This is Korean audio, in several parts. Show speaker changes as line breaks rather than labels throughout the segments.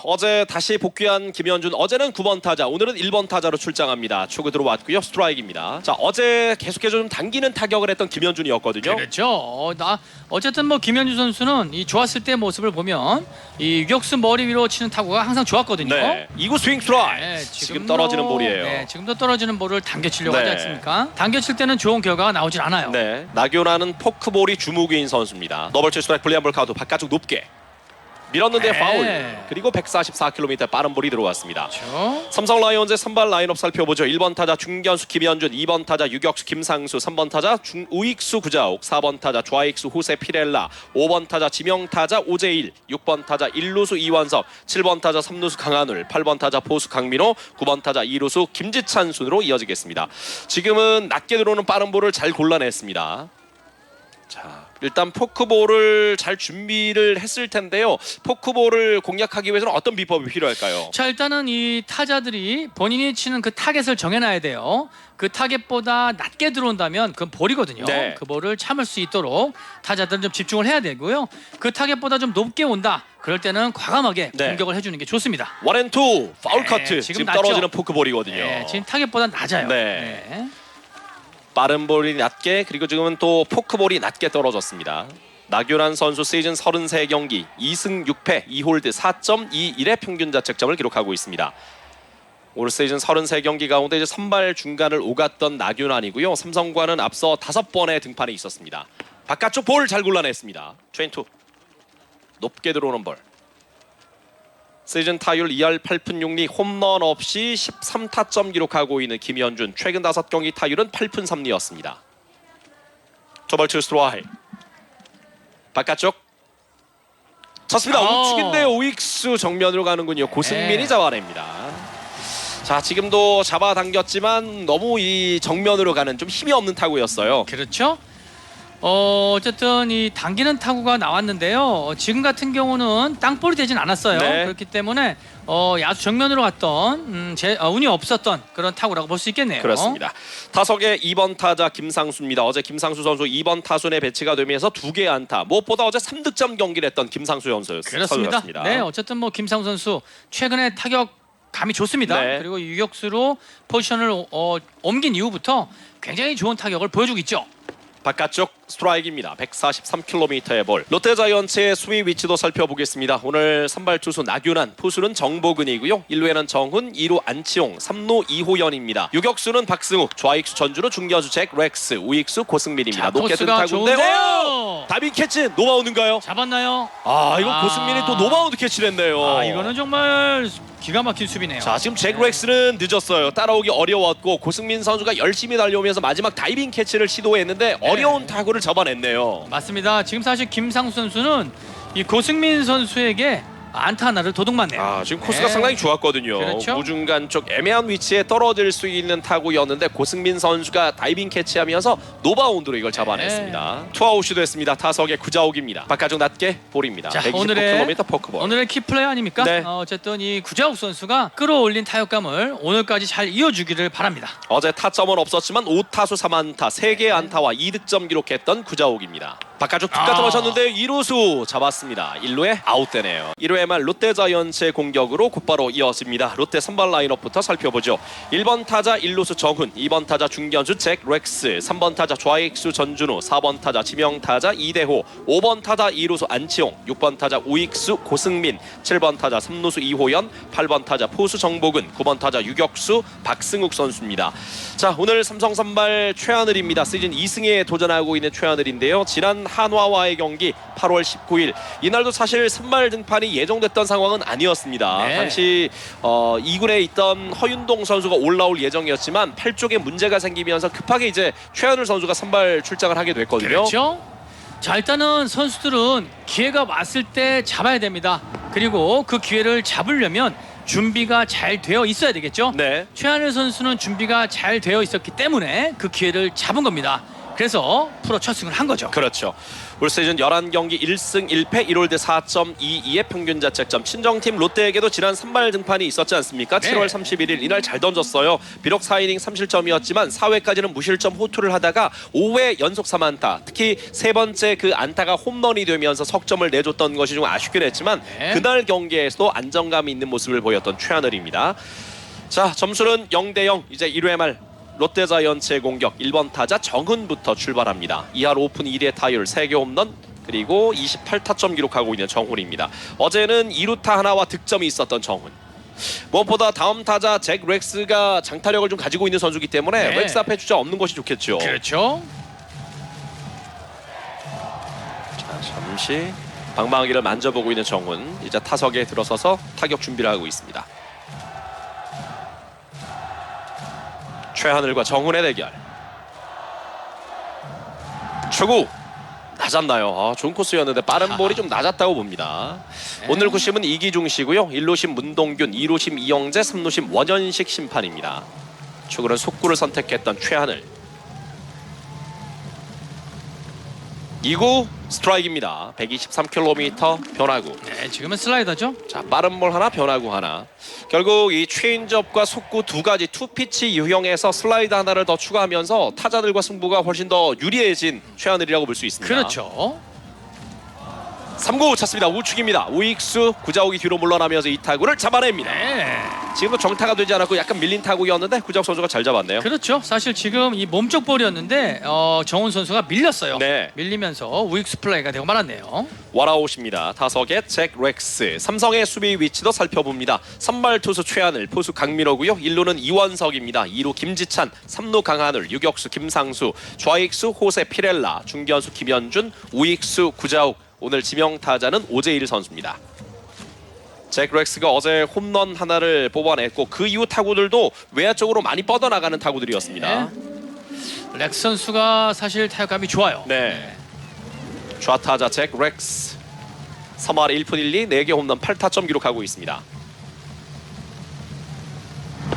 어제 다시 복귀한 김현준, 어제는 9번 타자, 오늘은 1번 타자로 출장합니다. 초구 들어왔고요. 스트라이크입니다. 자, 어제 계속해서 좀 당기는 타격을 했던 김현준이었거든요.
그렇죠. 어쨌든 뭐 김현준 선수는 이 좋았을 때 모습을 보면 이 유격수 머리 위로 치는 타구가 항상 좋았거든요.
네, 2구 스윙 스트라이크.
네,
지금 떨어지는 볼이에요.
네, 지금도 떨어지는 볼을 당겨치려고
네.
하지 않습니까? 당겨칠 때는 좋은 결과가 나오질 않아요.
네, 나교나는 포크볼이 주무기인 선수입니다. 더블 스트라이크 불리한 볼 카운트 바깥쪽 높게 밀었는데
네.
파울. 그리고 144km 빠른 볼이 들어왔습니다.
그렇죠.
삼성 라이온즈의 선발 라인업 살펴보죠. 1번 타자 중견수 김현준, 2번 타자 유격수 김상수, 3번 타자 우익수 구자욱, 4번 타자 좌익수 호세 피렐라, 5번 타자 지명 타자 오재일, 6번 타자 1루수 이원석, 7번 타자 3루수 강한울, 8번 타자 포수 강민호, 9번 타자 2루수 김지찬 순으로 이어지겠습니다. 지금은 낮게 들어오는 빠른 볼을 잘 골라냈습니다. 자, 일단 포크볼을 잘 준비를 했을 텐데요. 포크볼을 공략하기 위해서는 어떤 비법이 필요할까요?
자, 일단은 이 타자들이 본인이 치는 그 타겟을 정해놔야 돼요. 그 타겟보다 낮게 들어온다면 그건 볼이거든요.
네.
그 볼을 참을 수 있도록 타자들은 좀 집중을 해야 되고요. 그 타겟보다 좀 높게 온다. 그럴 때는 과감하게
네.
공격을 해주는 게 좋습니다.
원앤투 파울
네,
커트.
지금
지금
낮죠?
떨어지는 포크볼이거든요.
네, 지금 타겟보다 낮아요.
네.
네.
빠른 볼이 낮게, 그리고 지금은 또 포크볼이 낮게 떨어졌습니다. 나교란 선수 시즌 33경기 2승 6패 2홀드 4.21의 평균 자책점을 기록하고 있습니다. 올 시즌 33경기 가운데 이제 선발 중간을 오갔던 나균환이고요. 삼성과는 앞서 5번의 등판이 있었습니다. 바깥쪽 볼 잘 골라냈습니다. 트웬투 높게 들어오는 볼. 시즌 타율 2할 8푼 6리, 홈런 없이 13타점 기록하고 있는 김현준. 최근 5경기 타율은 8푼 3리였습니다. 투벌투 스트라이크. 바깥쪽 쳤습니다. 우측인데 오익수 정면으로 가는군요. 고승민이
네.
잡아냅니다. 자, 지금도 잡아당겼지만 너무 이 정면으로 가는 좀 힘이 없는 타구였어요.
그렇죠. 어쨌든 이 당기는 타구가 나왔는데요. 지금 같은 경우는 땅볼이 되진 않았어요.
네.
그렇기 때문에 야수 정면으로 갔던 운이 없었던 그런 타구라고 볼 수 있겠네요.
그렇습니다. 타석의 2번 타자 김상수입니다. 어제 김상수 선수 2번 타순에 배치가 되면서 2개의 안타. 무엇보다 어제 3득점 경기를 했던 김상수 선수였습니다.
그렇습니다. 네, 어쨌든 뭐 김상수 선수 최근에 타격 감이 좋습니다.
네.
그리고 유격수로 포지션을 옮긴 이후부터 굉장히 좋은 타격을 보여주고 있죠.
바깥쪽 스트라이크입니다. 143km의 볼. 롯데자이언츠의 수비 위치도 살펴보겠습니다. 오늘 선발 투수 나균환, 포수는 정보근이고요. 1루에는 정훈, 2루 안치홍, 3루 이호연입니다. 유격수는 박승욱, 좌익수 전준우, 중견수 잭 렉스, 우익수 고승민입니다.
자,
높게 든
토스가
타구인데
좋은데요.
다빈 캐치 노바운드인가요?
잡았나요?
이거 고승민이 또 노바운드 캐치를 했네요.
이거는 정말 기가 막힌 수비네요.
자, 지금 잭 렉스는 늦었어요. 따라오기 어려웠고 고승민 선수가 열심히 달려오면서 마지막 다이빙 캐치를 시도했는데 어려운 타구를 잡아냈네요.
맞습니다. 지금 사실 김상수 선수는 이 고승민 선수에게 안타 하나를 도둑맞네요.
지금 코스가
네.
상당히 좋았거든요.
그렇죠.
우중간 쪽 애매한 위치에 떨어질 수 있는 타구였는데 고승민 선수가 다이빙 캐치하면서 노바운드로 이걸 잡아냈습니다. 투아웃이 됐습니다. 타석의 구자욱입니다. 바깥쪽 낮게 볼입니다.
자,
120km 포크볼.
오늘의 키플레이 아닙니까?
네.
어쨌든 이 구자욱 선수가 끌어올린 타격감을 오늘까지 잘 이어주기를 바랍니다.
어제 타점은 없었지만 5타수 3안타, 3개의 안타와 2득점 기록했던 구자욱입니다. 바깥쪽 툭까지 맞췄는데 2루수 잡았습니다. 1루에 아웃되네요. 1루에 말 롯데자이언츠의 공격으로 곧바로 이어집니다. 롯데 선발 라인업부터 살펴보죠. 1번 타자 1루수 정훈, 2번 타자 중견수 잭 렉스, 3번 타자 좌익수 전준우, 4번 타자 지명 타자 이대호, 5번 타자 2루수 안치홍, 6번 타자 우익수 고승민, 7번 타자 3루수 이호연, 8번 타자 포수 정복은, 9번 타자 유격수 박승욱 선수입니다. 자, 오늘 삼성 선발 최하늘입니다. 시즌 2승에 도전하고 있는 최하늘인데요. 지난 한화와의 경기 8월 19일 이날도 사실 선발 등판이 예정됐던 상황은 아니었습니다.
네.
당시 2군에 있던 허윤동 선수가 올라올 예정이었지만 팔 쪽에 문제가 생기면서 급하게 이제 최하늘 선수가 선발 출장을 하게 됐거든요.
그렇죠. 자, 일단은 선수들은 기회가 왔을 때 잡아야 됩니다. 그리고 그 기회를 잡으려면 준비가 잘 되어 있어야 되겠죠.
네.
최하늘 선수는 준비가 잘 되어 있었기 때문에 그 기회를 잡은 겁니다. 그래서 프로 첫 승을 한 거죠.
그렇죠. 올 시즌 11경기 1승 1패 1홀드 4.22의 평균 자책점. 친정팀 롯데에게도 지난 선발 등판이 있었지 않습니까?
네.
7월 31일 이날 잘 던졌어요. 비록 4이닝 3실점이었지만 4회까지는 무실점 호투를 하다가 5회 연속 3안타. 특히 세 번째 그 안타가 홈런이 되면서 석점을 내줬던 것이 좀 아쉽긴 했지만
네.
그날 경기에서도 안정감 있는 모습을 보였던 최하늘입니다. 자, 점수는 0대0. 이제 1회 말 롯데자이언츠의 공격 1번 타자 정훈부터 출발합니다. 2할 오픈 1회 타율 3개 홈런 그리고 28타점 기록하고 있는 정훈입니다. 어제는 2루타 하나와 득점이 있었던 정훈. 무엇보다 다음 타자 잭 렉스가 장타력을 좀 가지고 있는 선수이기 때문에
네.
렉스 앞에 주자 없는 것이 좋겠죠.
그렇죠.
자, 잠시 방망이를 만져보고 있는 정훈. 이제 타석에 들어서서 타격 준비를 하고 있습니다. 최하늘과 정훈의 대결. 초구 낮았나요? 좋은 코스였는데 빠른 볼이 좀 낮았다고 봅니다. 오늘 구심은 이기중 씨고요. 1루심 문동균, 2루심 이영재, 3루심 원현식 심판입니다. 초구는 속구를 선택했던 최하늘. 2구 스트라이크입니다. 123km 변화구.
네, 지금은 슬라이더죠.
자, 빠른 볼 하나, 변화구 하나. 결국 이 체인지업과 속구 두 가지 투피치 유형에서 슬라이드 하나를 더 추가하면서 타자들과 승부가 훨씬 더 유리해진 최하늘이라고 볼 수 있습니다.
그렇죠.
3구 찼습니다. 우측입니다. 우익수 구자욱이 뒤로 물러나면서 이 타구를 잡아냅니다.
네.
지금도 정타가 되지 않았고 약간 밀린 타구였는데 구자욱 선수가 잘 잡았네요.
그렇죠. 사실 지금 이 몸쪽 볼이었는데 정훈 선수가 밀렸어요.
네.
밀리면서 우익수 플레이가 되고 말았네요.
와라웃입니다. 타석의 잭 렉스. 삼성의 수비 위치도 살펴봅니다. 선발 투수 최하늘, 포수 강민호고요. 1루는 이원석입니다. 2루 김지찬, 3루 강하늘, 유격수 김상수, 좌익수 호세 피렐라, 중견수 김현준, 우익수 구자욱. 오늘 지명 타자는 오재일 선수입니다. 잭 렉스가 어제 홈런 하나를 뽑아냈고 그 이후 타구들도 외야 쪽으로 많이 뻗어나가는 타구들이었습니다.
렉스 선수가 사실 타격감이 좋아요.
네. 좌타자 잭 렉스 3할 1푼 1리 4개 홈런 8타점 기록하고 있습니다.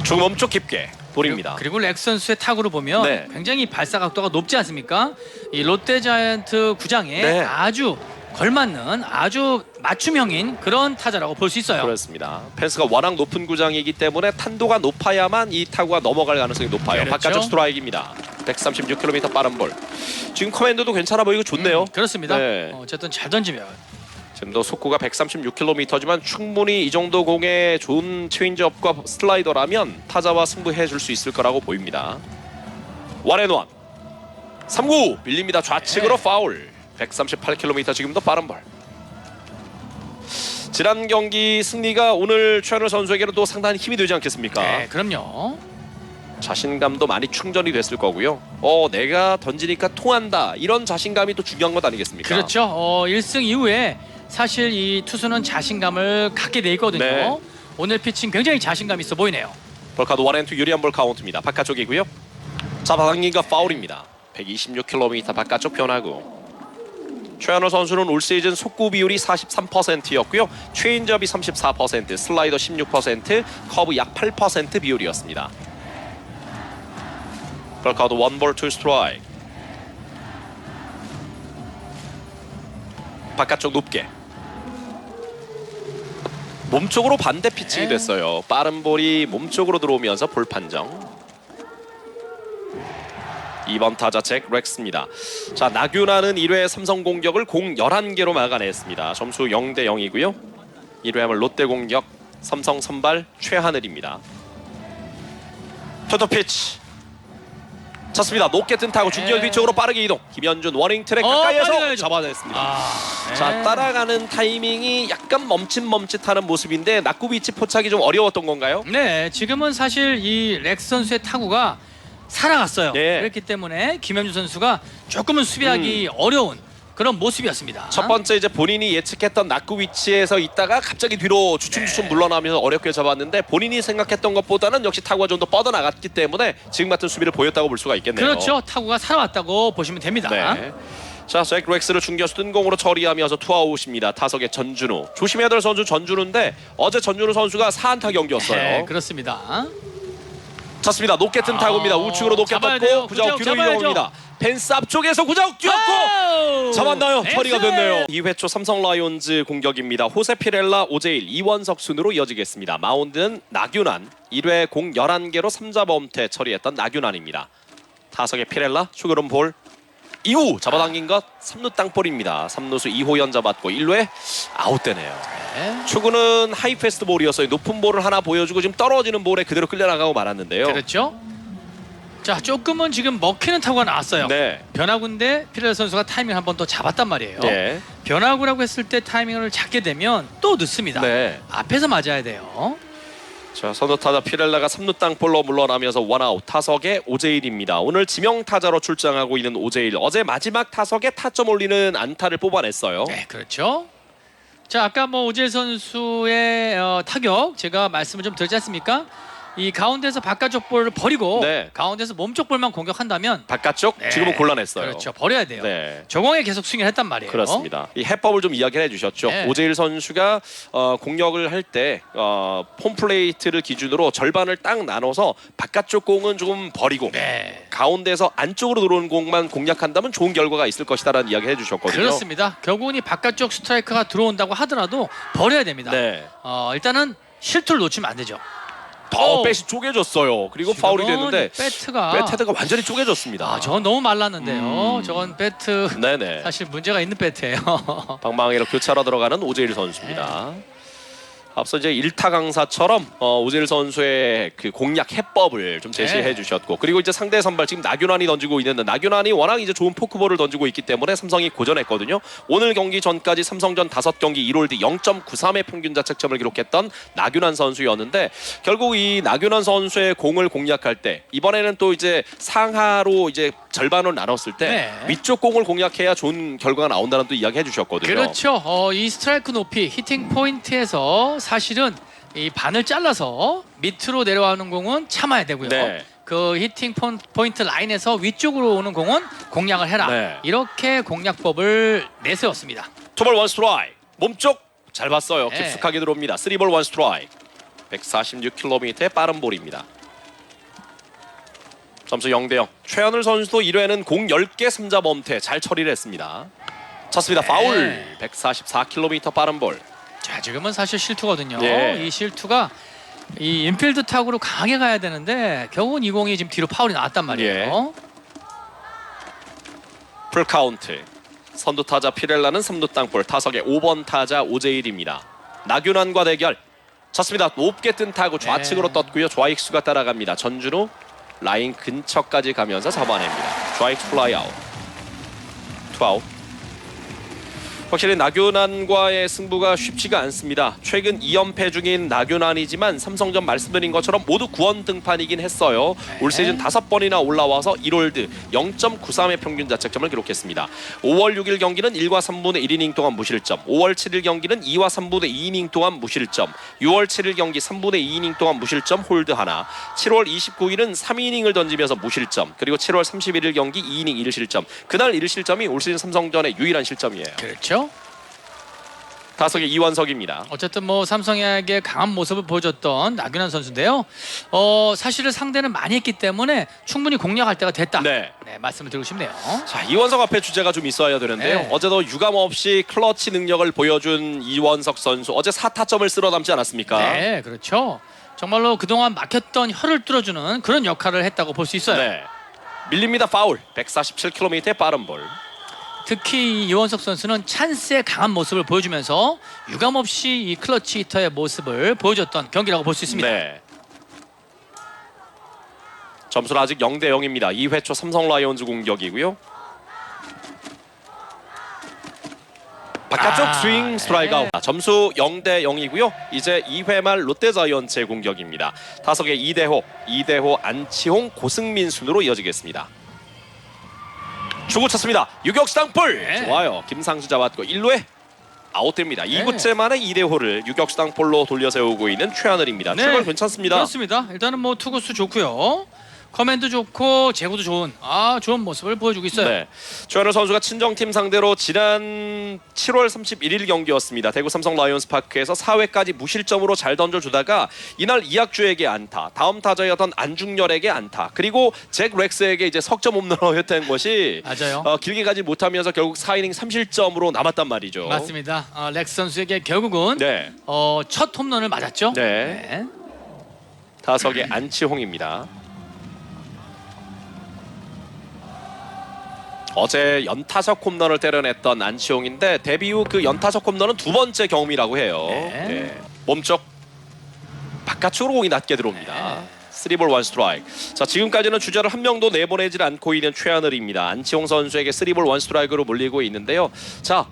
중멈쪽 깊게 볼입니다.
그리고 렉스 선수의 타구를 보면
네.
굉장히 발사 각도가 높지 않습니까? 이 롯데자이언트 구장에
네.
아주 걸맞는 아주 맞춤형인 그런 타자라고 볼 수 있어요.
그렇습니다. 펜스가 워낙 높은 구장이기 때문에 탄도가 높아야만 이 타구가 넘어갈 가능성이 높아요.
그렇죠.
바깥쪽 스트라이크입니다. 136km 빠른 볼. 지금 커맨드도 괜찮아 보이고 좋네요.
그렇습니다.
네.
어쨌든 잘 던지면
지금도 속구가 136km지만 충분히 이 정도 공에 좋은 체인지업과 슬라이더라면 타자와 승부해 줄 수 있을 거라고 보입니다. 원앤원 3구 밀립니다. 좌측으로
네.
파울. 138km 지금도 빠른 볼. 지난 경기 승리가 오늘 최하늘 선수에게는 또 상당히 힘이 되지 않겠습니까?
네, 그럼요.
자신감도 많이 충전이 됐을 거고요. 내가 던지니까 통한다. 이런 자신감이 또 중요한 것 아니겠습니까?
그렇죠. 1승 이후에 사실 이 투수는 자신감을 갖게 돼 있거든요.
네.
오늘 피칭 굉장히 자신감 있어 보이네요.
볼카드 원앤투 유리한 볼 카운트입니다. 바깥쪽이고요. 잡아당긴가 파울입니다. 126km 바깥쪽 변화구. 최하늘 선수는 올 시즌 속구 비율이 43%였고요. 체인지업이 34%, 슬라이더 16%, 커브 약 8% 비율이었습니다. 볼카드 원볼 투 스트라이크. 바깥쪽 높게. 몸쪽으로 반대 피칭이
네.
됐어요. 빠른 볼이 몸쪽으로 들어오면서 볼 판정. 2번 타자 잭 렉스입니다. 자, 나균아는 1회 삼성 공격을 공 11개로 막아냈습니다. 점수 0대 0이고요. 1회 하면 롯데 공격 삼성 선발 최하늘입니다. 토토 피치 쳤습니다. 높게 뜬 타고 중견 뒤쪽으로 빠르게 이동. 김현준 워닝 트랙
빨리
가까이에서
가야죠.
잡아냈습니다.
네.
자, 따라가는 타이밍이 약간 멈칫멈칫하는 모습인데 낙구 위치 포착이 좀 어려웠던 건가요?
네, 지금은 사실 이 렉스 선수의 타구가 살아갔어요.
네.
그렇기 때문에 김현준 선수가 조금은 수비하기 어려운 그런 모습이었습니다.
첫 번째 이제 본인이 예측했던 낙구 위치에서 있다가 갑자기 뒤로 주춤주춤 물러나면서 어렵게 잡았는데 본인이 생각했던 것보다는 역시 타구가 좀 더 뻗어나갔기 때문에 지금 같은 수비를 보였다고 볼 수가 있겠네요.
그렇죠. 타구가 살아왔다고 보시면 됩니다.
네. 자, 잭 렉스를 중견수 뜬공으로 처리하면서 투아웃입니다. 타석의 전준우. 조심해야 될 선수 전준우인데 어제 전준우 선수가 4안타 경기였어요.
네, 그렇습니다.
쳤습니다. 높게 뜬 타구입니다. 우측으로 높게
잡아야 돼요.
떴고 구자욱 뒤로
잡아야죠.
이동합니다. 펜스 앞쪽에서 구자욱 뛰었고
아우!
잡았나요?
나이스!
처리가 됐네요. 2회 초 삼성 라이온즈 공격입니다. 호세 피렐라, 오재일, 이원석 순으로 이어지겠습니다. 마운드는 나균환. 1회 공 11개로 3자 범퇴 처리했던 나균환입니다. 타석의 피렐라, 슈그름 볼. 이후 잡아당긴 것 3루 땅볼입니다. 3루수 이호연 잡았고 1루에 아웃되네요.
네.
축구는 하이 패스트 볼이었어요. 높은 볼을 하나 보여주고 지금 떨어지는 볼에 그대로 끌려나가고 말았는데요.
그렇죠. 자, 조금은 지금 먹히는 타구가 나왔어요.
네.
변화구인데 피렐라 선수가 타이밍 한 번 더 잡았단 말이에요.
네.
변화구라고 했을 때 타이밍을 잡게 되면 또 늦습니다.
네.
앞에서 맞아야 돼요.
자, 선두 타자 피렐라가 3루 땅볼로 물러나면서 원아웃. 타석에 오재일입니다. 오늘 지명 타자로 출장하고 있는 오재일. 어제 마지막 타석에 타점 올리는 안타를 뽑아냈어요.
네, 그렇죠. 자, 아까 뭐 오재일 선수의 타격 제가 말씀을 좀 드렸지 않습니까? 이 가운데서 바깥쪽 볼을 버리고
네.
가운데서 몸쪽 볼만 공격한다면
바깥쪽
네.
지금은 곤란했어요.
그렇죠. 버려야 돼요.
네.
저공에 계속 스윙을 했단 말이에요.
그렇습니다. 이 해법을 좀 이야기를 해주셨죠.
네.
오재일 선수가 공격을 할 때 홈플레이트를 기준으로 절반을 딱 나눠서 바깥쪽 공은 조금 버리고
네.
가운데서 안쪽으로 들어오는 공만 공략한다면 좋은 결과가 있을 것이다라는 이야기 해주셨거든요.
그렇습니다. 결국은 이 바깥쪽 스트라이크가 들어온다고 하더라도 버려야 됩니다.
네.
일단은 실투를 놓치면 안 되죠.
배이 쪼개졌어요. 그리고 파울이 됐는데
배트가
배테드가 완전히 쪼개졌습니다.
저건 너무 말랐는데요. 저건 배트
네네.
사실 문제가 있는 배트예요.
방망이로 교차로 들어가는 오재일 선수입니다. 앞서 이제 1타 강사처럼 오재일 선수의 그 공략 해법을 좀 제시해
네.
주셨고, 그리고 이제 상대 선발 지금 나균환이 던지고 있는데 나균환이 워낙 이제 좋은 포크볼을 던지고 있기 때문에 삼성이 고전했거든요. 오늘 경기 전까지 삼성전 5경기 1홀드 0.93의 평균 자책점을 기록했던 나균환 선수였는데, 결국 이 나균환 선수의 공을 공략할 때 이번에는 또 이제 상하로 이제 절반을 나눴을 때
네.
위쪽 공을 공략해야 좋은 결과가 나온다는 또 이야기 해주셨거든요.
그렇죠. 이 스트라이크 높이 히팅 포인트에서 사실은 이 반을 잘라서 밑으로 내려가는 공은 참아야 되고요.
네.
그 히팅 포인트 라인에서 위쪽으로 오는 공은 공략을 해라.
네.
이렇게 공략법을 내세웠습니다.
투볼 원 스트라이크. 몸쪽 잘 봤어요.
네.
깊숙하게 들어옵니다. 3볼 원 스트라이크. 146km의 빠른 볼입니다. 점수 0대0. 최현을 선수도 1회는 공 10개 3자 범퇴 잘 처리를 했습니다. 쳤습니다.
네.
파울. 144km 빠른 볼.
자, 지금은 사실 실투거든요.
예.
이 실투가 이 인필드 타구로 강하게 가야 되는데 결국은 이 공이 지금 뒤로 파울이 나왔단 말이에요.
풀 카운트. 선두 타자 피렐라는 3루 땅볼. 타석의 5번 타자 오재일입니다. 나균환과 대결. 쳤습니다. 높게 뜬 타구 좌측으로 떴고요. 좌익수가 따라갑니다. 전준우 라인 근처까지 가면서 잡아냅니다. 좌익수 플라이 아웃. 투아웃. 확실히 나균환과의 승부가 쉽지가 않습니다. 최근 2연패 중인 나균환이지만 삼성전 말씀드린 것처럼 모두 9원 등판이긴 했어요. 올 시즌 5번이나 올라와서 1홀드 0.93의 평균 자책점을 기록했습니다. 5월 6일 경기는 1과 3분의 1이닝 동안 무실점, 5월 7일 경기는 2와 3분의 2이닝 동안 무실점, 6월 7일 경기 3분의 2이닝 동안 무실점 홀드 하나, 7월 29일은 3이닝을 던지면서 무실점, 그리고 7월 31일 경기 2이닝 1실점. 그날 1실점이 올 시즌 삼성전의 유일한 실점이에요.
그렇죠.
타석의 이원석입니다.
어쨌든 뭐 삼성에게 강한 모습을 보여줬던 나균환 선수인데요. 사실은 상대는 많이 했기 때문에 충분히 공략할 때가 됐다.
네.
말씀을 드리고 싶네요.
자, 이원석 앞에 주제가 좀 있어야 되는데요.
네.
어제도 유감 없이 클러치 능력을 보여준 이원석 선수. 어제 4타점을 쓸어 담지 않았습니까?
네, 그렇죠. 정말로 그동안 막혔던 혀를 뚫어주는 그런 역할을 했다고 볼 수 있어요.
네. 밀립니다. 파울. 147km의 빠른 볼.
특히 이원석 선수는 찬스에 강한 모습을 보여주면서 유감없이 이 클러치 히터의 모습을 보여줬던 경기라고 볼 수 있습니다.
네. 점수는 아직 0대0입니다. 2회 초 삼성 라이온즈 공격이고요. 바깥쪽 스윙 스트라이크 아웃. 점수 0대0이고요. 이제 2회 말 롯데자이언츠의 공격입니다. 타석의 이대호, 안치홍, 고승민 순으로 이어지겠습니다. 주고 쳤습니다. 유격수 땅볼.
네.
좋아요. 김상수 잡았고 1루에 아웃됩니다.
네.
2구째 만에 이대호를 유격수 땅볼로 돌려 세우고 있는 최하늘입니다.
네.
출발 괜찮습니다.
그렇습니다. 일단은 뭐 투구수 좋고요. 커맨드 좋고 제구도 좋은 좋은 모습을 보여주고 있어요.
네. 최현우 선수가 친정팀 상대로 지난 7월 31일 경기였습니다. 대구 삼성 라이온스 파크에서 4회까지 무실점으로 잘 던져주다가 이날 이학주에게 안타, 다음 타자였던 안중열에게 안타, 그리고 잭 렉스에게 이제 석점 홈런을 했던 것이
맞아요.
길게 가지 못하면서 결국 4이닝 3실점으로 남았단 말이죠.
맞습니다. 렉스 선수에게 결국은
네.
첫 홈런을 맞았죠.
네. 타석의 안치홍입니다. 어제 연타석 홈런을 때려냈던 안치홍인데 데뷔 후 그 연타석 홈런은 두 번째 경험이라고 해요.
네.
네. 몸쪽 바깥쪽으로 공이 낮게 들어옵니다. 3볼 1스트라이크. 자, 지금까지는 주자를 한 명도 내보내질 않고 있는 최하늘입니다. 안치홍 선수에게 3볼 1스트라이크로 몰리고 있는데요. 자,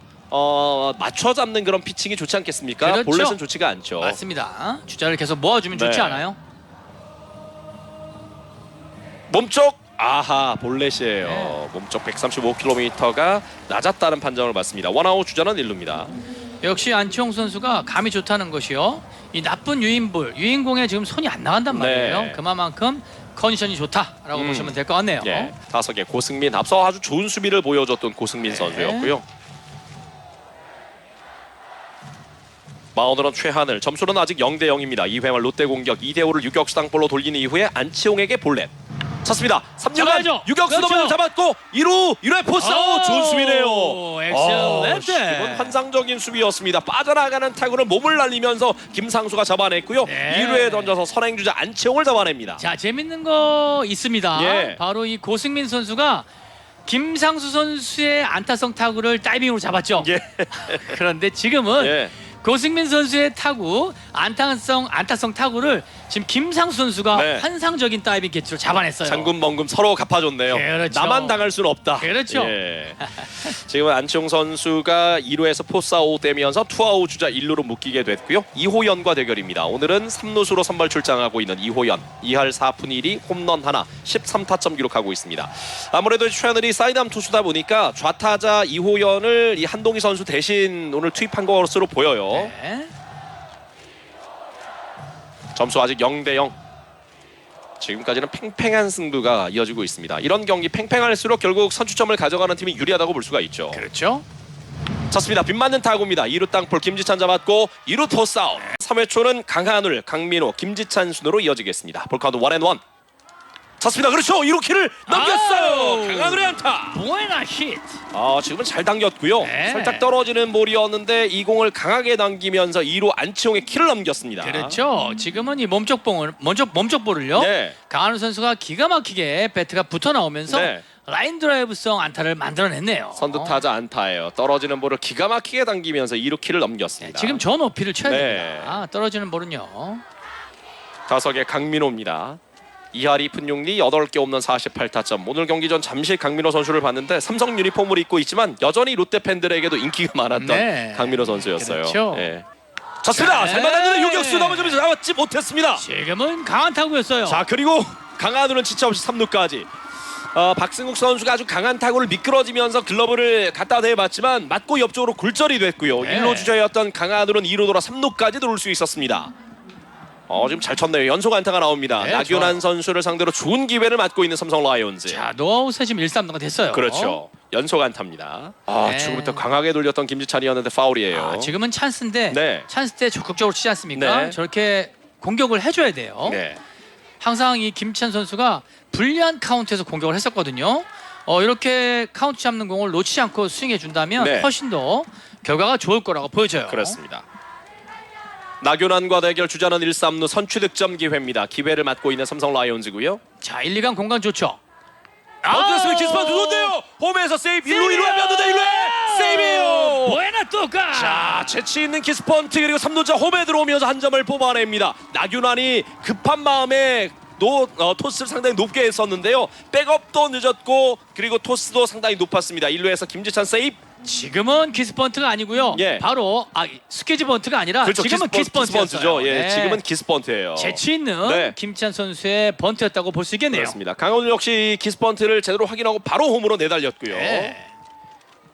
맞춰 잡는 그런 피칭이 좋지 않겠습니까?
그렇죠.
볼넷은 좋지가 않죠.
맞습니다. 주자를 계속 모아주면 좋지
네.
않아요?
몸쪽 아하 볼넷이에요.
네.
몸쪽 135km가 낮았다는 판정을 받습니다. 원아웃 주자는 1루입니다.
역시 안치홍 선수가 감이 좋다는 것이요. 이 나쁜 유인공에 지금 손이 안 나간단 말이에요.
네.
그만큼 컨디션이 좋다라고 보시면 될 것 같네요.
예, 타석에 고승민 앞서 아주 좋은 수비를 보여줬던 고승민 선수였고요. 마운드는 최하늘. 점수는 아직 0대 0입니다. 2회 말 롯데 공격 2대 5를 유격수 땅볼로 돌린 이후에 안치홍에게 볼넷. 찼습니다. 3루간
잡아야죠.
유격수
그렇죠.
넘어 잡았고 1회 포스 아웃. 좋은 수비네요.
엑셀런트.
지금은 환상적인 수비였습니다. 빠져나가는 타구를 몸을 날리면서 김상수가 잡아냈고요.
네.
2루에 던져서 선행주자 안치홍을 잡아냅니다.
자, 재밌는 거 있습니다.
예.
바로 이 고승민 선수가 김상수 선수의 안타성 타구를 다이빙으로 잡았죠.
예.
그런데 지금은
예.
고승민 선수의 타구 안타성 타구를 지금 김상수 선수가
네.
환상적인 다이빙 캐치로 잡아냈어요.
장군 멍금 서로 갚아줬네요.
그렇죠.
나만 당할 수는 없다.
그렇죠.
예. 지금 안치홍 선수가 2루에서 포스아웃 되면서 투아웃 주자 1루로 묶이게 됐고요. 이호연과 대결입니다. 오늘은 3루수로 선발 출장하고 있는 이호연. 2할 4푼 1리 홈런 하나 13타점 기록하고 있습니다. 아무래도 최하늘이 사이드암 투수다 보니까 좌타자 이호연을 이 한동희 선수 대신 오늘 투입한 것으로 보여요.
네.
점수 아직 0대 0. 지금까지는 팽팽한 승부가 이어지고 있습니다. 이런 경기 팽팽할수록 결국 선취점을 가져가는 팀이 유리하다고 볼 수가 있죠.
그렇죠.
쳤습니다. 빗 맞는 타구입니다. 2루 땅볼 김지찬 잡았고 2루 토스 아웃. 3회 초는 강한울, 강민호, 김지찬 순으로 이어지겠습니다. 볼카운트 1&1. 쳤습니다. 그렇죠. 2루 키를 넘겼어요. 강한울의 안타.
보에나 히트.
지금은 잘 당겼고요.
네.
살짝 떨어지는 볼이었는데 이 공을 강하게 당기면서 2루 안치홍의 키를 넘겼습니다.
그렇죠. 지금은 이 몸쪽 볼을요.
네.
강한우 선수가 기가 막히게 배트가 붙어 나오면서
네.
라인 드라이브성 안타를 만들어냈네요.
선두 타자 안타예요. 떨어지는 볼을 기가 막히게 당기면서 2루 키를 넘겼습니다.
지금 저 높이를 쳐야
네.
됩니다. 떨어지는 볼은요.
타석의 강민호입니다. 2할 2푼 6리 8개 없는 48타점. 오늘 경기 전 잠시 강민호 선수를 봤는데 삼성 유니폼을 입고 있지만 여전히 롯데 팬들에게도 인기가 많았던
네.
강민호 선수였어요.
그렇죠.
네. 쳤습니다.
네.
잘 맞았는데 유격수 넘어지면서 잡았지 못했습니다.
지금은 강한 타구였어요.
자, 그리고 강한우는 지차 없이 3루까지. 박승욱 선수가 아주 강한 타구를 미끄러지면서 글러브를 갖다 대봤지만 맞고 옆쪽으로 굴절이 됐고요.
네.
1루 주자였던 강한우는 2루 돌아 3루까지 들어올 수 있었습니다. 지금 잘 쳤네요. 연속 안타가 나옵니다.
네,
나균환
좋아요.
선수를 상대로 좋은 기회를 맞고 있는 삼성 라이온즈.
자, 노아웃에 지금 1-3루가 됐어요.
그렇죠. 연속 안타입니다.
네.
지금부터 강하게 돌렸던 김지찬이었는데 파울이에요.
지금은 찬스인데
네.
찬스 때 적극적으로 치지 않습니까?
네.
저렇게 공격을 해줘야 돼요.
네.
항상 이 김찬 선수가 불리한 카운트에서 공격을 했었거든요. 이렇게 카운트 잡는 공을 놓치지 않고 스윙해 준다면
네.
훨씬 더 결과가 좋을 거라고 보여져요.
그렇습니다. 나균환과 대결 주자는 1-3루 선취 득점 기회입니다. 기회를 맞고 있는 삼성 라이온즈고요.
자, 1, 2간 공간 좋죠.
어드레스는 키스판 누군데요? 홈에서 세이브 1루 1루 하면 1루에 세이브예요.
뭐에나 또까.
자, 재치 있는 키스펀트 그리고 3루자 홈에 들어오면서 한 점을 뽑아냅니다. 나균환이 급한 마음에 토스를 상당히 높게 했었는데요. 백업도 늦었고 그리고 토스도 상당히 높았습니다. 1루에서 김지찬 세이브.
지금은 키스번트가 아니고요.
예.
바로 스케지 번트가 아니라
그렇죠.
지금은 키스번트였어요.
키스번트죠. 예, 지금은 키스번트예요.
재치 있는
네.
김찬 선수의 번트였다고 볼 수 있겠네요.
그렇습니다. 강원우 역시 키스번트를 제대로 확인하고 바로 홈으로 내달렸고요.
네.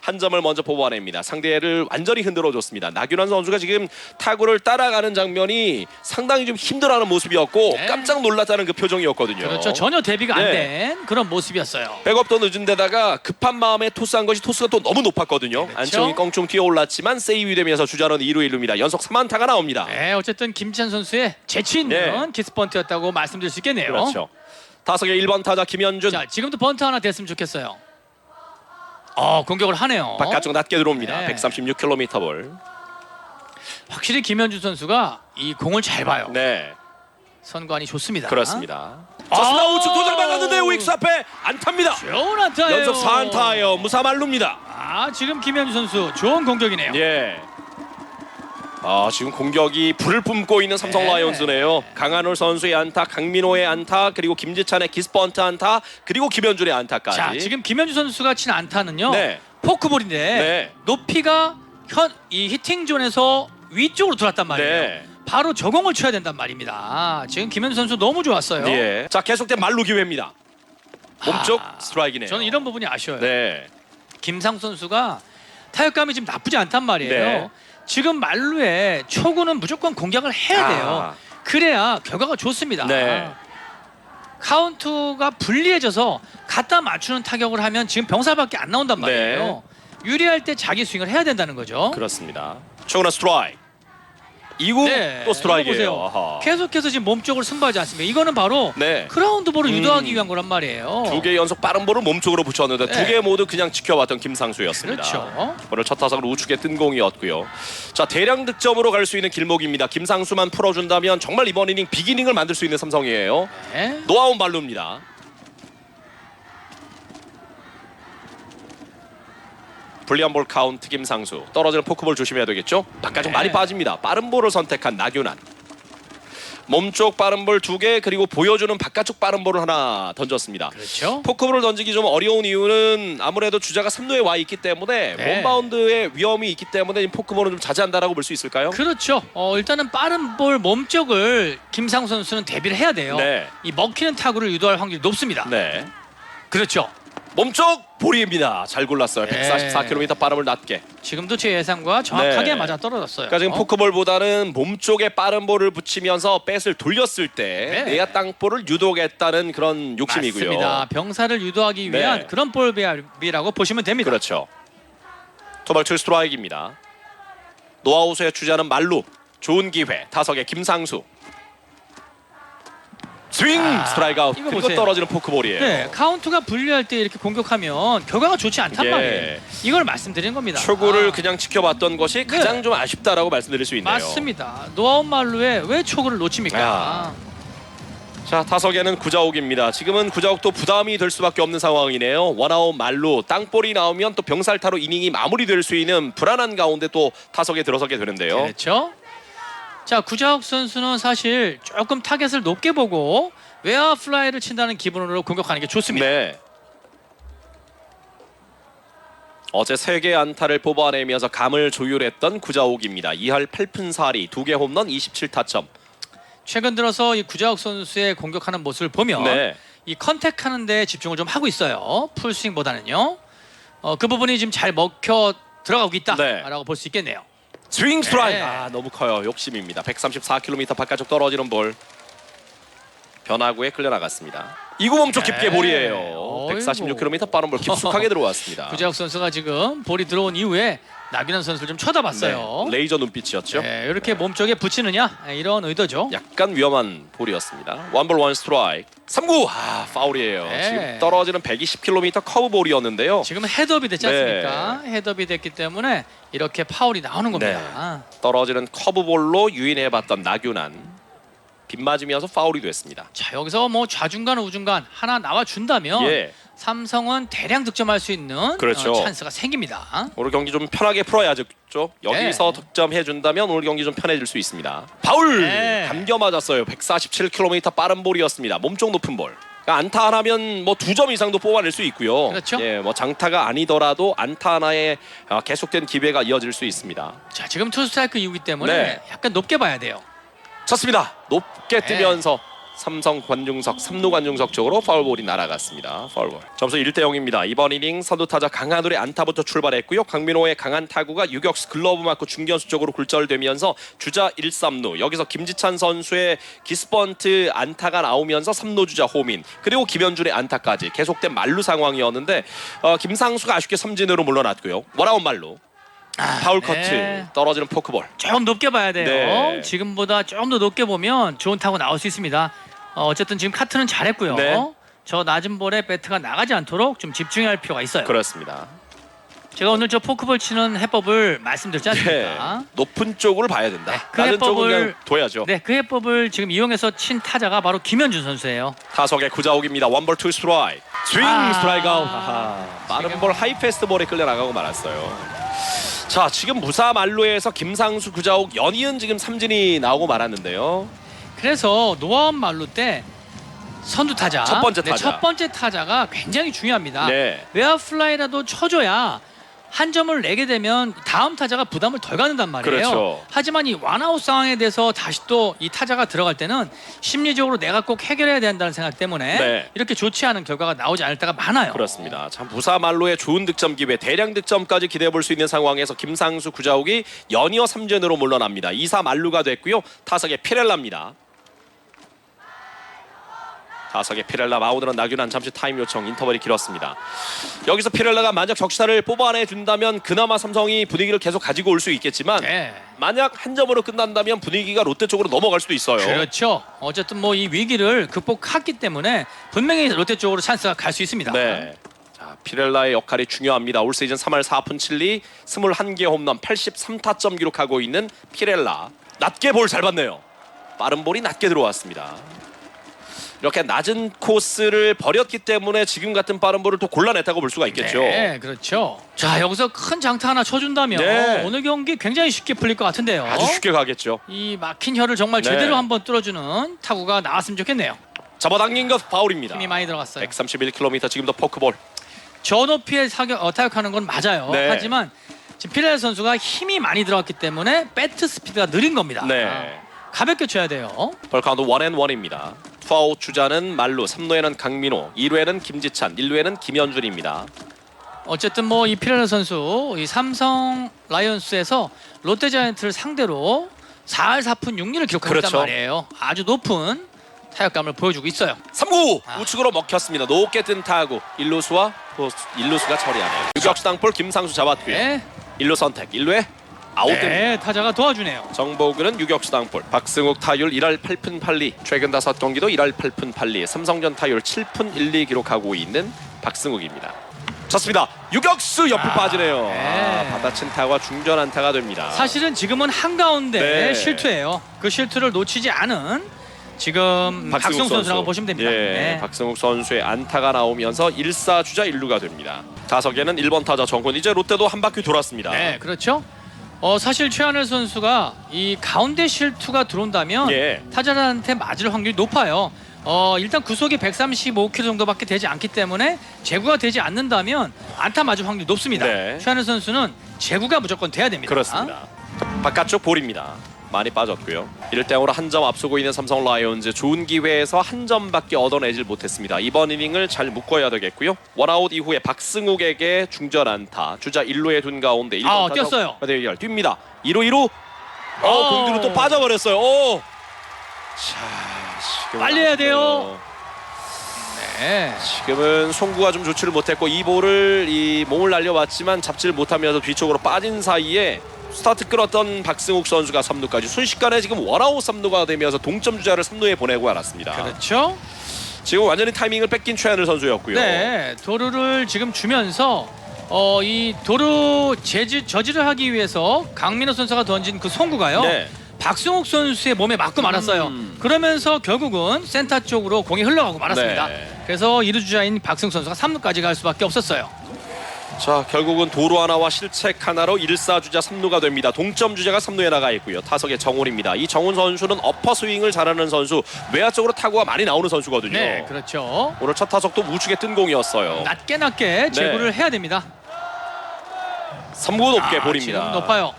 한 점을 먼저 뽑아냅니다. 상대를 완전히 흔들어줬습니다. 나균환 선수가 지금 타구를 따라가는 장면이 상당히 좀 힘들어하는 모습이었고
네.
깜짝 놀랐다는 그 표정이었거든요.
그렇죠. 전혀 대비가 안
네.
된 그런 모습이었어요.
백업도 늦은 데다가 급한 마음에 토스한 것이 토스가 또 너무 높았거든요.
그렇죠.
안치홍이 껑충 뛰어올랐지만 세이브 되면서 주자는 2루 1루입니다. 연속 3안타가 나옵니다.
네, 어쨌든 김지찬 선수의 재치 있는
네.
키스번트였다고 말씀드릴 수 있겠네요.
그렇죠. 타석의 1번 타자 김현준.
자, 지금도 번트 하나 됐으면 좋겠어요. 공격을 하네요.
바깥쪽 낮게 들어옵니다.
네.
136km 볼.
확실히 김현준 선수가 이 공을 잘 봐요.
네,
선관이 좋습니다.
그렇습니다. 자스나 우측 도장 맞았는데 우익수 앞에 안타입니다.
좋은 안타예요.
연속 4안타예요. 무사말루입니다.
지금 김현준 선수 좋은 공격이네요.
예. 지금 공격이 불을 뿜고 있는 삼성
네.
라이온즈네요. 강한울 선수의 안타, 강민호의 안타, 그리고 김지찬의 기스번트 안타, 그리고 김현준의 안타까지.
자, 지금 김현준 선수가 친 안타는요.
네.
포크볼인데
네.
높이가 이 히팅 존에서 위쪽으로 들어왔단 말이에요.
네.
바로 저공을 쳐야 된단 말입니다. 지금 김현준 선수 너무 좋았어요.
예. 자, 계속된 말루 기회입니다. 몸쪽 스트라이크네요.
저는 이런 부분이 아쉬워요.
네.
김상 선수가 타격감이 지금 나쁘지 않단 말이에요.
네.
지금 말루에 초구는 무조건 공격을 해야 돼요. 그래야 결과가 좋습니다.
네.
카운트가 불리해져서 갖다 맞추는 타격을 하면 지금 병살밖에 안 나온단 말이에요. 유리할 때 자기 스윙을 해야 된다는 거죠.
그렇습니다. 초구나 스트라이크. 2구
네,
또 스트라이크예요.
이거 보세요.
아하.
계속해서 지금 몸쪽을 승부하지 않습니까? 이거는 바로
네.
크라운드 볼을 유도하기 위한 거란 말이에요.
2개 연속 빠른 볼을 몸쪽으로 붙였는데
네.
2개 모두 그냥 지켜봤던 김상수였습니다.
그렇죠.
오늘 첫 타석으로 우측에 뜬 공이었고요. 자, 대량 득점으로 갈 수 있는 길목입니다. 김상수만 풀어준다면 정말 이번 이닝 빅이닝을 만들 수 있는 삼성이에요.
네.
노아웃 말루입니다. 불리한 볼 카운트 김상수. 떨어지는 포크볼 조심해야 되겠죠. 바깥쪽
네.
많이 빠집니다. 빠른 볼을 선택한 나균환. 몸쪽 빠른 볼 2개, 그리고 보여주는 바깥쪽 빠른 볼을 하나 던졌습니다.
그렇죠.
포크볼을 던지기 좀 어려운 이유는 아무래도 주자가 3루에 와 있기 때문에
네.
원바운드의 위험이 있기 때문에 이 포크볼은 좀 자제한다라고 볼 수 있을까요?
그렇죠. 일단은 빠른 볼 몸쪽을 김상수 선수는 대비를 해야 돼요.
네.
이 먹히는 타구를 유도할 확률이 높습니다.
네.
그렇죠.
몸쪽 볼입니다. 잘 골랐어요.
네.
144km 빠름을 낮게.
지금도 제 예상과 정확하게
네.
맞아 떨어졌어요.
그러니까 지금 포크볼보다는 몸쪽에 빠른 볼을 붙이면서 뱃을 돌렸을 때
네.
내야 땅볼을 유도하겠다는 그런 욕심이고요.
맞습니다. 병사를 유도하기 위한
네.
그런 볼비라고 보시면 됩니다.
그렇죠. 투볼 2 스트라이크입니다. 노아웃의 주자는 말루. 좋은 기회. 타석의 김상수. 스윙 스트라이크 아웃.
이거
그리고
보세요.
떨어지는 포크볼이에요.
네, 카운트가 불리할 때 이렇게 공격하면 결과가 좋지 않단
예.
말이에요. 이걸 말씀드리는 겁니다.
초구를 그냥 지켜봤던 것이 가장
네.
좀 아쉽다라고 말씀드릴 수 있네요.
맞습니다. 노아웃 말루에 왜 초구를 놓칩니까?
야. 자, 타석에는 구자욱입니다. 지금은 구자욱도 부담이 될 수밖에 없는 상황이네요. 원아웃 말루. 땅볼이 나오면 또 병살타로 이닝이 마무리될 수 있는 불안한 가운데 또 타석에 들어서게 되는데요.
그렇죠. 자, 구자욱 선수는 사실 조금 타겟을 높게 보고 외야 플라이를 친다는 기분으로 공격하는 게 좋습니다.
네. 어제 3개 안타를 뽑아내면서 감을 조율했던 구자욱입니다. 2할 8푼 4리, 2개 홈런, 27타점.
최근 들어서 이 구자욱 선수의 공격하는 모습을 보면
네.
이 컨택하는 데 집중을 좀 하고 있어요. 풀스윙보다는요. 그 부분이 지금 잘 먹혀 들어가고 있다라고
네.
볼 수 있겠네요.
스윙 스트라이크.
네.
너무 커요. 욕심입니다. 134km 바깥쪽 떨어지는 볼. 변화구에 끌려 나갔습니다. 이구 몸쪽 깊게
네.
볼이에요.
어이구.
146km 빠른 볼 깊숙하게 들어왔습니다.
구자욱 선수가 지금 볼이 들어온 이후에 나균환 선수를 좀 쳐다봤어요.
네. 레이저 눈빛이었죠.
네, 이렇게 몸쪽에 붙이느냐 이런 의도죠.
약간 위험한 볼이었습니다. 원볼 원 스트라이크. 3구 파울이에요.
네.
지금 떨어지는 120km 커브 볼이었는데요.
지금 헤드업이 됐지 않습니까? 헤드업이 됐기 때문에 이렇게 파울이 나오는 겁니다.
떨어지는 커브 볼로 유인해봤던 나균환. 빗맞으면서 파울이 됐습니다.
자, 여기서 뭐 좌중간 우중간 하나 나와 준다면
예. 삼성은
대량 득점할 수 있는
그렇죠.
찬스가 생깁니다.
오늘 경기 좀 편하게 풀어야죠. 여기서
네.
득점해준다면 오늘 경기 좀 편해질 수 있습니다. 파울!
네.
감겨 맞았어요. 147km 빠른 볼이었습니다. 몸쪽 높은 볼. 그러니까 안타 하나면 뭐 2점 이상도 뽑아낼 수 있고요.
그렇죠.
예, 뭐 장타가 아니더라도 안타 하나에 계속된 기회가 이어질 수 있습니다.
자, 지금 투 스트라이크 이후기 때문에
네.
약간 높게 봐야 돼요.
쳤습니다. 높게
네.
뜨면서 삼성 관중석 3루 관중석 쪽으로 파울볼이 날아갔습니다. 파울볼. 점수 1대 0입니다. 이번 이닝 선두 타자 강한울의 안타부터 출발했고요. 강민호의 강한 타구가 유격수 글러브 맞고 중견수 쪽으로 굴절되면서 주자 1-3루. 여기서 김지찬 선수의 기스번트 안타가 나오면서 3루 주자 홈인. 그리고 김현준의 안타까지 계속된 만루 상황이었는데 김상수가 아쉽게 삼진으로 물러났고요. 원아웃 만루. 파울 커트.
네.
떨어지는 포크볼.
좀 높게 봐야 돼요.
네.
지금보다 좀 더 높게 보면 좋은 타구 나올 수 있습니다. 어쨌든 지금 카트는 잘했고요.
네.
저 낮은 볼에 배트가 나가지 않도록 좀 집중해야 할 필요가 있어요.
그렇습니다.
제가 오늘 저 포크볼 치는 해법을 말씀드렸지
네.
않습니까?
높은 쪽으로 봐야 된다.
네, 그
낮은 쪽은
해법을-
그냥 둬야죠.
네, 그 해법을 지금 이용해서 친 타자가 바로 김현준 선수예요.
타석의 구자욱입니다. 원볼 투 스트라이크. 스윙 스트라이크 아웃. 빠른
지금-
볼 하이 패스트 볼에 끌려 나가고 말았어요. 자, 지금 무사 만루에서 김상수, 구자욱, 연이은 지금 삼진이 나오고 말았는데요.
그래서 노아웃 만루 때 선두 타자,
첫 번째
네,
타자.
첫 번째 타자가 굉장히 중요합니다.
네.
외야 플라이라도 쳐줘야 한 점을 내게 되면 다음 타자가 부담을 덜 갖는단 말이에요.
그렇죠.
하지만 이 원아웃 상황에 대해서 다시 또 이 타자가 들어갈 때는 심리적으로 내가 꼭 해결해야 된다는 생각 때문에
네.
이렇게 좋지 않은 결과가 나오지 않을 때가 많아요.
그렇습니다. 참 무사 만루의 좋은 득점 기회, 대량 득점까지 기대해 볼 수 있는 상황에서 김상수, 구자욱이 연이어 3진으로 물러납니다. 2사 만루가 됐고요. 타석의 피렐라입니다. 타석의 피렐라. 마우드는 나균환 잠시 타임 요청. 인터벌이 길었습니다. 여기서 피렐라가 만약 적시타를 뽑아내준다면 그나마 삼성이 분위기를 계속 가지고 올 수 있겠지만
네.
만약 한 점으로 끝난다면 분위기가 롯데 쪽으로 넘어갈 수도 있어요.
그렇죠. 어쨌든 뭐 이 위기를 극복했기 때문에 분명히 롯데 쪽으로 찬스가 갈 수 있습니다.
네. 자, 피렐라의 역할이 중요합니다. 올 시즌 3할 4푼 7리 21개 홈런 83타점 기록하고 있는 피렐라. 낮게 볼 잘 봤네요. 빠른 볼이 낮게 들어왔습니다. 이렇게 낮은 코스를 버렸기 때문에 지금 같은 빠른 볼을 또 골라냈다고 볼 수가 있겠죠.
네, 그렇죠. 자, 여기서 큰 장타 하나 쳐준다면
네.
오늘 경기 굉장히 쉽게 풀릴 것 같은데요.
아주 쉽게 가겠죠.
이 막힌 혀를 정말
네.
제대로 한번 뚫어주는 타구가 나왔으면 좋겠네요.
잡아당긴 것 파울입니다.
힘이 많이 들어갔어요.
131km 지금도 포크볼.
저 높이에 타격하는 건 맞아요.
네.
하지만 지금 피렐라 선수가 힘이 많이 들어갔기 때문에 배트 스피드가 느린 겁니다.
네.
가볍게 쳐야 돼요.
볼카운트 1&1입니다. 투아웃 주자는 말루, 3루에는 강민호, 2루에는 김지찬, 1루에는 김현준입니다.
어쨌든 뭐 이 피렐라 선수 이 삼성 라이온스에서 롯데자이언트를 상대로 4할 4푼 6리를 기록했단
그렇죠.
말이에요. 아주 높은 타격감을 보여주고 있어요.
3구 우측으로 먹혔습니다. 높게 뜬 타구 1루수가 처리하네요. 유격수 땅볼 김상수 잡았고요.
네,
1루 선택 1루에 아웃됩니다.
네 타자가 도와주네요.
정보근은 유격수 땅볼. 박승욱 타율 1할 8푼 8리. 최근 5경기도 1할 8푼 8리. 삼성전 타율 7푼 1리 기록하고 있는 박승욱입니다. 쳤습니다. 유격수 옆을 빠지네요.
네.
받아친 타구가 중전 안타가 됩니다.
사실은 지금은 한가운데
네.
실투예요. 그 실투를 놓치지 않은 지금 박승욱 선수라고 보시면 됩니다.
예,
네.
박승욱 선수의 안타가 나오면서 1사 주자 1루가 됩니다. 타석에는 1번 타자 정훈. 이제 롯데도 한 바퀴 돌았습니다.
네, 그렇죠. 사실 최하늘 선수가 이 가운데 실투가 들어온다면
예.
타자한테 맞을 확률이 높아요. 일단 구속이 135km 정도밖에 되지 않기 때문에 제구가 되지 않는다면 안타 맞을 확률이 높습니다.
네.
최하늘 선수는 제구가 무조건 돼야 됩니다.
그렇습니다. 바깥쪽 볼입니다. 많이 빠졌고요. 1대0으로 한 점 앞서고 있는 삼성 라이온즈. 좋은 기회에서 한 점밖에 얻어내질 못했습니다. 이번 이닝을 잘 묶어야 되겠고요. 원아웃 이후에 박승욱에게 중전 안타. 주자 1루에 둔 가운데 1번 타자
뛰었어요.
대결 뜁니다. 2루 공뒤로 또 빠져버렸어요. 자, 지금
빨리 해야 돼요. 네.
지금은 송구가 좀 좋지를 못했고 이 볼을 이 몸을 날려왔지만 잡지를 못하면서 뒤쪽으로 빠진 사이에 스타트 끌었던 박승욱 선수가 3루까지 순식간에 지금 원아웃 3루가 되면서 동점 주자를 3루에 보내고 말았습니다.
그렇죠.
지금 완전히 타이밍을 뺏긴 최하늘 선수였고요.
네, 도루를 지금 주면서 이 도루 저지를 하기 위해서 강민호 선수가 던진 그 송구가요.
네.
박승욱 선수의 몸에 맞고 말았어요. 그러면서 결국은 센터 쪽으로 공이 흘러가고 말았습니다.
네.
그래서 2루 주자인 박승욱 선수가 3루까지 갈 수밖에 없었어요.
자, 결국은 도루 하나와 실책 하나로 1사 주자 3루가 됩니다. 동점 주자가 3루에 나가 있고요. 타석의 정훈입니다. 이 정훈 선수는 어퍼 스윙을 잘하는 선수, 외야 쪽으로 타구가 많이 나오는 선수거든요.
네, 그렇죠.
오늘 첫 타석도 우측에 뜬 공이었어요.
낮게 제구를 해야 됩니다.
3구 높게 볼입니다.
지금 높아요.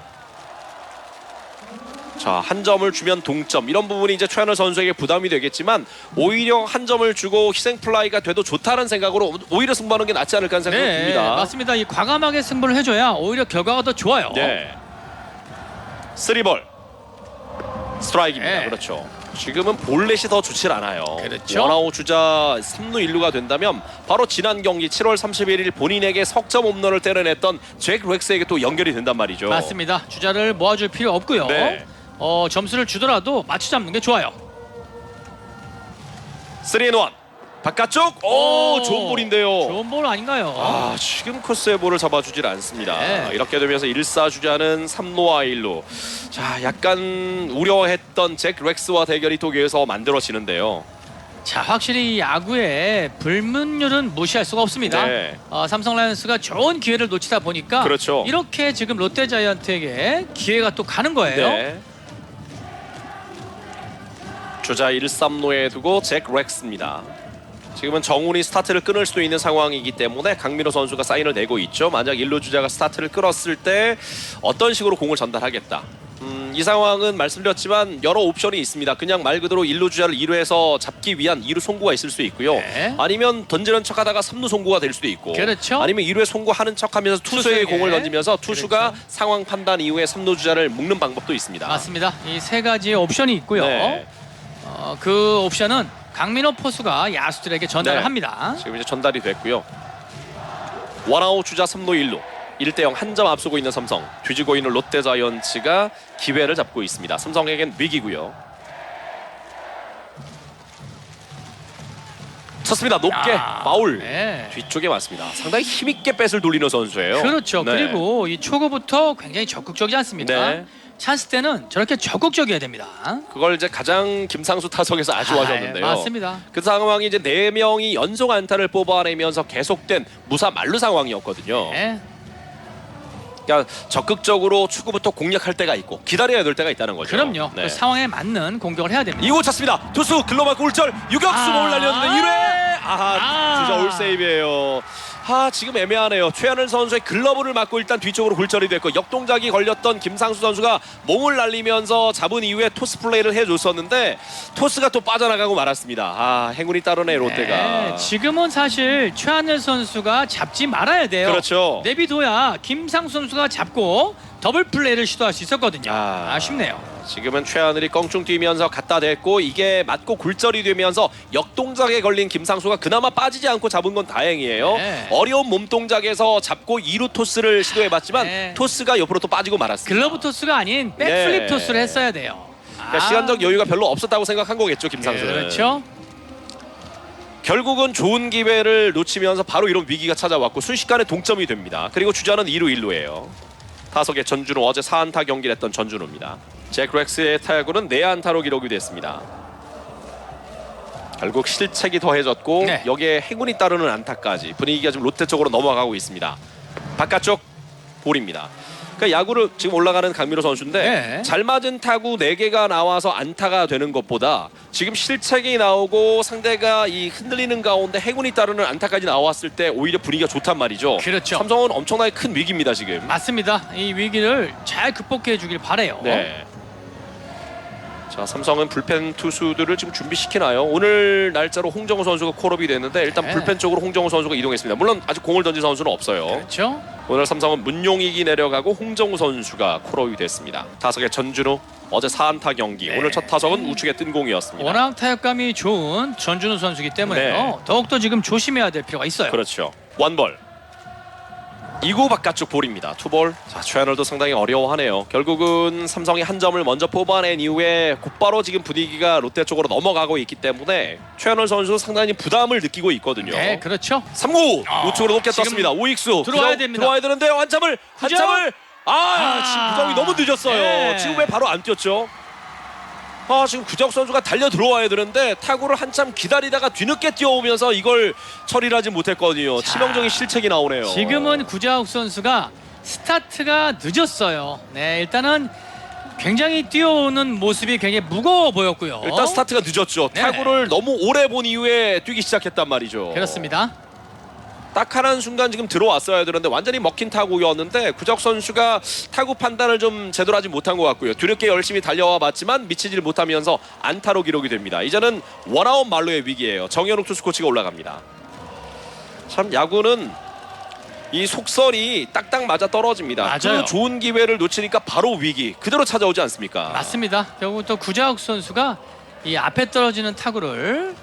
자, 한 점을 주면 동점 이런 부분이 이제 최하늘 선수에게 부담이 되겠지만 오히려 한 점을 주고 희생 플라이가 돼도 좋다는 생각으로 오히려 승부하는 게 낫지 않을까 하는 생각이
네,
듭니다.
맞습니다. 이 과감하게 승부를 해줘야 오히려 결과가 더 좋아요.
네. 3볼 스트라이크입니다.
네.
그렇죠. 지금은 볼넷이 더 좋질 않아요.
그렇죠.
원아웃 주자 3루 1루가 된다면 바로 지난 경기 7월 31일 본인에게 석점 홈런을 때려냈던 잭 렉스에게 또 연결이 된단 말이죠.
맞습니다. 주자를 모아줄 필요 없고요.
네.
점수를 주더라도 맞춰 잡는 게 좋아요.
3&1 바깥쪽 좋은 볼인데요.
좋은 볼 아닌가요?
지금 코스의 볼을 잡아주질 않습니다.
네.
이렇게 되면서 1사 주자는 3루와 1루. 자, 약간 우려했던 잭 렉스와 대결이 또 여기서 만들어지는데요.
자, 확실히 이 야구의 불문율은 무시할 수가 없습니다.
네.
삼성 라이온스가 좋은 기회를 놓치다 보니까
그렇죠.
이렇게 지금 롯데 자이언트에게 기회가 또 가는 거예요.
네. 주자 1, 3루에 두고 잭 렉스입니다. 지금은 정훈이 스타트를 끊을 수도 있는 상황이기 때문에 강민호 선수가 사인을 내고 있죠. 만약 1루 주자가 스타트를 끊었을 때 어떤 식으로 공을 전달하겠다. 이 상황은 말씀드렸지만 여러 옵션이 있습니다. 그냥 말 그대로 1루 주자를 2루에서 잡기 위한 2루 송구가 있을 수 있고요.
네.
아니면 던지는 척하다가 3루 송구가 될 수도 있고.
그렇죠.
아니면 2루에 송구하는 척하면서 투수에게
투수에게.
공을 던지면서 투수가
그렇죠.
상황 판단 이후에 3루 주자를 묶는 방법도 있습니다.
맞습니다. 이 세 가지의 옵션이 있고요.
네.
그 옵션은 강민호 포수가 야수들에게 전달을
네.
합니다.
지금 이제 전달이 됐고요. 원아웃 주자 3루 1루 1대0 한 점 앞서고 있는 삼성. 뒤지고 있는 롯데 자이언츠가 기회를 잡고 있습니다. 삼성에겐 위기고요. 쳤습니다. 높게 파울.
네.
뒤쪽에 맞습니다. 상당히 힘있게 뱃을 돌리는 선수예요.
그렇죠.
네.
그리고 이 초구부터 굉장히 적극적이지 않습니까?
네.
찬스 때는 저렇게 적극적이어야 됩니다.
그걸 이제 가장 김상수 타석에서 아주 하셨는데요.
맞습니다.
그 상황이 이제 4명이 연속 안타를 뽑아내면서 계속된 무사 만루 상황이었거든요.
네.
그러니까 적극적으로 추구부터 공략할 때가 있고 기다려야 될 때가 있다는 거죠.
그럼요.
네.
그 상황에 맞는 공격을 해야 됩니다.
2구 찼습니다. 투수 글로벌 골절 유격수 몸을 날렸는데 1회 주자 올 세이브예요. 지금 애매하네요. 최하늘 선수의 글러브를 맞고 일단 뒤쪽으로 굴절이 됐고 역동작이 걸렸던 김상수 선수가 몸을 날리면서 잡은 이후에 토스 플레이를 해줬었는데 토스가 또 빠져나가고 말았습니다. 행운이 따르네 롯데가.
네, 지금은 사실 최하늘 선수가 잡지 말아야 돼요.
그렇죠.
내비둬야 김상수 선수가 잡고 더블 플레이를 시도할 수 있었거든요. 아쉽네요.
지금은 최하늘이 껑충 뛰면서 갖다 댔고 이게 맞고 굴절이 되면서 역동작에 걸린 김상수가 그나마 빠지지 않고 잡은 건 다행이에요.
네.
어려운 몸동작에서 잡고 2루 토스를 시도해봤지만
네.
토스가 옆으로 또 빠지고 말았습니다.
글러브 토스가 아닌 백플립
네.
토스를 했어야 돼요.
그러니까 시간적 여유가 별로 없었다고 생각한 거겠죠, 김상수는.
그렇죠.
결국은 좋은 기회를 놓치면서 바로 이런 위기가 찾아왔고 순식간에 동점이 됩니다. 그리고 주자는 2루 1루예요. 타석의 전준우, 어제 4안타 경기를 했던 전준우입니다. 잭 렉스의 타구는 4안타로 기록이 됐습니다. 결국 실책이 더해졌고
네.
여기에 행운이 따르는 안타까지 분위기가 지금 롯데 쪽으로 넘어가고 있습니다. 바깥쪽 볼입니다. 그러니까 야구를 지금 올라가는 강민호 선수인데
네.
잘 맞은 타구 4개가 나와서 안타가 되는 것보다 지금 실책이 나오고 상대가 이 흔들리는 가운데 행운이 따르는 안타까지 나왔을 때 오히려 분위기가 좋단 말이죠.
그렇죠.
삼성은 엄청나게 큰 위기입니다 지금.
맞습니다. 이 위기를 잘 극복해 주길 바래요.
네. 자, 삼성은 불펜 투수들을 지금 준비시키나요? 오늘 날짜로 홍정우 선수가 콜업이 됐는데 일단
네.
불펜 쪽으로 홍정우 선수가 이동했습니다. 물론 아직 공을 던진 선수는 없어요.
그렇죠.
오늘 삼성은 문용익이 내려가고 홍정우 선수가 콜업이 됐습니다. 타석의 전준우 어제 4안타 경기.
네.
오늘 첫 타석은 우측의 뜬 공이었습니다.
워낙 타격감이 좋은 전준우 선수이기 때문에요.
네.
더욱더 지금 조심해야 될 필요가 있어요.
그렇죠. 원볼. 2구 바깥쪽 볼입니다. 투볼. 자, 최하늘도 상당히 어려워하네요. 결국은 삼성이 한 점을 먼저 뽑아낸 이후에 곧바로 지금 분위기가 롯데 쪽으로 넘어가고 있기 때문에 최하늘 선수 상당히 부담을 느끼고 있거든요.
네, 그렇죠.
3구 우측으로 높게
지금
떴습니다. 우익수
들어와야 됩니다.
들어와야 되는데 한참을
구정?
지금 구정이 너무 늦었어요.
네.
지금 왜 바로 안 뛰었죠? 지금 구적 선수가 달려 들어와야 되는데 타구를 한참 기다리다가 뒤늦게 뛰어오면서 이걸 처리를 하지 못했거든요. 치명적인 실책이 나오네요.
지금은 구자욱 선수가 스타트가 늦었어요. 네, 일단은 굉장히 뛰어오는 모습이 굉장히 무거워 보였고요.
일단 스타트가 늦었죠.
네.
타구를 너무 오래 본 이후에 뛰기 시작했단 말이죠.
그렇습니다.
딱하는 순간 지금 들어왔어야 되는데 완전히 먹힌 타구였는데 구적 선수가 타구 판단을 좀 제대로 하지 못한 것 같고요. 뒤늦게 열심히 달려와 봤지만 미치질 못하면서 안타로 기록이 됩니다. 이제는 원아웃 말로의 위기예요. 정현욱 투수 코치가 올라갑니다. 참 야구는 이 속설이 딱딱 맞아 떨어집니다.
맞아요.
그 좋은 기회를 놓치니까 바로 위기 그대로 찾아오지 않습니까?
맞습니다. 결국 또 구자욱 선수가 이 앞에 떨어지는 타구를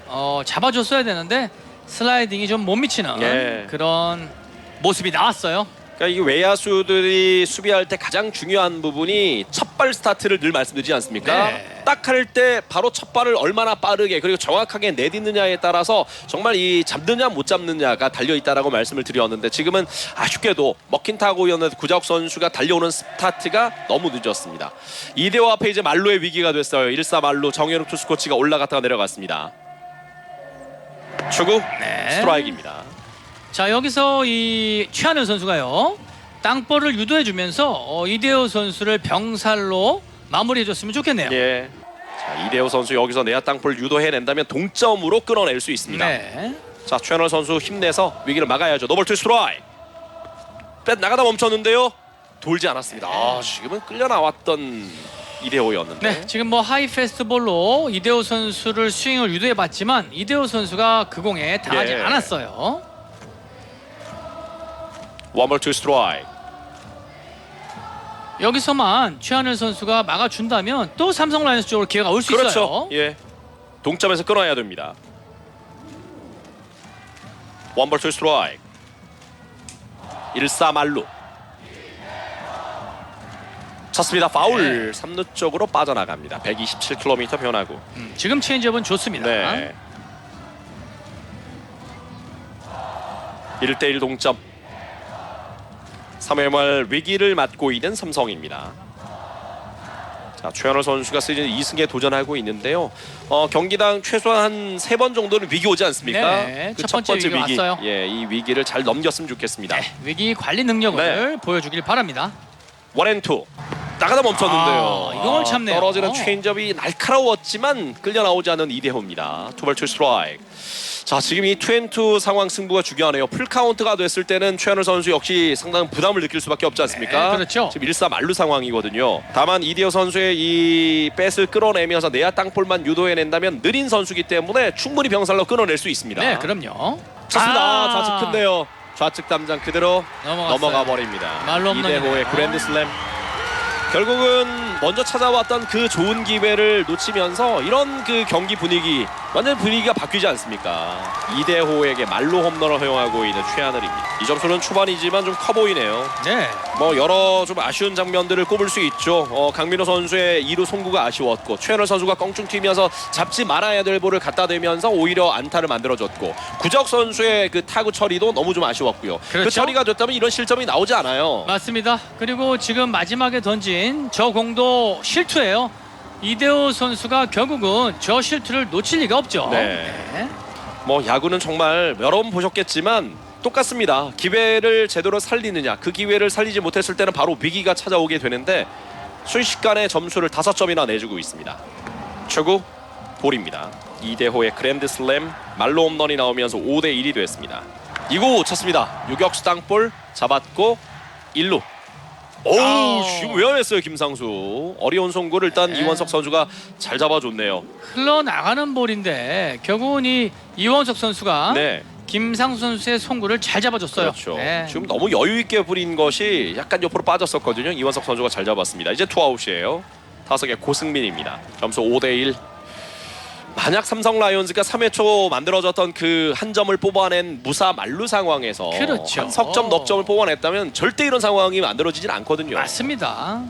잡아줬어야 되는데 슬라이딩이 좀 못 미치는
예.
그런 모습이 나왔어요.
그러니까 이 외야수들이 수비할 때 가장 중요한 부분이 첫발 스타트를 늘 말씀드리지 않습니까?
네.
딱 할 때 바로 첫 발을 얼마나 빠르게 그리고 정확하게 내딛느냐에 따라서 정말 이 잡느냐 못 잡느냐가 달려있다라고 말씀을 드렸는데 지금은 아쉽게도 먹힌 타구였는데 구자욱 선수가 달려오는 스타트가 너무 늦었습니다. 이대호 앞에 이제 말로의 위기가 됐어요. 1사 말로 정현욱 투수 코치가 올라갔다가 내려갔습니다. 초구
네.
스트라이크입니다.
자, 여기서 이 최하늘 선수가요 땅볼을 유도해주면서 이대호 선수를 병살로 마무리해줬으면 좋겠네요.
예. 자, 이대호 선수 여기서 내야 땅볼 유도해낸다면 동점으로 끌어낼 수 있습니다.
네.
자, 최현월 선수 힘내서 위기를 막아야죠. 노볼 투 스트라이크. 뺏 나가다 멈췄는데요. 돌지 않았습니다. 지금은 끌려 나왔던 이대호였는데.
네, 지금 뭐 하이 패스트볼로 이대호 선수를 스윙을 유도해봤지만 이대호 선수가 그 공에 당하지
예.
않았어요.
원볼 투 스트라이크.
여기서만 최하늘 선수가 막아준다면 또 삼성 라이온즈 쪽으로 기회가 올 수
그렇죠.
있어요.
예. 동점에서 끊어야 됩니다. 원볼 투 스트라이크. 1사 말루. 쳤습니다. 파울. 3루 쪽으로 빠져나갑니다. 127km 변화구.
지금 체인지업은 좋습니다.
네. 1대1 동점. 3회 말 위기를 맞고 있는 삼성입니다. 자, 최현월 선수가 시즌 2승에 도전하고 있는데요. 경기당 최소한 3번 정도는 위기 오지 않습니까?
네,
그
첫 번째 위기 왔어요.
예, 이 위기를 잘 넘겼으면 좋겠습니다.
네, 위기 관리 능력을 보여주길 바랍니다.
원앤투. 나가다 멈췄는데요.
아, 이걸 참네요.
떨어지는 체인지업이 날카로웠지만 끌려 나오지 않은 이대호입니다. 투볼 투 스트라이크. 자, 지금 이 투앤투 상황 승부가 중요하네요. 풀카운트가 됐을 때는 최현우 선수 역시 상당한 부담을 느낄 수밖에 없지 않습니까?
네, 그렇죠.
지금 1사 만루 상황이거든요. 다만 이대호 선수의 이 뱃을 끌어내면서 내야 땅볼만 유도해낸다면 느린 선수기 때문에 충분히 병살로 끊어낼 수 있습니다.
네, 그럼요.
좋습니다. 좌측 큰데요. 좌측 담장 그대로
넘어갔어요.
넘어가 버립니다.
말로 없는
이대호의
일이네요.
그랜드슬램. 결국은 먼저 찾아왔던 그 좋은 기회를 놓치면서 이런 그 경기 분위기 완전 분위기가 바뀌지 않습니까? 이대호에게 말로 홈런을 허용하고 있는 최하늘입니다. 이 점수는 초반이지만 좀 커 보이네요.
네.
뭐 여러 좀 아쉬운 장면들을 꼽을 수 있죠. 강민호 선수의 2루 송구가 아쉬웠고 최현월 선수가 껑충 튀면서 잡지 말아야 될 볼을 갖다 대면서 오히려 안타를 만들어줬고 구적 선수의 그 타구 처리도 너무 좀 아쉬웠고요.
그렇죠.
그 처리가 됐다면 이런 실점이 나오지 않아요.
맞습니다. 그리고 지금 마지막에 던진 저 공도 실투예요. 이대호 선수가 결국은 저 실투를 놓칠 리가 없죠.
네. 뭐 야구는 정말 여러 번 보셨겠지만 똑같습니다. 기회를 제대로 살리느냐, 그 기회를 살리지 못했을 때는 바로 위기가 찾아오게 되는데 순식간에 점수를 5점이나 내주고 있습니다. 초구 볼입니다. 이대호의 그랜드슬램 말로 홈런이 나오면서 5대1이 됐습니다. 2구 쳤습니다. 유격수 땅볼 잡았고 1루. 오우, 지금 위험했어요. 김상수 어려운 송구를 일단
네.
이원석 선수가 잘 잡아줬네요.
흘러나가는 볼인데 결국은 이원석 선수가
네.
김상수 선수의 송구를 잘 잡아줬어요.
그렇죠.
네.
지금 너무 여유 있게 부린 것이 약간 옆으로 빠졌었거든요. 이원석 선수가 잘 잡았습니다. 이제 투아웃이에요. 타석의 고승민입니다. 점수 5대1. 만약 삼성 라이온즈가 3회 초 만들어졌던 그 한 점을 뽑아낸 무사 만루 상황에서
그렇죠.
한 석점 넉 점을 뽑아냈다면 절대 이런 상황이 만들어지진 않거든요.
맞습니다.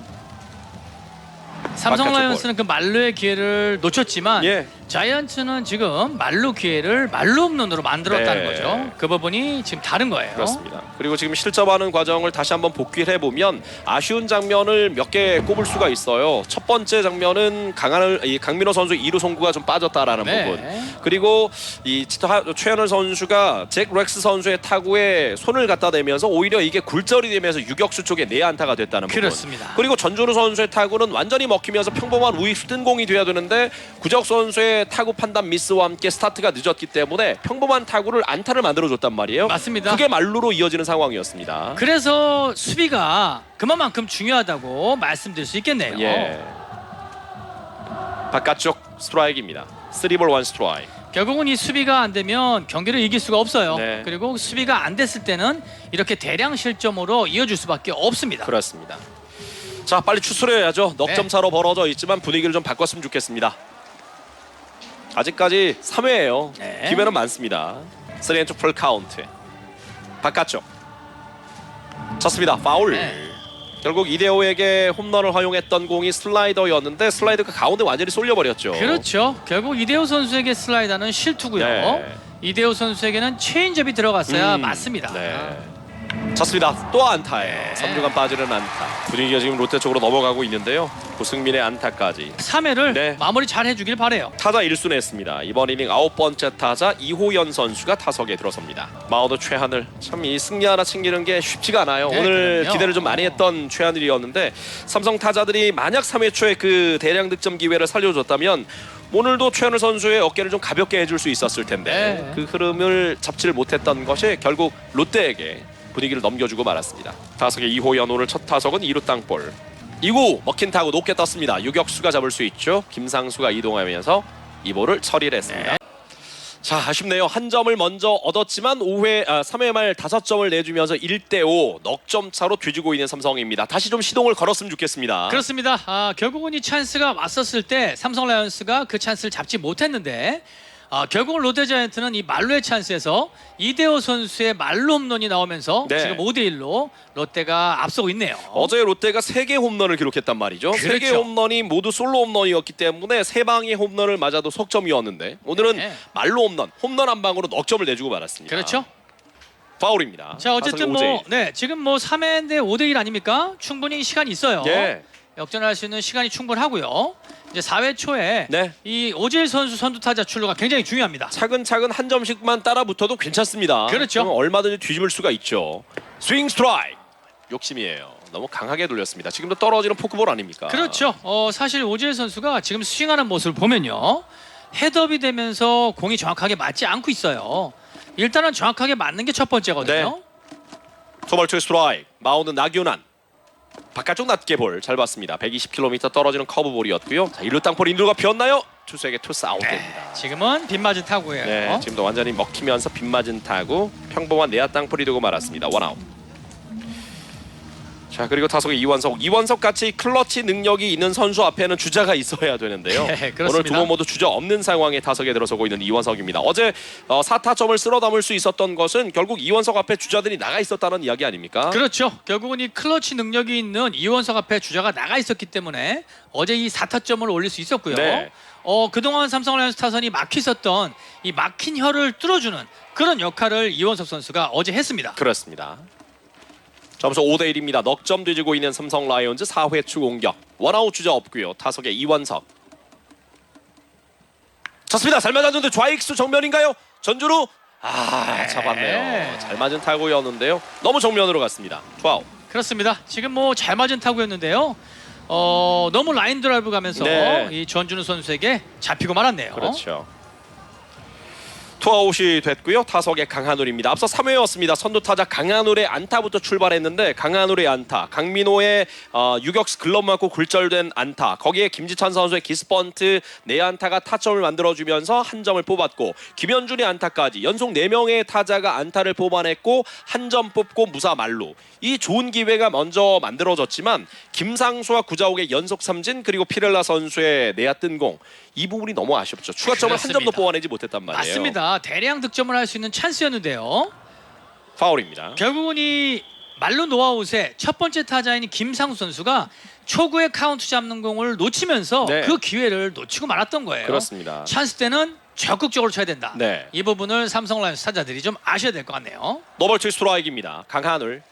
삼성
바깥쪽
라이온스는 그 말루의 기회를 놓쳤지만
예.
자이언츠는 지금 말루 기회를 말루 홈런으로 만들었다는
네.
거죠. 그 부분이 지금 다른 거예요.
그렇습니다. 그리고 지금 실점하는 과정을 다시 한번 복귀를 해보면 아쉬운 장면을 몇 개 꼽을 수가 있어요. 첫 번째 장면은 강민호 선수 2루 송구가 좀 빠졌다라는
네.
부분. 그리고 이 최현월 선수가 잭 렉스 선수의 타구에 손을 갖다 대면서 오히려 이게 굴절이 되면서 유격수 쪽에 내안타가 됐다는 부분.
그렇습니다.
그리고 전준우 선수의 타구는 완전히 먹히면서 평범한 우익수 뜬 공이 돼야 되는데 구적 선수의 선수의 타구 판단 미스와 함께 스타트가 늦었기 때문에 평범한 타구를 안타를 만들어줬단 말이에요.
맞습니다.
그게 말루로 이어지는 상황이었습니다.
그래서 수비가 그만큼 중요하다고 말씀드릴 수 있겠네요.
예. 바깥쪽 스트라이크입니다. 3볼 1 스트라이크.
결국은 이 수비가 안 되면 경기를 이길 수가 없어요.
네.
그리고 수비가 안 됐을 때는 이렇게 대량 실점으로 이어질 수밖에 없습니다.
그렇습니다. 자, 빨리 추스려야죠. 넉점
네.
차로 벌어져 있지만 분위기를 좀 바꿨으면 좋겠습니다. 아직까지 3회예요.
네.
기회는 많습니다. 3앤2 풀 카운트. 바깥쪽. 쳤습니다. 파울.
네.
결국 이대호에게 홈런을 허용했던 공이 슬라이더였는데 슬라이더가 가운데 완전히 쏠려버렸죠.
그렇죠. 결국 이대호 선수에게 슬라이더는 실투고요.
네.
이대호 선수에게는 체인지업이 들어갔어야 맞습니다.
네. 쳤습니다. 또 안타예요. 3주간 빠지는 안타. 분위기가 지금 롯데 쪽으로 넘어가고 있는데요. 고승민의 안타까지.
3회를
네.
마무리 잘 해주길 바래요.
타자 1순 했습니다. 이번 이닝 9번째 타자 이호연 선수가 타석에 들어섭니다. 마운드 최하늘. 참 이 승리 하나 챙기는 게 쉽지가 않아요.
네,
오늘
그럼요.
기대를 좀 많이 했던 최하늘이었는데 삼성 타자들이 만약 3회 초에 그 대량 득점 기회를 살려줬다면 오늘도 최하늘 선수의 어깨를 좀 가볍게 해줄 수 있었을 텐데
네.
그 흐름을 잡지를 못했던 것이 결국 롯데에게 분위기를 넘겨주고 말았습니다. 타석의 이호연 오늘 첫 타석은 2루 땅볼. 2구 먹힌 타구 높게 떴습니다. 유격수가 잡을 수 있죠. 김상수가 이동하면서 이 볼을 처리를 했습니다. 자, 아쉽네요. 한 점을 먼저 얻었지만 3회 말 5점을 내주면서 1대5 넉점 차로 뒤지고 있는 삼성입니다. 다시 좀 시동을 걸었으면 좋겠습니다.
그렇습니다. 결국은 이 찬스가 왔었을 때 삼성 라이온스가 그 찬스를 잡지 못했는데 결국은 롯데자이언트는 이 말루의 찬스에서 이대호 선수의 말루 홈런이 나오면서
네.
지금 5대1로 롯데가 앞서고 있네요.
어제 롯데가 3개 홈런을 기록했단 말이죠.
그렇죠.
3개 홈런이 모두 솔로 홈런이었기 때문에 3방의 홈런을 맞아도 석점이었는데 오늘은
네.
말로 홈런 한 방으로 넉점을 내주고 말았습니다.
그렇죠.
파울입니다.
자, 어쨌든
타석의
뭐 지금 뭐 3회인데 5대1 아닙니까? 충분히 시간이 있어요.
예.
역전할 수 있는 시간이 충분하고요. 이제 4회 초에
네.
이 오재일 선수 선두 타자 출루가 굉장히 중요합니다.
차근차근 한 점씩만 따라 붙어도 괜찮습니다.
그렇죠.
그럼 얼마든지 뒤집을 수가 있죠. 스윙 스트라이크. 욕심이에요. 너무 강하게 돌렸습니다. 지금도 떨어지는 포크볼 아닙니까?
그렇죠. 사실 오재일 선수가 지금 스윙하는 모습을 보면요. 헤드업이 되면서 공이 정확하게 맞지 않고 있어요. 일단은 정확하게 맞는 게 첫 번째거든요.
투벌투 스트라이크. 마운드 나균환. 바깥쪽 낮게 볼 잘 봤습니다. 120km 떨어지는 커브볼이었고요. 자, 1루 땅볼 인루가 비었나요? 투수에게 투스 아웃됩니다.
지금은 빗맞은 타구예요.
네, 지금도 완전히 먹히면서 빗맞은 타구 평범한 내야 땅볼이 되고 말았습니다. 원아웃. 자, 그리고 타석의 이원석 같이 클러치 능력이 있는 선수 앞에는 주자가 있어야 되는데요.
네, 그렇습니다.
오늘 두 번 모두 주자 없는 상황에 타석에 들어서고 있는 이원석입니다. 어제 4타점을 쓸어 담을 수 있었던 것은 결국 이원석 앞에 주자들이 나가 있었다는 이야기 아닙니까?
그렇죠. 결국은 이 클러치 능력이 있는 이원석 앞에 주자가 나가 있었기 때문에 어제 이 4타점을 올릴 수 있었고요.
네.
그동안 삼성 라이온스 타선이 막혔었던 이 막힌 혀를 뚫어주는 그런 역할을 이원석 선수가 어제 했습니다.
그렇습니다. 점수 5대1입니다. 넉점 뒤지고 있는 삼성 라이온즈 4회 초 공격. 원아웃 주자 없고요. 타석의 이원석. 쳤습니다. 잘 맞았는데 좌익수 정면인가요? 전주루 잡았네요. 잘 맞은 타구였는데요. 너무 정면으로 갔습니다. 투아웃.
그렇습니다. 지금 뭐 잘 맞은 타구였는데요. 너무 라인 드라이브 가면서
네.
이 전준우 선수에게 잡히고 말았네요.
그렇죠. 투아웃이 됐고요. 타석의 강한울입니다. 앞서 3회였습니다. 선두 타자 강한울의 안타부터 출발했는데 강한울의 안타, 강민호의 유격수 글러브 맞고 굴절된 안타, 거기에 김지찬 선수의 기스번트 내안타가 타점을 만들어주면서 한 점을 뽑았고 김현준의 안타까지 연속 4명의 타자가 안타를 뽑아냈고 한 점 뽑고 무사 만루. 이 좋은 기회가 먼저 만들어졌지만 김상수와 구자욱의 연속 삼진 그리고 피렐라 선수의 내야 뜬 공, 이 부분이 너무 아쉽죠. 추가점을 한 점도
그렇습니다.
뽑아내지 못했단 말이에요.
맞습니다. 대량 득점을 할 수 있는 찬스였는데요.
파울입니다.
결국은 이 말루 노아웃의 첫 번째 타자인 김상수 선수가 초구에 카운트 잡는 공을 놓치면서
네.
그 기회를 놓치고 말았던 거예요.
그렇습니다.
찬스 때는 적극적으로 쳐야 된다.
네.
이 부분을 삼성 라이온스 타자들이 좀 아셔야 될 것 같네요.
노벌투 스트라이크입니다. 강한울.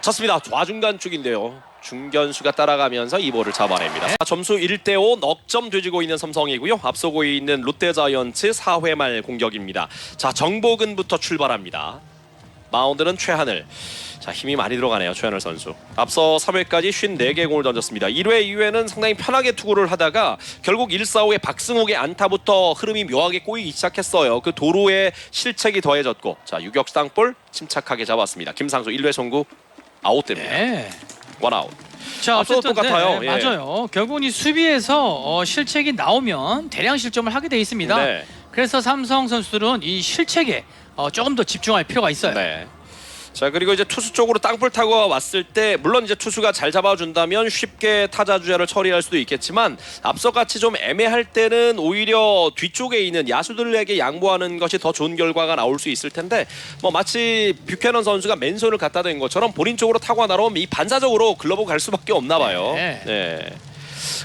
쳤습니다. 좌중간 쪽인데요. 중견수가 따라가면서 이 볼을 잡아냅니다. 점수 1대5 넉점 뒤지고 있는 삼성이고요. 앞서고 있는 롯데자이언츠 4회 말 공격입니다. 자, 정복은부터 출발합니다. 마운드는 최하늘. 자, 힘이 많이 들어가네요, 최하늘 선수. 앞서 3회까지 54개의 공을 던졌습니다. 1회, 2회는 상당히 편하게 투구를 하다가 결국 1-4-5의 박승욱의 안타부터 흐름이 묘하게 꼬이기 시작했어요. 그 도루의 실책이 더해졌고, 자, 유격수 땅볼 침착하게 잡았습니다. 김상수 1회 송구 아웃됩니다.
네.
원아웃.
자,
앞서도
어쨌든
똑같아요.
네,
예.
맞아요. 결국은 이 수비에서 실책이 나오면 대량 실점을 하게 돼 있습니다.
네.
그래서 삼성 선수들은 이 실책에 조금 더 집중할 필요가 있어요.
네. 자, 그리고 이제 투수 쪽으로 땅볼 타구가 왔을 때 물론 이제 투수가 잘 잡아준다면 쉽게 타자 주자를 처리할 수도 있겠지만 앞서같이 좀 애매할 때는 오히려 뒤쪽에 있는 야수들에게 양보하는 것이 더 좋은 결과가 나올 수 있을 텐데 뭐 마치 뷰캐넌 선수가 맨손을 갖다 댄 것처럼 본인 쪽으로 타구가 날아오면 이 반사적으로 글러브 갈 수밖에 없나 봐요.
네.
네.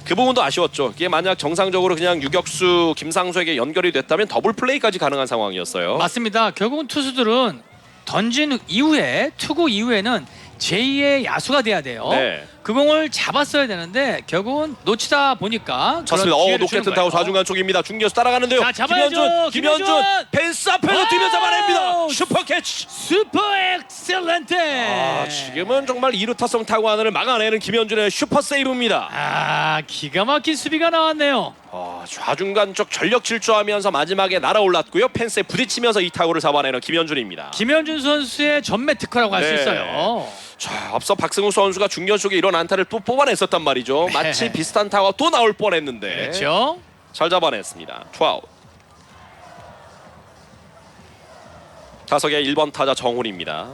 그 부분도 아쉬웠죠. 이게 만약 정상적으로 그냥 유격수 김상수에게 연결이 됐다면 더블 플레이까지 가능한 상황이었어요.
맞습니다. 결국은 투수들은 던진 이후에 투구 이후에는 제2의 야수가 돼야 돼요.
네.
그 공을 잡았어야 되는데 결국은 놓치다 보니까
쳤습니다.
그런 기회를
높게
주는
뜬 타고
거예요.
좌중간 쪽입니다. 중견수 따라가는데요.
자, 잡아야죠.
김현준 펜스 앞에서 뛰면서 잡아냅니다. 슈퍼 캐치.
슈퍼 엑셀런트.
지금은 정말 2루타성 타구 하나를 막아내는 김현준의 슈퍼 세이브입니다.
기가 막힌 수비가 나왔네요.
좌중간 쪽 전력 질주하면서 마지막에 날아올랐고요. 펜스에 부딪히면서 이 타구를 잡아내는 김현준입니다.
김현준 선수의 전매 특허라고 할 수
네.
있어요.
자, 앞서 박승우 선수가 중견 쪽에 이런 안타를 또 뽑아냈었단 말이죠. 마치 비슷한 타구가 또 나올 뻔했는데
그렇죠.
잘 잡아냈습니다. 투아웃. 타석의 1번 타자 정훈입니다.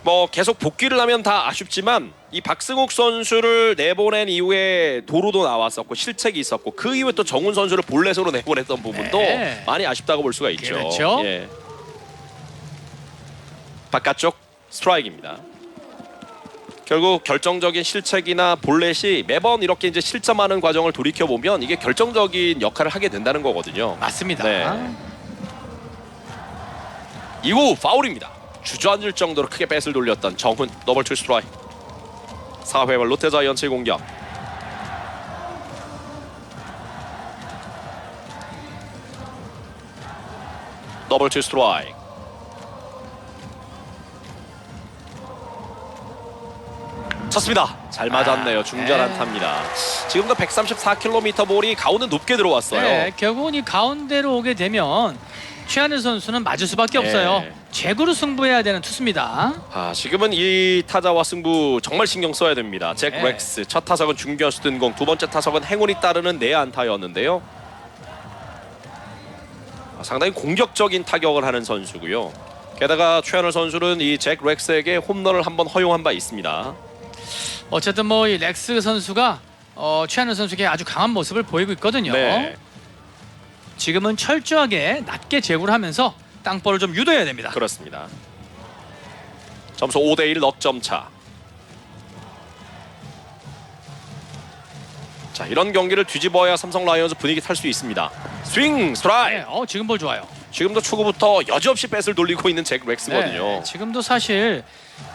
뭐 계속 복귀를 하면 다 아쉽지만 이 박승욱 선수를 내보낸 이후에 도루도 나왔었고 실책이 있었고 그 이후에 또 정훈 선수를 볼넷으로 내보냈던 부분도
네.
많이 아쉽다고 볼 수가 있죠.
그렇죠.
예. 바깥쪽 스트라이크입니다. 결국 결정적인 실책이나 볼넷이 매번 이렇게 이제 실점하는 과정을 돌이켜 보면 이게 결정적인 역할을 하게 된다는 거거든요.
맞습니다.
네. 이후 파울입니다. 주저앉을 정도로 크게 뱃을 돌렸던 정훈. 더블 투 스트라이크. 4회말 롯데자이언츠의 공격. 더블 투 스트라이크. 쳤습니다. 잘 맞았네요. 중전 안타입니다. 지금도 134km 볼이 가운데 높게 들어왔어요.
네, 결국은 이 가운데로 오게 되면 최하늘 선수는 맞을 수밖에 없어요. 제구로 승부해야 되는 투수입니다.
지금은 이 타자와 승부 정말 신경 써야 됩니다. 잭
네.
렉스 첫 타석은 중견수 뜬공, 두 번째 타석은 행운이 따르는 내안타였는데요. 상당히 공격적인 타격을 하는 선수고요. 게다가 최하늘 선수는 이 잭 렉스에게 홈런을 한번 허용한 바 있습니다.
어쨌든 뭐 이 렉스 선수가 최하늘 선수에게 아주 강한 모습을 보이고 있거든요.
네.
지금은 철저하게 낮게 제구를 하면서 땅볼을 좀 유도해야 됩니다.
그렇습니다. 점수 5대1 넉점 차. 자, 이런 경기를 뒤집어야 삼성 라이온즈 분위기 탈 수 있습니다. 스윙 스트라이크.
네, 지금 볼 좋아요.
지금도 초구부터 여지없이 뱃을 돌리고 있는 잭 렉스거든요.
네, 지금도 사실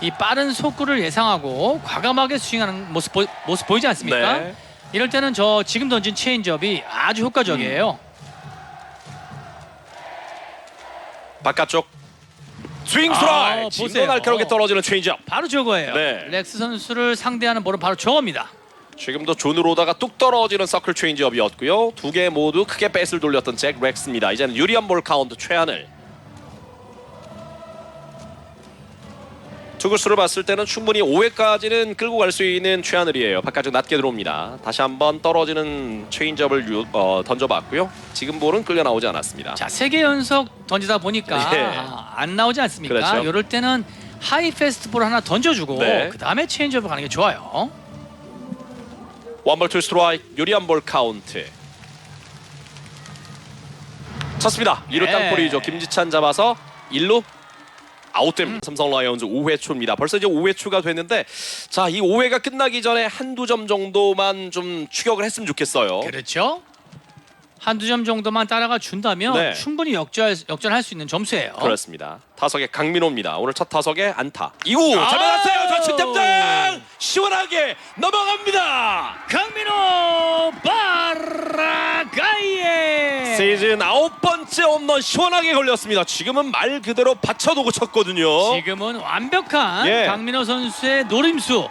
이 빠른 속구를 예상하고 과감하게 스윙하는 모습 보이지 않습니까?
네.
이럴 때는 지금 던진 체인지업이 아주 효과적이에요.
바깥쪽 스윙 스트라이크.
보세요.
지금도 날카롭게 떨어지는 체인지업.
바로 저거예요.
네.
렉스 선수를 상대하는 볼은 바로 저겁니다.
지금도 존으로 오다가 뚝 떨어지는 서클 체인지업이었고요. 두 개 모두 크게 뱃을 돌렸던 잭 렉스입니다. 이제는 유리한 볼 카운트 최하늘. 투구수를 봤을 때는 충분히 5회까지는 끌고 갈 수 있는 최하늘이에요. 바깥쪽 낮게 들어옵니다. 다시 한번 떨어지는 체인지업을 던져봤고요. 지금 볼은 끌려 나오지 않았습니다.
자, 3개 연속 던지다 보니까
예.
안 나오지 않습니까?
그렇죠.
이럴 때는 하이 패스트볼 하나 던져주고
네.
그 다음에 체인지업을 가는 게 좋아요.
원볼 투 스트라이크. 유리한 볼 카운트. 쳤습니다. 2루
네.
땅볼이죠. 김지찬 잡아서 1루 아웃됩니다. 삼성 라이온즈 5회 초입니다. 벌써 이제 5회 초가 됐는데 자, 이 5회가 끝나기 전에 한두 점 정도만 좀 추격을 했으면 좋겠어요.
그렇죠. 한두 점 정도만 따라가 준다면
네.
충분히 역전할 수 있는 점수예요.
그렇습니다. 타석의 강민호입니다. 오늘 첫 타석의 안타. 이구 잡아놨어요. 좌측 탑장 시원하게 넘어갑니다.
강민호 바라가이에
시즌 9번째 홈런 시원하게 걸렸습니다. 지금은 말 그대로 받쳐두고 쳤거든요.
지금은 완벽한
예.
강민호 선수의 노림수,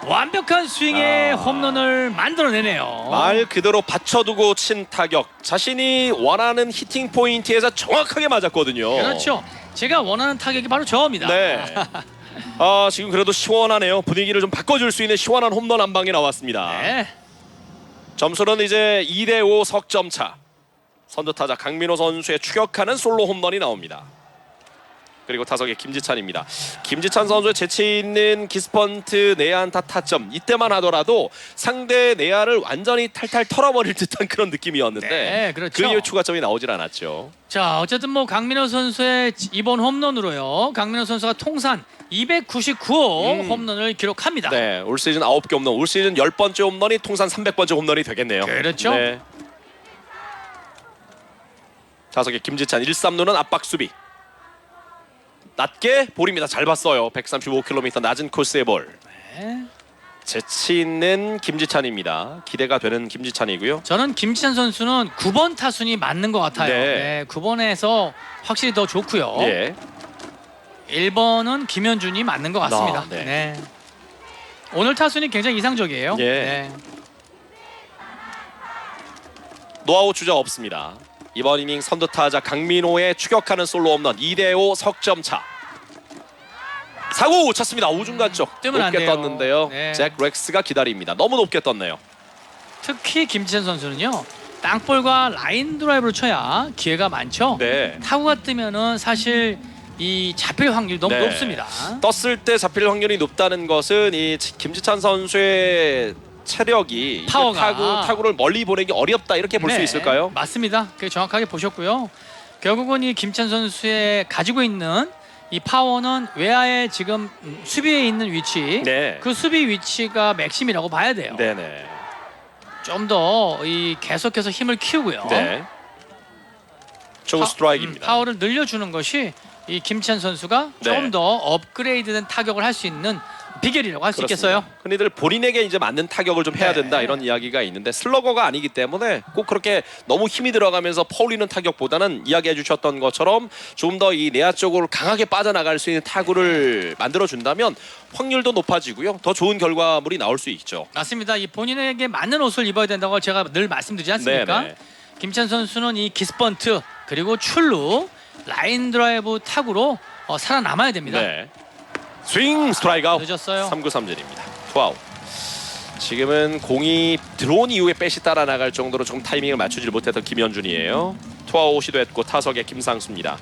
완벽한 스윙의 홈런을 만들어내네요.
말 그대로 받쳐두고 친 타격. 자신이 원하는 히팅 포인트에서 정확하게 맞았거든요.
그렇죠. 제가 원하는 타격이 바로 저입니다.
네. 지금 그래도 시원하네요. 분위기를 좀 바꿔줄 수 있는 시원한 홈런 한 방이 나왔습니다.
네.
점수는 이제 2대5 석점 차. 선두타자 강민호 선수의 추격하는 솔로 홈런이 나옵니다. 그리고 타석에 김지찬입니다. 김지찬 선수의 재치 있는 기스펀트 내야안타 타점, 이때만 하더라도 상대 내야를 완전히 탈탈 털어버릴 듯한 그런 느낌이었는데
네, 그렇죠.
그 이후 추가점이 나오질 않았죠.
자, 어쨌든 뭐 강민호 선수의 이번 홈런으로요. 강민호 선수가 통산 299호 홈런을 기록합니다.
네, 올 시즌 9개 홈런, 올 시즌 10번째 홈런이 통산 300번째 홈런이 되겠네요.
그렇죠.
네. 타석에 김지찬 1-3루는 압박 수비. 낮게 볼입니다. 잘 봤어요. 135km 낮은 코스의 볼.
네.
재치 있는 김지찬입니다. 기대가 되는 김지찬이고요.
저는 김지찬 선수는 9번 타순이 맞는 것 같아요.
네.
네, 9번에서 확실히 더 좋고요.
예.
1번은 김현준이 맞는 것 같습니다.
네.
네. 오늘 타순이 굉장히 이상적이에요.
예.
네.
노아웃 주자 없습니다. 이번 이닝 선두타자 강민호의 추격하는 솔로 홈런 2대5 석점 차. 사구 쳤습니다. 우중간 쪽
뜨면 안
높게
돼요.
떴는데요.
네.
잭 렉스가 기다립니다. 너무 높게 떴네요.
특히 김지찬 선수는요. 땅볼과 라인 드라이브를 쳐야 기회가 많죠.
네.
타구가 뜨면은 사실 이 잡힐 확률이 너무
네.
높습니다.
떴을 때 잡힐 확률이 높다는 것은 이 김지찬 선수의 체력이
파워가.
타구를 멀리 보내기 어렵다 이렇게 볼 수
네,
있을까요?
맞습니다. 그 정확하게 보셨고요. 결국은 이 김찬 선수의 가지고 있는 이 파워는 외야에 지금 수비에 있는 위치,
네.
그 수비 위치가 맥심이라고 봐야 돼요.
네네.
좀 더 이 계속해서 힘을 키우고요.
네. 초구 스트라이크입니다.
파워를 늘려주는 것이 이 김찬 선수가
네.
조금 더 업그레이드된 타격을 할 수 있는 비결이라고 할 수 있겠어요.
흔히들 본인에게 이제 맞는 타격을 좀 해야
네.
된다 이런 이야기가 있는데 슬러거가 아니기 때문에 꼭 그렇게 너무 힘이 들어가면서 퍼올리는 타격보다는 이야기해 주셨던 것처럼 좀 더 이 내야 쪽으로 강하게 빠져나갈 수 있는 타구를 만들어 준다면 확률도 높아지고요. 더 좋은 결과물이 나올 수 있죠.
맞습니다. 이 본인에게 맞는 옷을 입어야 된다고 제가 늘 말씀드리지 않습니까?
네네.
김찬 선수는 이 기스번트 그리고 출루 라인 드라이브 타구로 살아남아야 됩니다.
네. 스윙 스트라이크 아웃.
늦었어요.
3구 3진입니다. 투아웃. 지금은 공이 들어온 이후에 빼시 따라 나갈 정도로 좀 타이밍을 맞추질 못했던 김현준이에요. 투아웃 시도했고 타석에 김상수입니다.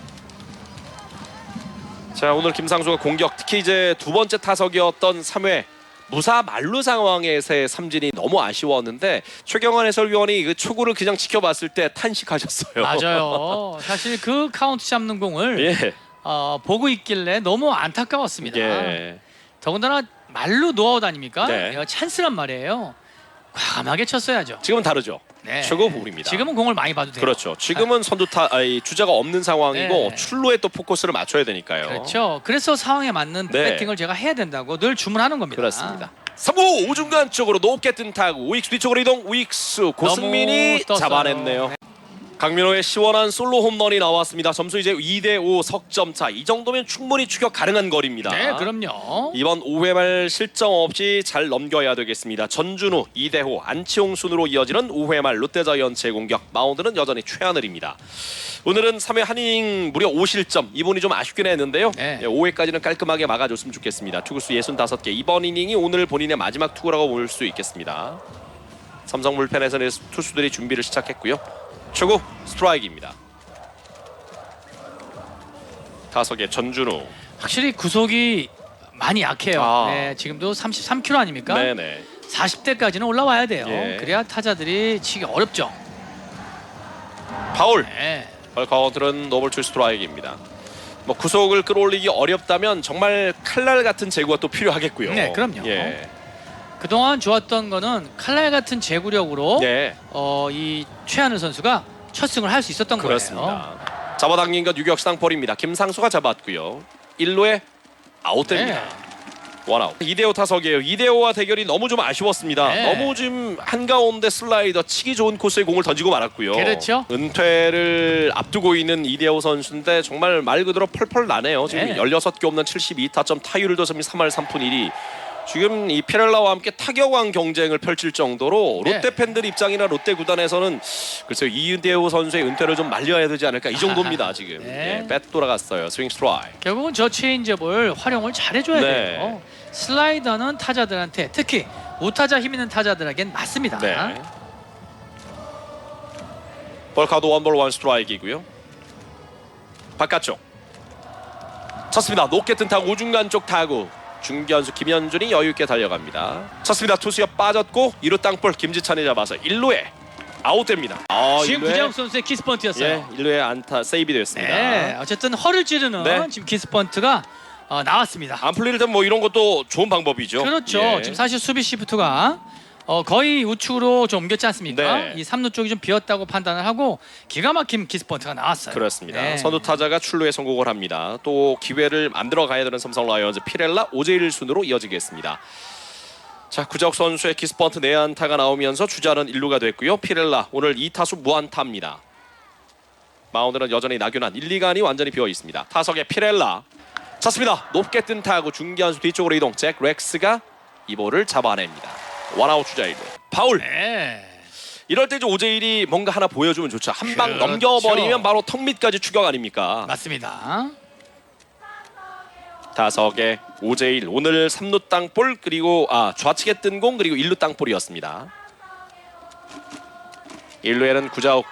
자, 오늘 김상수가 공격 특히 이제 두 번째 타석이었던 3회 무사 만루 상황에서의 삼진이 너무 아쉬웠는데 최경환 해설위원이 그 초구를 그냥 지켜봤을 때 탄식하셨어요.
맞아요. 사실 그 카운트 잡는 공을
예.
보고 있길래 너무 안타까웠습니다.
예.
더군다나 말로 노아웃 아닙니까?
네.
내가 찬스란 말이에요. 과감하게 쳤어야죠.
지금은 다르죠.
네.
최고 볼입니다.
지금은 공을 많이 봐도 돼요.
그렇죠. 지금은 주자가 없는 상황이고
네.
출루에 또 포커스를 맞춰야 되니까요.
그렇죠. 그래서 상황에 맞는
네.
배팅을 제가 해야 된다고 늘 주문하는 겁니다.
그렇습니다. 3구 우중간 쪽으로 높게 뜬 타구 우익수 뒤쪽으로 이동 우익수 고승민이
너무 떴어요.
잡아냈네요. 강민호의 시원한 솔로 홈런이 나왔습니다. 점수 이제 2대5 석점 차. 이 정도면 충분히 추격 가능한 거리입니다.
네, 그럼요.
이번 5회 말 실점 없이 잘 넘겨야 되겠습니다. 전준우, 이대호, 안치홍 순으로 이어지는 5회 말 롯데자이언츠의 공격. 마운드는 여전히 최하늘입니다. 오늘은 3회 한 이닝 무려 5실점. 이분이 좀 아쉽긴 했는데요.
네.
5회까지는 깔끔하게 막아줬으면 좋겠습니다. 투구수 65개. 이번 이닝이 오늘 본인의 마지막 투구라고 볼 수 있겠습니다. 삼성 불펜에서는 투수들이 준비를 시작했고요. 초구 스트라이크입니다. 타석에 전준우.
확실히 구속이 많이 약해요.
아.
네, 지금도 33km 아닙니까?
네네.
40대까지는 올라와야 돼요.
예.
그래야 타자들이 치기 어렵죠.
파울.
네.
카운트는 노볼 투 스트라이크입니다. 뭐 구속을 끌어올리기 어렵다면 정말 칼날 같은 제구가 또 필요하겠고요.
네, 그럼요.
예.
그동안 좋았던 거는 칼날 같은 제구력으로
네,
이 최하늘 선수가 첫 승을 할 수 있었던
그렇습니다.
거예요.
잡아당긴 것 유격상 볼입니다. 김상수가 잡았고요. 1루에 아웃됩니다.
네.
원아웃. 이대호 타석이에요. 이대호와 대결이 너무 좀 아쉬웠습니다.
네.
너무 좀 한가운데 슬라이더 치기 좋은 코스에 공을 던지고 말았고요.
그렇죠.
은퇴를 앞두고 있는 이대호 선수인데 정말 말 그대로 펄펄 나네요. 지금
네.
16개 홈런 72타점 타율도 3할 3푼 1위. 지금 이 피렐라와 함께 타격왕 경쟁을 펼칠 정도로
네.
롯데 팬들 입장이나 롯데 구단에서는 글쎄요 이대호 선수의 은퇴를 좀 말려야 되지 않을까 이 정도입니다 지금.
네.
예, 뱃 돌아갔어요. 스윙 스트라이크.
결국은 저 체인지업을 활용을 잘해줘야
네.
돼요. 슬라이더는 타자들한테 특히 우타자 힘 있는 타자들에겐 맞습니다.
네. 볼카드 원볼 원 스트라이크이고요. 바깥쪽 쳤습니다. 높게 뜬 타구 우중간 쪽 타구 중견수 김현준이 여유있게 달려갑니다. 쳤습니다. 투수가 빠졌고 2루 땅볼 김지찬이 잡아서 1루에 아웃됩니다.
지금 구자욱 선수의 키스번트였어요.
예, 1루에 안타 세이브 됐습니다.
네, 어쨌든 허를 찌르는
네.
지금 키스번트가 나왔습니다.
안 풀릴 땐 뭐 이런 것도 좋은 방법이죠.
그렇죠.
예.
지금 사실 수비 시프트가 거의 우측으로 좀 옮겼지 않습니까?
네.
이 3루 쪽이 좀 비었다고 판단을 하고 기가 막힌 키스번트가 나왔어요.
그렇습니다.
네.
선두 타자가 출루에 성공을 합니다. 또 기회를 만들어 가야 되는 삼성 라이온즈 피렐라 오제일 순으로 이어지겠습니다. 자, 구자욱 선수의 키스번트 내안타가 나오면서 주자는 1루가 됐고요. 피렐라 오늘 2타수 무안타입니다. 마운드는 여전히 나균환 1, 2간이 완전히 비어 있습니다. 타석에 피렐라 쳤습니다. 높게 뜬 타구 중견수 뒤쪽으로 이동. 잭 렉스가 이 볼을 잡아냅니다. 원아웃 주자 1루. 파울.
네.
이럴 때 이제 오제일이 뭔가 하나 보여주면 좋죠. 한 방
그렇죠.
넘겨버리면 바로 턱 밑까지 추격 아닙니까?
맞습니다.
타석에 오제일 오늘 3루 땅볼 그리고 좌측에 뜬 공 그리고 1루 땅볼이었습니다. 1루에는 구자욱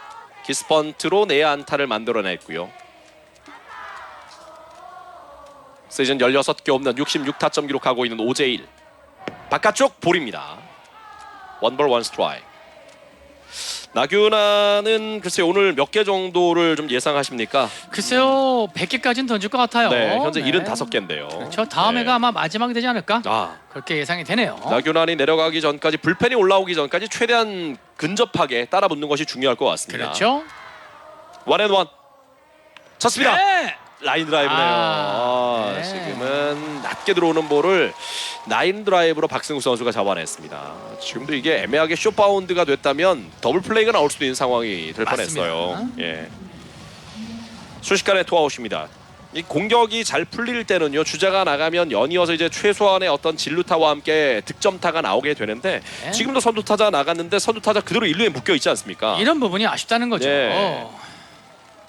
기스번트로 내야 안타를 만들어냈고요. 시즌 16개 홈런 66타점 기록하고 있는 오제일. 바깥쪽 볼입니다. 원볼 원 스트라이크. 나균아는 글쎄 오늘 몇 개 정도를 좀 예상하십니까?
글쎄요 100개까지는 던질 것 같아요.
네, 현재
네.
75개인데요.
그렇죠. 다음 해가 아마 마지막이 되지 않을까? 그렇게 예상이 되네요.
나균환이 내려가기 전까지 불펜이 올라오기 전까지 최대한 근접하게 따라붙는 것이 중요할 것 같습니다.
그렇죠.
원앤원 쳤습니다.
네.
라인 드라이브네요.
네.
지금은 낮게 들어오는 볼을 라인 드라이브로 박승우 선수가 잡아냈습니다. 지금도 이게 애매하게 숏바운드가 됐다면 더블 플레이가 나올 수도 있는 상황이 될 뻔했어요.
맞습니다.
예. 순식간에 투아웃입니다. 이 공격이 잘 풀릴 때는요 주자가 나가면 연이어서 이제 최소한의 어떤 진루타와 함께 득점타가 나오게 되는데
네.
지금도 선두타자 나갔는데 선두타자 그대로 1루에 묶여 있지 않습니까?
이런 부분이 아쉽다는 거죠.
네.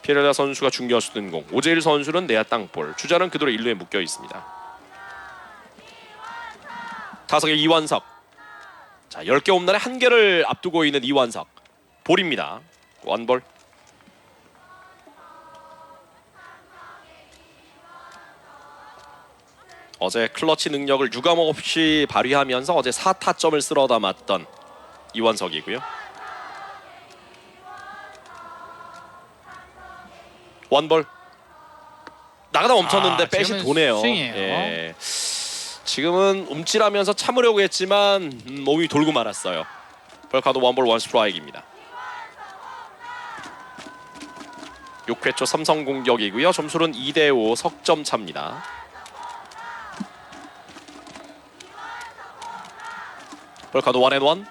피렐라 선수가 중견수 뜬 공, 오제일 선수는 내야 땅볼, 주자는 그대로 1루에 묶여 있습니다. 타석에 이완석. 자, 10개 홈런에 1개를 앞두고 있는 이완석. 볼입니다. 원볼. 어제 클러치 능력을 유감없이 발휘하면서 어제 4타점을 쓸어 담았던 이완석이고요. 원볼 나가다 멈췄는데 빼시
지금은
도네요.
스윙이에요.
예. 지금은 움찔하면서 참으려고 했지만 몸이 돌고 말았어요. 볼카드 원볼 원 스트라이크입니다. 6회 초 삼성 공격이고요. 점수는 2대5 석점 차입니다. 볼카드 원앤원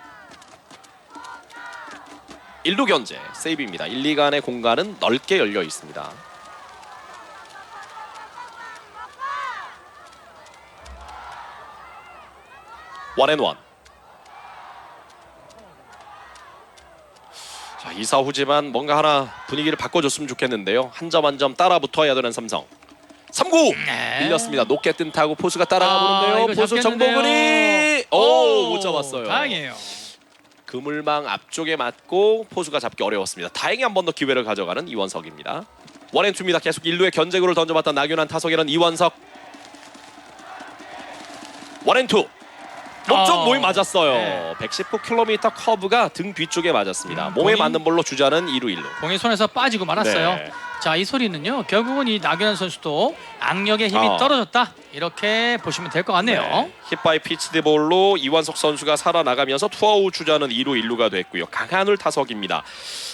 1루 견제 세이브입니다. 1, 2간의 공간은 넓게 열려 있습니다. 원앤원. 자, 2사 후지만 뭔가 하나 분위기를 바꿔줬으면 좋겠는데요. 한 점 한 점 따라 붙어야 되는 삼성. 3구
네.
밀렸습니다. 높게 뜬 타고 포수가 따라가 보는데요.
이거
포수
잡겠는데요.
정보근이 못 잡았어요.
다행이에요.
그물망 앞쪽에 맞고 포수가 잡기 어려웠습니다. 다행히 한 번 더 기회를 가져가는 이원석입니다. 원앤투입니다. 계속 1루에 견제구를 던져봤던 나균환 타석에는 이원석. 원앤투. 몸쪽 몸이 맞았어요.
네.
119km 커브가 등 뒤쪽에 맞았습니다. 몸에
공이-
맞는 볼로 주자는 2루 1루.
공이 손에서 빠지고 말았어요.
네.
자, 이 소리는요. 결국은 이 나균환 선수도 악력의 힘이 떨어졌다. 이렇게 보시면 될 것 같네요.
네. 힛바이 피치드볼로 이완석 선수가 살아나가면서 투아웃 주자는 2루 1루가 됐고요. 강한울 타석입니다.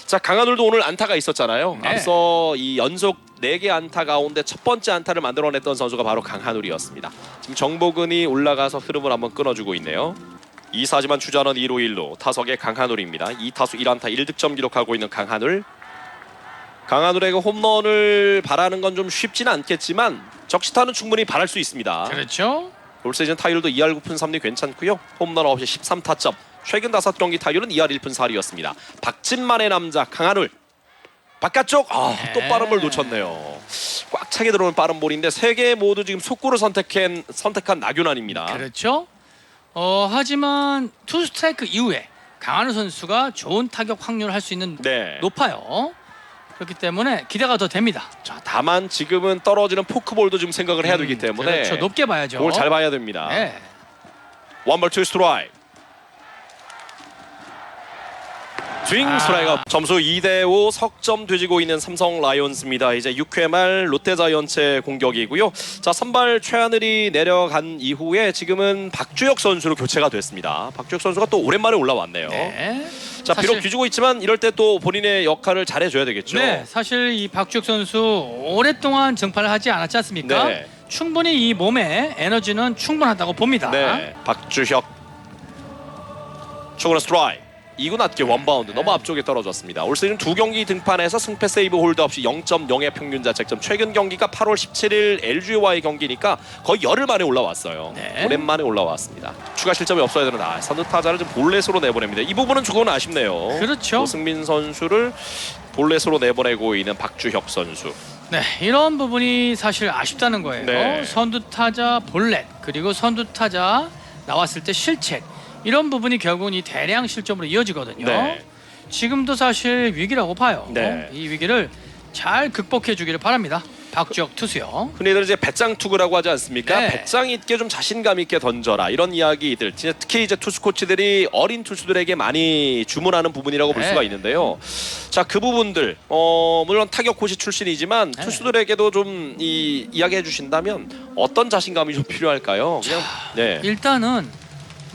자, 강한울도 오늘 안타가 있었잖아요.
네.
앞서 이 연속 4개 안타 가운데 첫 번째 안타를 만들어냈던 선수가 바로 강한울이었습니다. 지금 정복은이 올라가서 흐름을 한번 끊어주고 있네요. 2사지만 주자는 2루 1루 타석의 강한울입니다. 2타수 1안타 1득점 기록하고 있는 강한울. 강한울에게 홈런을 바라는 건 좀 쉽지는 않겠지만 적시타는 충분히 바랄 수 있습니다.
그렇죠.
올 시즌 타율도 2할 9푼 3리 괜찮고요. 홈런 없이 13타점. 최근 5경기 타율은 2할 1푼 4리였습니다. 박진만의 남자 강한울. 바깥쪽 또 빠른 볼 놓쳤네요. 꽉 차게 들어오는 빠른 볼인데 3개 모두 지금 속구를 선택한 나균환입니다.
그렇죠. 하지만 투 스트라이크 이후에 강한울 선수가 좋은 타격 확률을 할 수 있는
네.
높아요. 그렇기 때문에 기대가 더 됩니다.
자, 다만 지금은 떨어지는 포크볼도 좀 생각을 해야 되기 때문에
그렇죠. 높게 봐야죠.
볼 잘 봐야 됩니다.
네.
원볼 투 스트라이크. 스윙 스트라이크. 점수 2대5 석점 뒤지고 있는 삼성 라이온즈입니다. 이제 6회 말 롯데자이언츠의 공격이고요. 자, 선발 최하늘이 내려간 이후에 지금은 박주혁 선수로 교체가 됐습니다. 박주혁 선수가 또 오랜만에 올라왔네요.
네.
자, 비록 뒤지고 있지만 이럴 때 또 본인의 역할을 잘해줘야 되겠죠.
네, 사실 이 박주혁 선수 오랫동안 정팔을 하지 않았지 않습니까?
네.
충분히 이 몸에 에너지는 충분하다고 봅니다.
네, 박주혁 초구는 스트라이크. 2구 낮게 원바운드 너무 앞쪽에 떨어졌습니다. 올 시즌 2경기 등판에서 승패 세이브 홀드 없이 0.0의 평균 자책점. 최근 경기가 8월 17일 LG와의 경기니까 거의 열흘 만에 올라왔어요.
네.
오랜만에 올라왔습니다. 추가 실점이 없어야 되는 선두 타자를 좀 볼넷으로 내보냅니다. 이 부분은 조금 아쉽네요.
그렇죠.
고승민 선수를 볼넷으로 내보내고 있는 박주혁 선수.
네, 이런 부분이 사실 아쉽다는 거예요.
네.
선두 타자 볼넷 그리고 선두 타자 나왔을 때 실책 이런 부분이 결국은 이 대량 실점으로 이어지거든요.
네.
지금도 사실 위기라고 봐요.
네.
이 위기를 잘 극복해 주기를 바랍니다. 박주혁 투수요.
흔히들 이제 배짱 투구라고 하지 않습니까?
네.
배짱 있게 좀 자신감 있게 던져라 이런 이야기들. 특히 이제 투수 코치들이 어린 투수들에게 많이 주문하는 부분이라고 볼
네.
수가 있는데요. 자, 그 부분들 물론 타격 코치 출신이지만
네.
투수들에게도 좀 이야기해 주신다면 어떤 자신감이 좀 필요할까요? 그냥 네.
일단은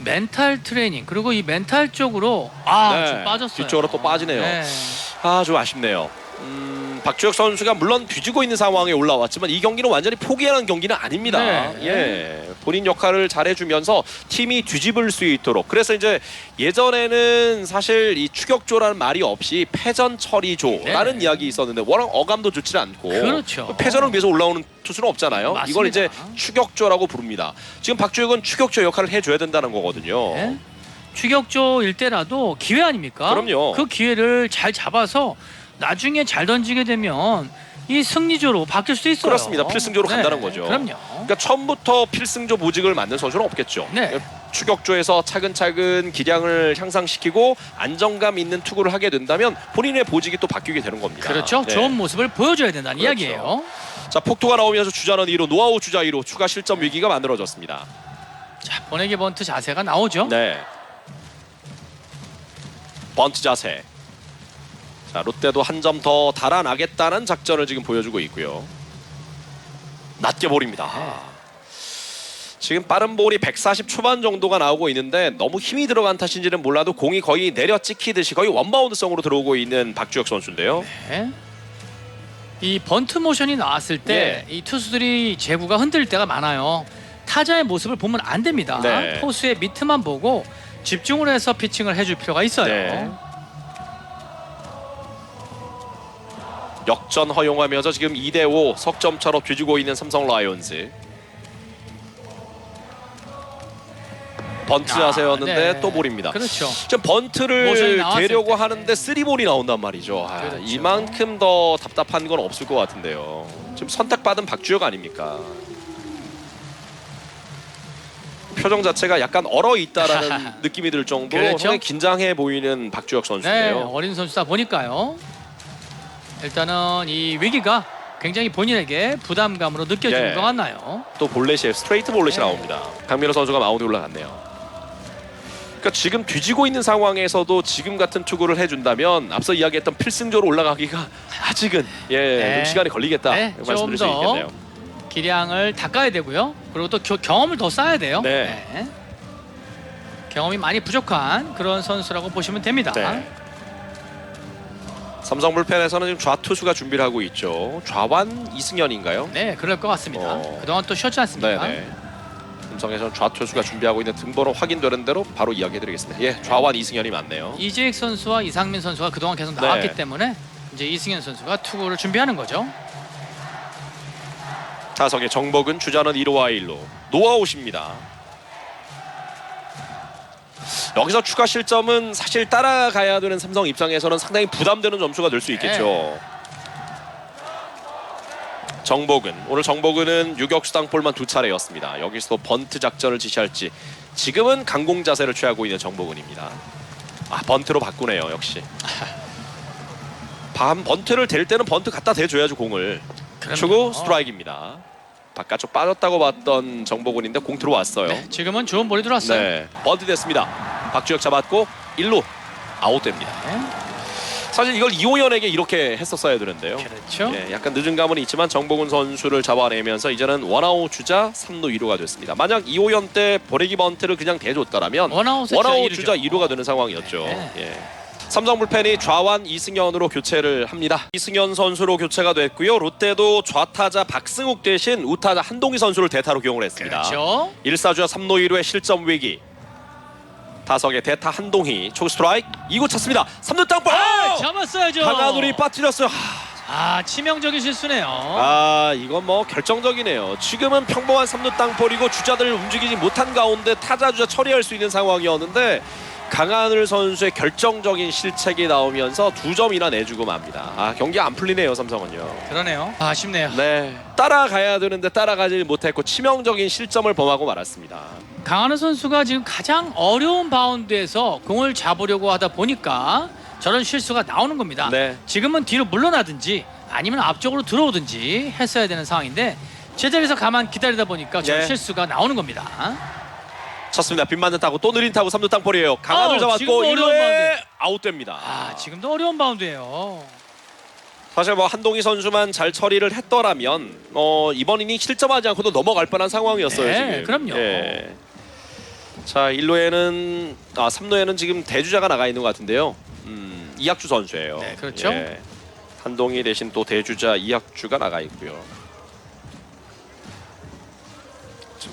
멘탈 트레이닝 그리고 이 멘탈 쪽으로
네.
좀 빠졌어요.
뒤쪽으로 또 빠지네요.
네.
좀 아쉽네요. 박주혁 선수가 물론 뒤지고 있는 상황에 올라왔지만 이 경기는 완전히 포기하는 경기는 아닙니다.
네.
예, 본인 역할을 잘해주면서 팀이 뒤집을 수 있도록. 그래서 이제 예전에는 사실 이 추격조라는 말이 없이 패전 처리조라는
네.
이야기 있었는데 워낙 어감도 좋지 않고
그렇죠.
패전을 위해서 올라오는 투수는 없잖아요.
맞습니다.
이걸 이제 추격조라고 부릅니다. 지금 박주혁은 추격조 역할을 해줘야 된다는 거거든요.
네. 추격조일 때라도 기회 아닙니까?
그럼요.
그 기회를 잘 잡아서 나중에 잘 던지게 되면 이 승리조로 바뀔 수 있어요.
그렇습니다. 필승조로 간다는 거죠.
그럼요.
그러니까 처음부터 필승조 보직을 맡는 선수는 없겠죠.
네.
추격조에서 차근차근 기량을 향상시키고 안정감 있는 투구를 하게 된다면 본인의 보직이 또 바뀌게 되는 겁니다.
그렇죠.
네.
좋은 모습을 보여줘야 된다는
그렇죠.
이야기예요.
자, 폭투가 나오면서 주자는 2루, 노아웃 주자 2루, 추가 실점 위기가 만들어졌습니다.
자, 번외기 번트 자세가 나오죠.
네. 번트 자세. 자, 롯데도 한 점 더 달아나겠다는 작전을 지금 보여주고 있고요. 낮게 볼입니다. 지금 빠른 볼이 140 초반 정도가 나오고 있는데 너무 힘이 들어간 탓인지는 몰라도 공이 거의 내려 찍히듯이 거의 원바운드성으로 들어오고 있는 박주혁 선수인데요.
네. 이 번트 모션이 나왔을 때 이 투수들이 제구가 흔들릴 때가 많아요. 타자의 모습을 보면 안 됩니다.
네.
포수의 미트만 보고 집중을 해서 피칭을 해줄 필요가 있어요.
네. 역전 허용하면서 지금 2대5 석점 차로 뒤지고 있는 삼성 라이온즈. 번트 자세였는데
네.
또 볼입니다.
그렇죠.
지금
모션이
번트를
나왔을
대려고
때.
하는데 3볼이 나온단 말이죠.
그렇죠.
이만큼 더 답답한 건 없을 것 같은데요. 지금 선택받은 박주혁 아닙니까? 표정 자체가 약간 얼어 있다라는 느낌이 들 정도로
그렇죠.
상당히 긴장해 보이는 박주혁
네,
선수인데요.
어린 선수다 보니까요. 일단은 이 위기가 굉장히 본인에게 부담감으로 느껴지는
예.
것 같나요?
또 볼넷이 스트레이트 볼넷이
네.
나옵니다. 강민호 선수가 마운드에 올라갔네요. 그러니까 지금 뒤지고 있는 상황에서도 지금 같은 투구를 해준다면 앞서 이야기했던 필승조로 올라가기가 아직은 좀 시간이 걸리겠다 말씀드릴 수 있겠네요.
기량을 닦아야 되고요. 그리고 또 경험을 더 쌓아야 돼요.
네.
경험이 많이 부족한 그런 선수라고 보시면 됩니다.
네. 삼성 불펜에서는 지금 좌투수가 준비를 하고 있죠. 좌완 이승현인가요?
네, 그럴 것 같습니다. 그동안 또 쉬었지 않습니까?
네네. 삼성에서는 좌투수가 준비하고 있는 등번호 확인되는 대로 바로 이야기해드리겠습니다. 예, 좌완 이승현이 맞네요.
이재익 선수와 이상민 선수가 그동안 계속 나왔기 때문에 이제 이승현 선수가 투구를 준비하는 거죠.
타석의 정복은 주자는 1루와 1루 노아웃입니다. 여기서 추가 실점은 사실 따라가야 되는 삼성 입장에서는 상당히 부담되는 점수가 될 수 있겠죠. 정복은 오늘 정복은은 유격수 땅볼만 2차례였습니다. 여기서 번트 작전을 지시할지 지금은 강공 자세를 취하고 있는 정복은입니다. 번트로 바꾸네요. 역시 번트를 댈 때는 번트 갖다 대줘야죠. 공을. 추구 스트라이크입니다. 바깥쪽 빠졌다고 봤던 정복은인데 공 들어왔어요.
네, 지금은 좋은 볼이 들어왔어요.
네, 번트 됐습니다. 박주혁 잡았고 1루 아웃됩니다. 사실 이걸 이호연에게 이렇게 했었어야 되는데요.
그렇죠.
약간 늦은 감은 있지만 정복은 선수를 잡아내면서 이제는 원아웃 주자 3루 2루가 됐습니다. 만약 이호연 때 보내기 번트를 그냥 대줬다라면
원아웃
주자 2루가 되는 상황이었죠. 삼성 불펜이 좌완 이승현으로 교체를 합니다. 이승현 선수로 교체가 됐고요. 롯데도 좌타자 박승욱 대신 우타자 한동희 선수를 대타로 기용을 했습니다.
그렇죠.
1사주자 3루 2루의 실점 위기. 타석의 대타 한동희 초구 스트라이크 2구 찼습니다. 3루 땅볼
잡았어야죠.
강한울이 빠뜨렸어요.
치명적인 실수네요.
이건 뭐 결정적이네요. 지금은 평범한 3루 땅볼이고 주자들 움직이지 못한 가운데 타자 주자 처리할 수 있는 상황이었는데 강한울 선수의 결정적인 실책이 나오면서 2점이나 내주고 맙니다. 경기 안 풀리네요. 삼성은요.
그러네요. 아쉽네요.
네, 따라가야 되는데 따라가지 못했고 치명적인 실점을 범하고 말았습니다.
강한울 선수가 지금 가장 어려운 바운드에서 공을 잡으려고 하다 보니까 저런 실수가 나오는 겁니다.
네.
지금은 뒤로 물러나든지 아니면 앞쪽으로 들어오든지 했어야 되는 상황인데 제자리에서 가만 기다리다 보니까 저런 실수가 나오는 겁니다.
쳤습니다. 빗 맞는 타구 또 느린 타구 3루 땅볼이에요. 강한울 잡았고 1루에 아웃됩니다.
지금도 어려운 바운드예요.
사실 뭐 한동희 선수만 잘 처리를 했더라면 이번 이닝 실점하지 않고도 넘어갈 뻔한 상황이었어요.
네,
지금.
그럼요.
자 1루에는 3루에는 지금 대주자가 나가 있는 것 같은데요. 이학주 선수예요.
네, 그렇죠.
한동희 대신 또 대주자 이학주가 나가 있고요.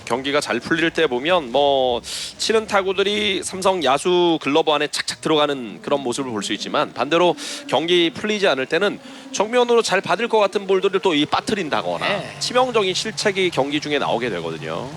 경기가 잘 풀릴 때 보면 뭐 치는 타구들이 삼성 야수 글러브 안에 착착 들어가는 그런 모습을 볼 수 있지만 반대로 경기 풀리지 않을 때는 정면으로 잘 받을 것 같은 볼들을 또 빠뜨린다거나 치명적인 실책이 경기 중에 나오게 되거든요.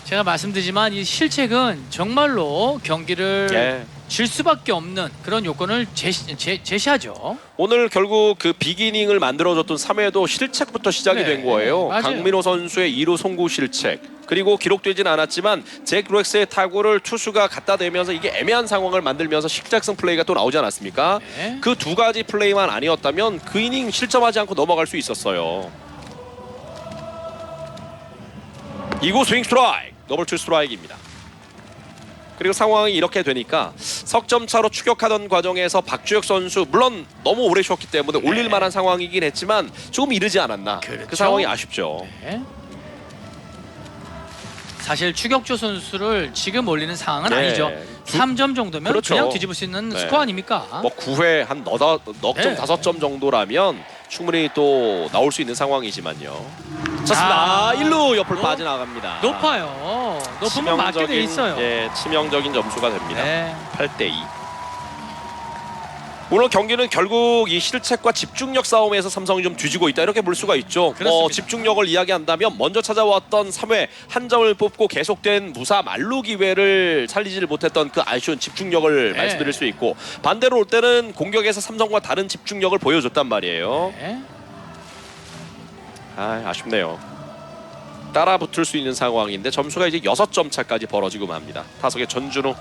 제가 말씀드리지만 이 실책은 정말로 경기를 질 수밖에 없는 그런 요건을 제시하죠.
오늘 결국 그 비기닝을 만들어줬던 3회도 실책부터 시작이 된 거예요. 강민호 선수의 2루 송구 실책, 그리고 기록되진 않았지만 잭 루엑스의 타구를 투수가 갖다 대면서 이게 애매한 상황을 만들면서 식작성 플레이가 또 나오지 않았습니까? 그 두 가지 플레이만 아니었다면 그 이닝 실점하지 않고 넘어갈 수 있었어요. 2구 스윙 스트라이크, 더블 투 스트라이크입니다. 그리고 상황이 이렇게 되니까 석점차로 추격하던 과정에서 박주혁 선수 물론 너무 오래 쉬었기 때문에 올릴 만한 상황이긴 했지만 조금 이르지 않았나. 그 상황이 아쉽죠.
사실 추격조 선수를 지금 올리는 상황은 아니죠. 3점 정도면 그냥 뒤집을 수 있는 스코어 아닙니까?
뭐 9회 한 넉 점 5점 정도라면 충분히 또 나올 수 있는 상황이지만요. 쳤습니다. 1루 옆을 빠져나갑니다.
높아요. 높으면 맞게 돼 있어요.
치명적인 점수가 됩니다. 8대2. 오늘 경기는 결국 이 실책과 집중력 싸움에서 삼성이 좀 뒤지고 있다 이렇게 볼 수가 있죠. 집중력을 이야기한다면 먼저 찾아왔던 3회 한 점을 뽑고 계속된 무사 만루 기회를 살리지를 못했던 그 아쉬운 집중력을 말씀드릴 수 있고, 반대로 올 때는 공격에서 삼성과 다른 집중력을 보여줬단 말이에요. 아쉽네요. 따라 붙을 수 있는 상황인데 점수가 이제 6점 차까지 벌어지고 맙니다. 타석의 전준우.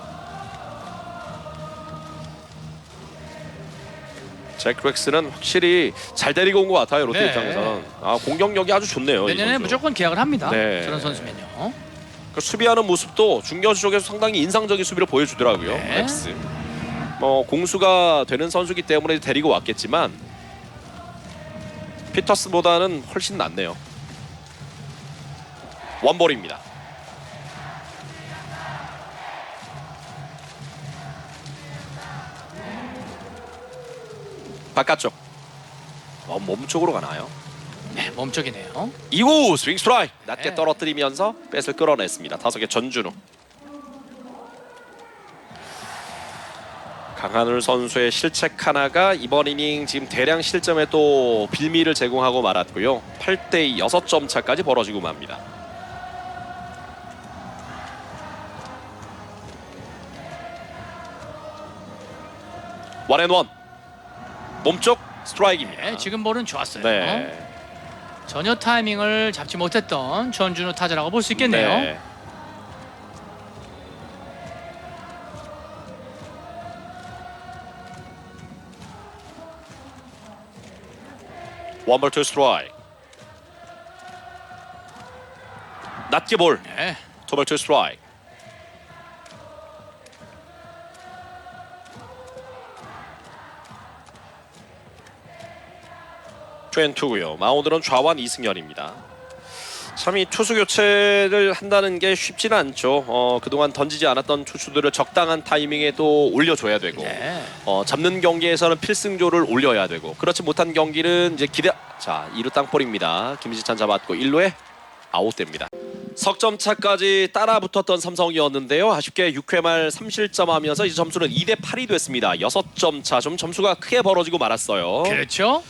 잭 루엑스는 확실히 잘 데리고 온 것 같아요. 롯데 입장에서는. 공격력이 아주 좋네요.
내년에 무조건 계약을 합니다.
네.
그런 선수면요.
그 수비하는 모습도 중견수 쪽에서 상당히 인상적인 수비를 보여주더라고요.
네.
렉스. 공수가 되는 선수기 때문에 데리고 왔겠지만 피터스보다는 훨씬 낫네요. 원볼입니다. 바깥쪽. 몸쪽으로 가나요?
네, 몸쪽이네요.
2구 스윙 스트라이크 낮게
네.
떨어뜨리면서 뱃을 끌어냈습니다. 타석의 전준우. 강한울 선수의 실책 하나가 이번 이닝 지금 대량 실점에 또 빌미를 제공하고 말았고요. 8대2 6점 차까지 벌어지고 맙니다. 원앤원 몸쪽 스트라이크입니다.
네, 지금 볼은 좋았어요.
네.
전혀 타이밍을 잡지 못했던 전준우 타자라고 볼 수 있겠네요.
네. 원볼 투 스트라이크. 낮게 볼.
네.
투볼 투 스트라이크. 트웬투고요. 마운드는 좌완 이승현입니다. 참 이 투수 교체를 한다는 게 쉽지는 않죠. 그동안 던지지 않았던 투수들을 적당한 타이밍에 또 올려줘야 되고
네.
잡는 경기에서는 필승조를 올려야 되고 그렇지 못한 경기는 이제 자 2루 땅볼입니다. 김지찬 잡았고 1루에 아웃됩니다. 석점차까지 따라붙었던 삼성이었는데요. 아쉽게 6회 말 3실점하면서 이제 점수는 2대 8이 됐습니다. 6점 차. 좀 점수가 크게 벌어지고 말았어요.
그렇죠.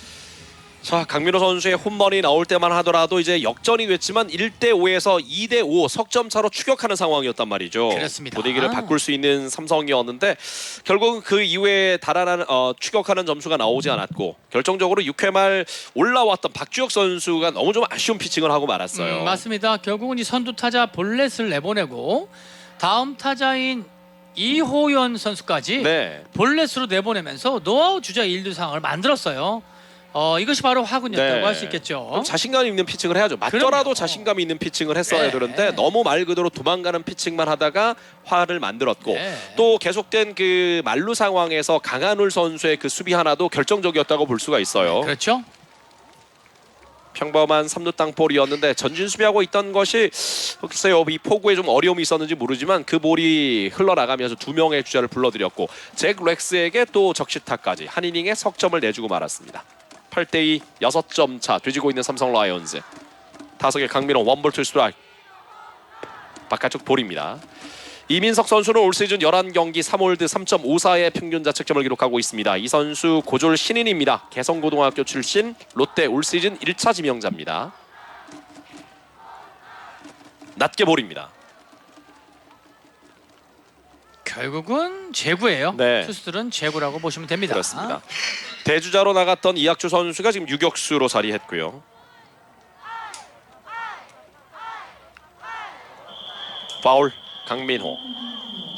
자, 강민호 선수의 홈런이 나올 때만 하더라도 이제 역전이 됐지만 1대 5에서 2대 5 석점 차로 추격하는 상황이었단 말이죠.
그렇습니다.
분위기를 바꿀 수 있는 삼성이었는데 결국은 그 이후에 달아나는 추격하는 점수가 나오지 않았고 결정적으로 6회 말 올라왔던 박주혁 선수가 너무 좀 아쉬운 피칭을 하고 말았어요.
맞습니다. 결국은 이 선두 타자 볼넷을 내보내고 다음 타자인 이호연 선수까지
네.
볼넷으로 내보내면서 노아웃 주자 1루 상황을 만들었어요. 이것이 바로 화군이었다고
네.
할 수 있겠죠.
그럼 자신감 있는 피칭을 해야죠. 맞더라도
그럼요.
자신감 있는 피칭을 했어야
네.
되는데 너무 말 그대로 도망가는 피칭만 하다가 화를 만들었고
네.
또 계속된 그 만루 상황에서 강한울 선수의 그 수비 하나도 결정적이었다고 볼 수가 있어요.
그렇죠.
평범한 3루 땅볼이었는데 전진 수비하고 있던 것이 글쎄요 이 포구에 좀 어려움이 있었는지 모르지만 그 볼이 흘러나가면서 두 명의 주자를 불러들였고 잭 렉스에게 또 적시타까지 한 이닝에 석점을 내주고 말았습니다. 8대2 6점 차 뒤지고 있는 삼성 라이온즈. 타석의 강민호 원볼 투 스트라이크. 바깥쪽 볼입니다. 이민석 선수는 올 시즌 11경기 3홀드 3.54의 평균 자책점을 기록하고 있습니다. 이 선수 고졸 신인입니다. 개성고등학교 출신 롯데 올 시즌 1차 지명자입니다. 낮게 볼입니다.
결국은 제구예요.
네.
투수들은 제구라고 보시면 됩니다.
그렇습니다. 대주자로 나갔던 이학주 선수가 지금 유격수로 자리했고요. 파울 강민호.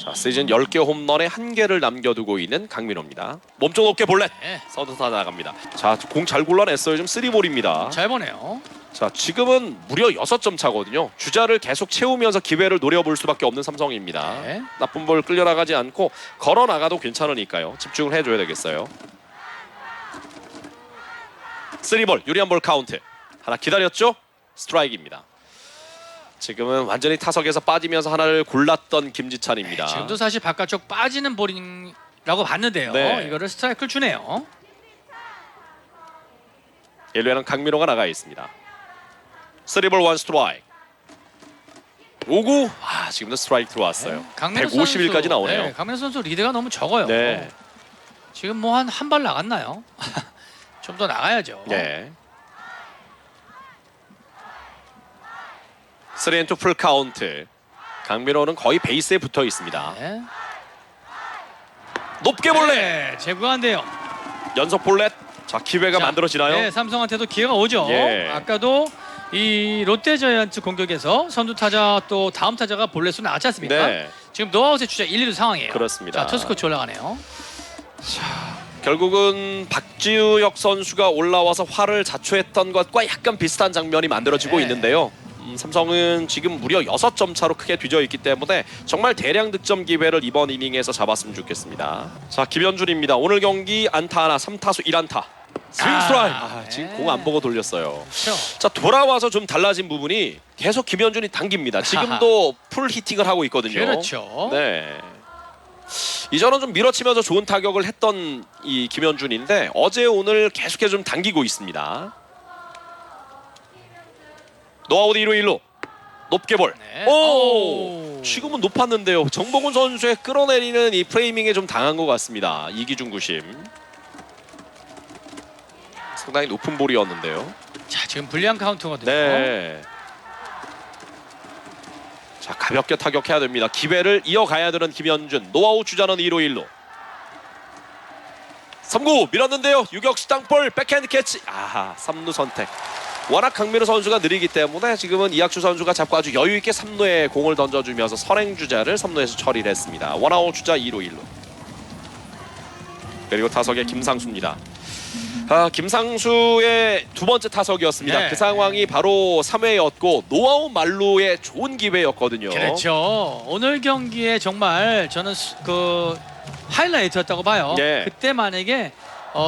자, 시즌 10개 홈런에 1개를 남겨두고 있는 강민호입니다. 몸쪽 높게 볼넷.
네.
서두타 나갑니다. 자, 공 잘 골라냈어요. 지금 3볼입니다.
잘 보네요.
자, 지금은 무려 6점 차거든요. 주자를 계속 채우면서 기회를 노려볼 수밖에 없는 삼성입니다.
네.
나쁜 볼 끌려나가지 않고 걸어 나가도 괜찮으니까요. 집중을 해줘야 되겠어요. 3볼 유리한 볼 카운트. 하나 기다렸죠? 스트라이크입니다. 지금은 완전히 타석에서 빠지면서 하나를 골랐던 김지찬입니다.
지금도 사실 바깥쪽 빠지는 볼이라고 봤는데요.
네.
이거를 스트라이크를 주네요.
1루에는 강민호가 나가 있습니다. 3볼 1 스트라이크. 5구. 지금도 스트라이크 들어왔어요. 151까지 나오네요.
네, 강민호 선수 리드가 너무 적어요.
네.
지금 뭐 한 발 나갔나요? 좀 더 나가야죠.
네. 3&2 풀 카운트. 강민호는 거의 베이스에 붙어 있습니다.
네.
높게 볼넷.
네, 제구가 안 돼요.
연속 볼넷. 자, 기회가
자,
만들어지나요?
네, 삼성한테도 기회가 오죠.
예.
아까도 이 롯데자이언츠 공격에서 선두 타자 또 다음 타자가 볼넷으로 나왔지 않습니까?
네.
지금 노아웃의 주자 1, 2루 상황이에요.
그렇습니다.
자, 투수 코치 올라가네요.
결국은 박지우혁 선수가 올라와서 화를 자초했던 것과 약간 비슷한 장면이 만들어지고
네.
있는데요. 삼성은 지금 무려 6점 차로 크게 뒤져 있기 때문에 정말 대량 득점 기회를 이번 이닝에서 잡았으면 좋겠습니다. 자, 김현준입니다. 오늘 경기 안타 하나, 3타수 1안타. 스윙 스트라이크. 지금 공 안 보고 돌렸어요.
그렇죠.
자, 돌아와서 좀 달라진 부분이 계속 김현준이 당깁니다. 지금도 풀 히팅을 하고 있거든요.
그렇죠.
네. 이전은 좀 밀어치면서 좋은 타격을 했던 이 김현준인데 어제 오늘 계속해서 좀 당기고 있습니다. 노아웃 2루 1루 높게 볼.
네.
오!
오.
지금은 높았는데요. 정보근 선수의 끌어내리는 이 프레이밍에 좀 당한 것 같습니다. 이기준 구심. 상당히 높은 볼이었는데요.
자, 지금 불리한 카운트거든요.
네. 자, 가볍게 타격해야 됩니다. 기회를 이어가야 되는 김현준. 노아웃 주자는 2루 1루. 3구 밀었는데요. 유격수 땅볼 백핸드 캐치. 3루 선택. 워낙 강민호 선수가 느리기 때문에 지금은 이학주 선수가 잡고 아주 여유 있게 3루에 공을 던져주면서 선행 주자를 3루에서 처리를 했습니다. 원아웃 주자 2루 1루. 그리고 타석에 김상수입니다. 김상수의 두 번째 타석이었습니다.
네.
그 상황이 바로 3회였고 노아웃 만루의 좋은 기회였거든요.
그렇죠. 오늘 경기에 정말 저는 그 하이라이트였다고 봐요.
네.
그때 만약에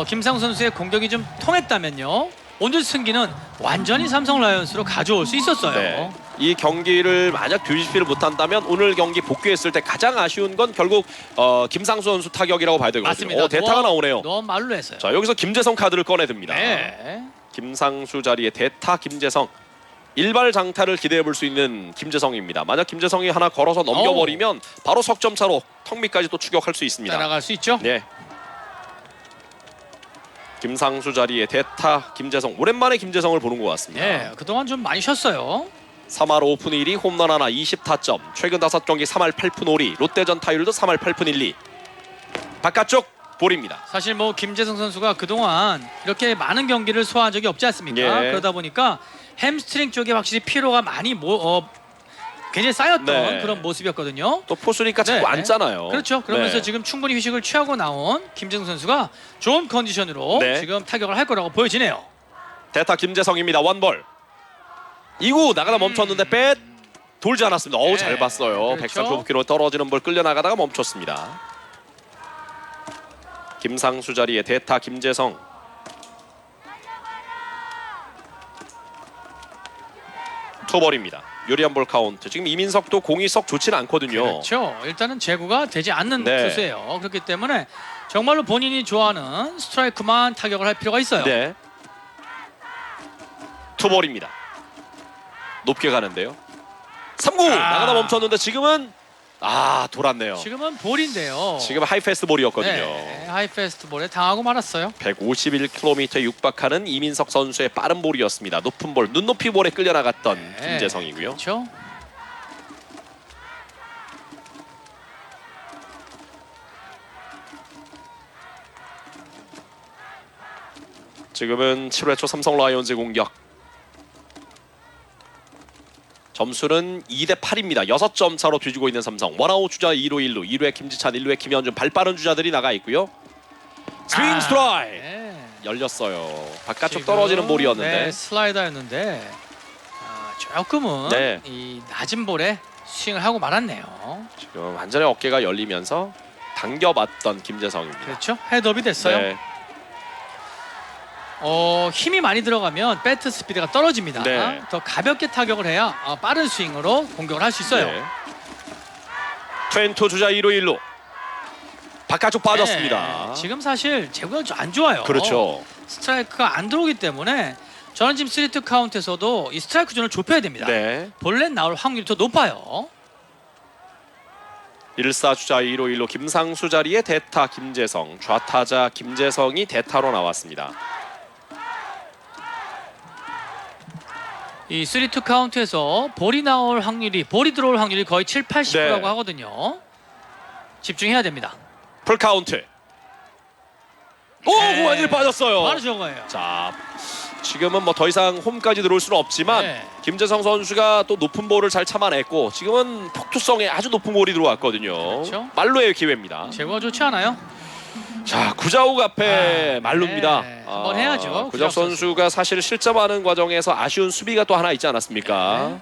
김상수 선수의 공격이 좀 통했다면요, 오늘 승기는 완전히 삼성 라이온스로 가져올 수 있었어요.
네. 이 경기를 만약 뒤집지를 못한다면 오늘 경기 복귀했을 때 가장 아쉬운 건 결국 김상수 선수 타격이라고 봐야 되거든요.
맞습니다.
대타가 나오네요.
너무 말로 했어요.
자, 여기서 김재성 카드를 꺼내듭니다.
네.
김상수 자리에 대타 김재성. 일발 장타를 기대해 볼 수 있는 김재성입니다. 만약 김재성이 하나 걸어서 넘겨버리면 바로 석점 차로 턱 밑까지 또 추격할 수 있습니다.
따라갈 수 있죠.
네. 김상수 자리에 대타 김재성. 오랜만에 김재성을 보는 것 같습니다.
네, 그동안 좀 많이 쉬었어요.
3할 5푼 1리 홈런 하나 20타점. 최근 5경기 3할 8푼 5리. 롯데전 타율도 3할 8푼 1리. 바깥쪽 볼입니다.
사실 뭐 김재성 선수가 그동안 이렇게 많은 경기를 소화한 적이 없지 않습니까?
예.
그러다 보니까 햄스트링 쪽에 확실히 피로가 많이 굉장히 쌓였던
네.
그런 모습이었거든요.
또 포수니까 자꾸
네.
앉잖아요.
그렇죠. 그러면서
네.
지금 충분히 휴식을 취하고 나온 김재성 선수가 좋은 컨디션으로
네.
지금 타격을 할 거라고 보여지네요.
대타 김재성입니다. 원볼. 2구 나가다 멈췄는데 뱃 돌지 않았습니다. 어우,
네.
잘 봤어요.
그렇죠.
135km 떨어지는 볼 끌려 나가다가 멈췄습니다. 김상수 자리에 대타 김재성. 투볼입니다. 유리한 볼 카운트. 지금 이민석도 공이 썩 좋지는 않거든요.
그렇죠. 일단은 제구가 되지 않는
네.
투수예요. 그렇기 때문에 정말로 본인이 좋아하는 스트라이크만 타격을 할 필요가 있어요.
네. 투볼입니다. 높게 가는데요. 3구 나가다 멈췄는데 지금은 돌았네요.
지금은 볼인데요.
지금 하이패스트 볼이었거든요.
네, 하이패스트볼에 당하고 말았어요.
151km에 육박하는 이민석 선수의 빠른 볼이었습니다. 높은 볼, 눈높이 볼에 끌려 나갔던
네.
김재성이고요.
그렇죠.
지금은 7회 초 삼성 라이온즈 공격. 점수는 2대 8입니다. 6점 차로 뒤지고 있는 삼성. 원아웃 주자 2루 1루. 2루에 김지찬, 1루에 김현준. 발빠른 주자들이 나가 있고요. 스윙 스트라이크.
네.
열렸어요. 바깥쪽
지금,
떨어지는 볼이었는데.
네, 슬라이더였는데 조금은
네.
이 낮은 볼에 스윙을 하고 말았네요.
지금 완전히 어깨가 열리면서 당겨봤던 김재성입니다.
그렇죠. 헤드업이 됐어요.
네.
힘이 많이 들어가면 배트 스피드가 떨어집니다.
네.
더 가볍게 타격을 해야 빠른 스윙으로 공격을 할 수 있어요.
네. 트웬투 주자 2루 1루. 바깥쪽 빠졌습니다.
네. 지금 사실 제구가 좀 안 좋아요.
그렇죠.
스트라이크가 안 들어오기 때문에 저는 지금 3-2 카운트에서도 이 스트라이크 존을 좁혀야 됩니다.
네.
볼넷 나올 확률이 더 높아요.
1사 주자 2루 1루 김상수 자리에 대타 김재성. 좌타자 김재성이 대타로 나왔습니다.
이 3-2 카운트에서 볼이 들어올 확률이 거의 7-80%라고
네.
하거든요. 집중해야 됩니다.
풀 카운트. 오,
네.
완전히 빠졌어요.
바로 저거예요.
자, 지금은 뭐 더 이상 홈까지 들어올 수는 없지만
네.
김재성 선수가 또 높은 볼을 잘 참아냈고 지금은 폭투성에 아주 높은 볼이 들어왔거든요.
그렇죠.
말로의 기회입니다.
제구가 좋지 않아요?
자, 구자욱 앞에 말루입니다.
네. 한번 해야죠.
구자욱 선수가 사실 실점하는 과정에서 아쉬운 수비가 또 하나 있지 않았습니까?
네.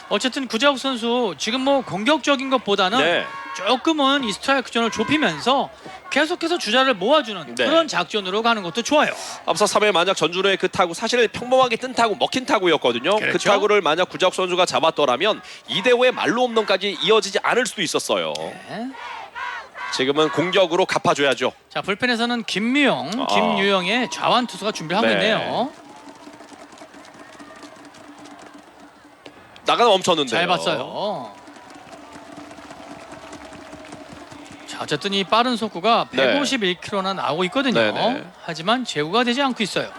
어쨌든 구자욱 선수 지금 뭐 공격적인 것보다는
네.
조금은 이 스트라이크 존을 좁히면서 계속해서 주자를 모아주는
네.
그런 작전으로 가는 것도 좋아요.
앞서 3회 만약 전준호의 그 타구 사실 평범하게 뜬 타구 먹힌 타구였거든요. 그
그렇죠.
타구를 만약 구자욱 선수가 잡았더라면 2대5의 말로 홈런까지 이어지지 않을 수도 있었어요.
네.
지금은 공격으로 갚아줘야죠.
자 불펜에서는 김유영, 김유영의 좌완 투수가 준비를 하고
네.
있네요.
나가다 멈췄는데요.
잘 봤어요. 자 어쨌든 이 빠른 속구가
네.
151km나 나오고 있거든요.
네네.
하지만 제구가 되지 않고 있어요.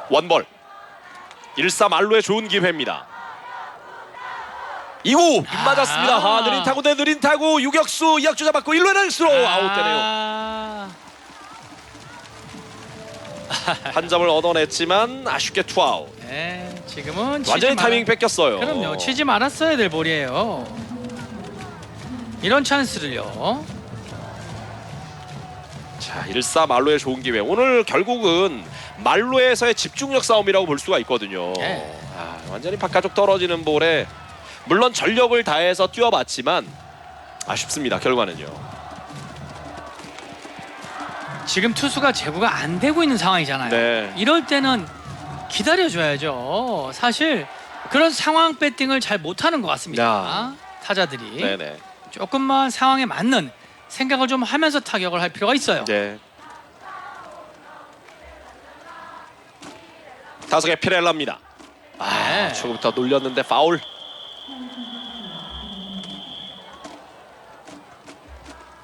원볼 1사 말로의 좋은 기회입니다. 2구 빗 맞았습니다.
아.
느린 타구 대 느린 타구 유격수 이학주 잡았고 1루에 랑스로 아웃되네요. 한 점을 얻어냈지만 아쉽게 투아웃.
네, 지금은
완전히
치지
타이밍 뺏겼어요.
그럼요. 치지 말았어야 될 볼이에요. 이런 찬스를요.
자 1사 말로의 좋은 기회. 오늘 결국은 말로에서의 집중력 싸움이라고 볼 수가 있거든요.
네.
완전히 바깥쪽 떨어지는 볼에 물론 전력을 다해서 뛰어봤지만 아쉽습니다. 결과는요.
지금 투수가 제구가 안 되고 있는 상황이잖아요.
네.
이럴 때는 기다려줘야죠. 사실 그런 상황 배팅을 잘 못하는 것 같습니다.
야.
타자들이
네네.
조금만 상황에 맞는 생각을 좀 하면서 타격을 할 필요가 있어요.
네. 타석의 피렐라입니다.
네.
초구부터 놀렸는데 파울.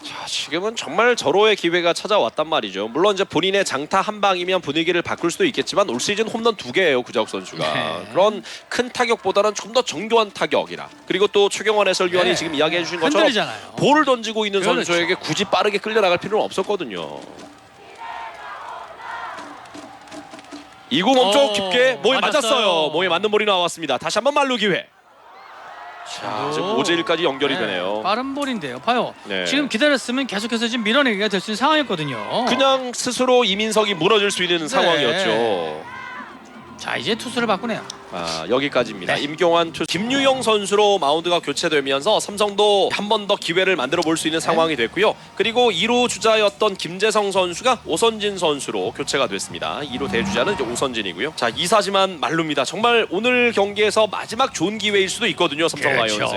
자, 지금은 정말 절호의 기회가 찾아왔단 말이죠. 물론 이제 본인의 장타 한 방이면 분위기를 바꿀 수도 있겠지만 올 시즌 홈런 2개예요 구자욱 선수가.
네.
그런 큰 타격보다는 좀 더 정교한 타격이라. 그리고 또 최경원 해설위원이
네.
지금 이야기해 주신 것처럼
흔들리잖아요.
볼을 던지고 있는
그렇죠.
선수에게 굳이 빠르게 끌려 나갈 필요는 없었거든요. 2구 몸쪽 깊게 몸에 맞았어요. 몸에 맞는 볼이 나왔습니다. 다시 한번 말루 기회. 자, 지금 5대1까지 연결이 되네요.
빠른 볼인데요. 봐요.
네.
지금 기다렸으면 계속해서 지금 밀어내기가 될 수 있는 상황이었거든요.
그냥 스스로 이민석이 무너질 수 있는
네.
상황이었죠.
자 이제 투수를 바꾸네요.
여기까지입니다.
네.
임경환 투수, 김유영 선수로 마운드가 교체되면서 삼성도 한 번 더 기회를 만들어 볼 수 있는 상황이 됐고요. 그리고 2루 주자였던 김재성 선수가 오선진 선수로 교체가 됐습니다. 2루 대주자는 이제 오선진이고요. 자, 이사지만 말루입니다. 정말 오늘 경기에서 마지막 좋은 기회일 수도 있거든요. 삼성 라이온즈.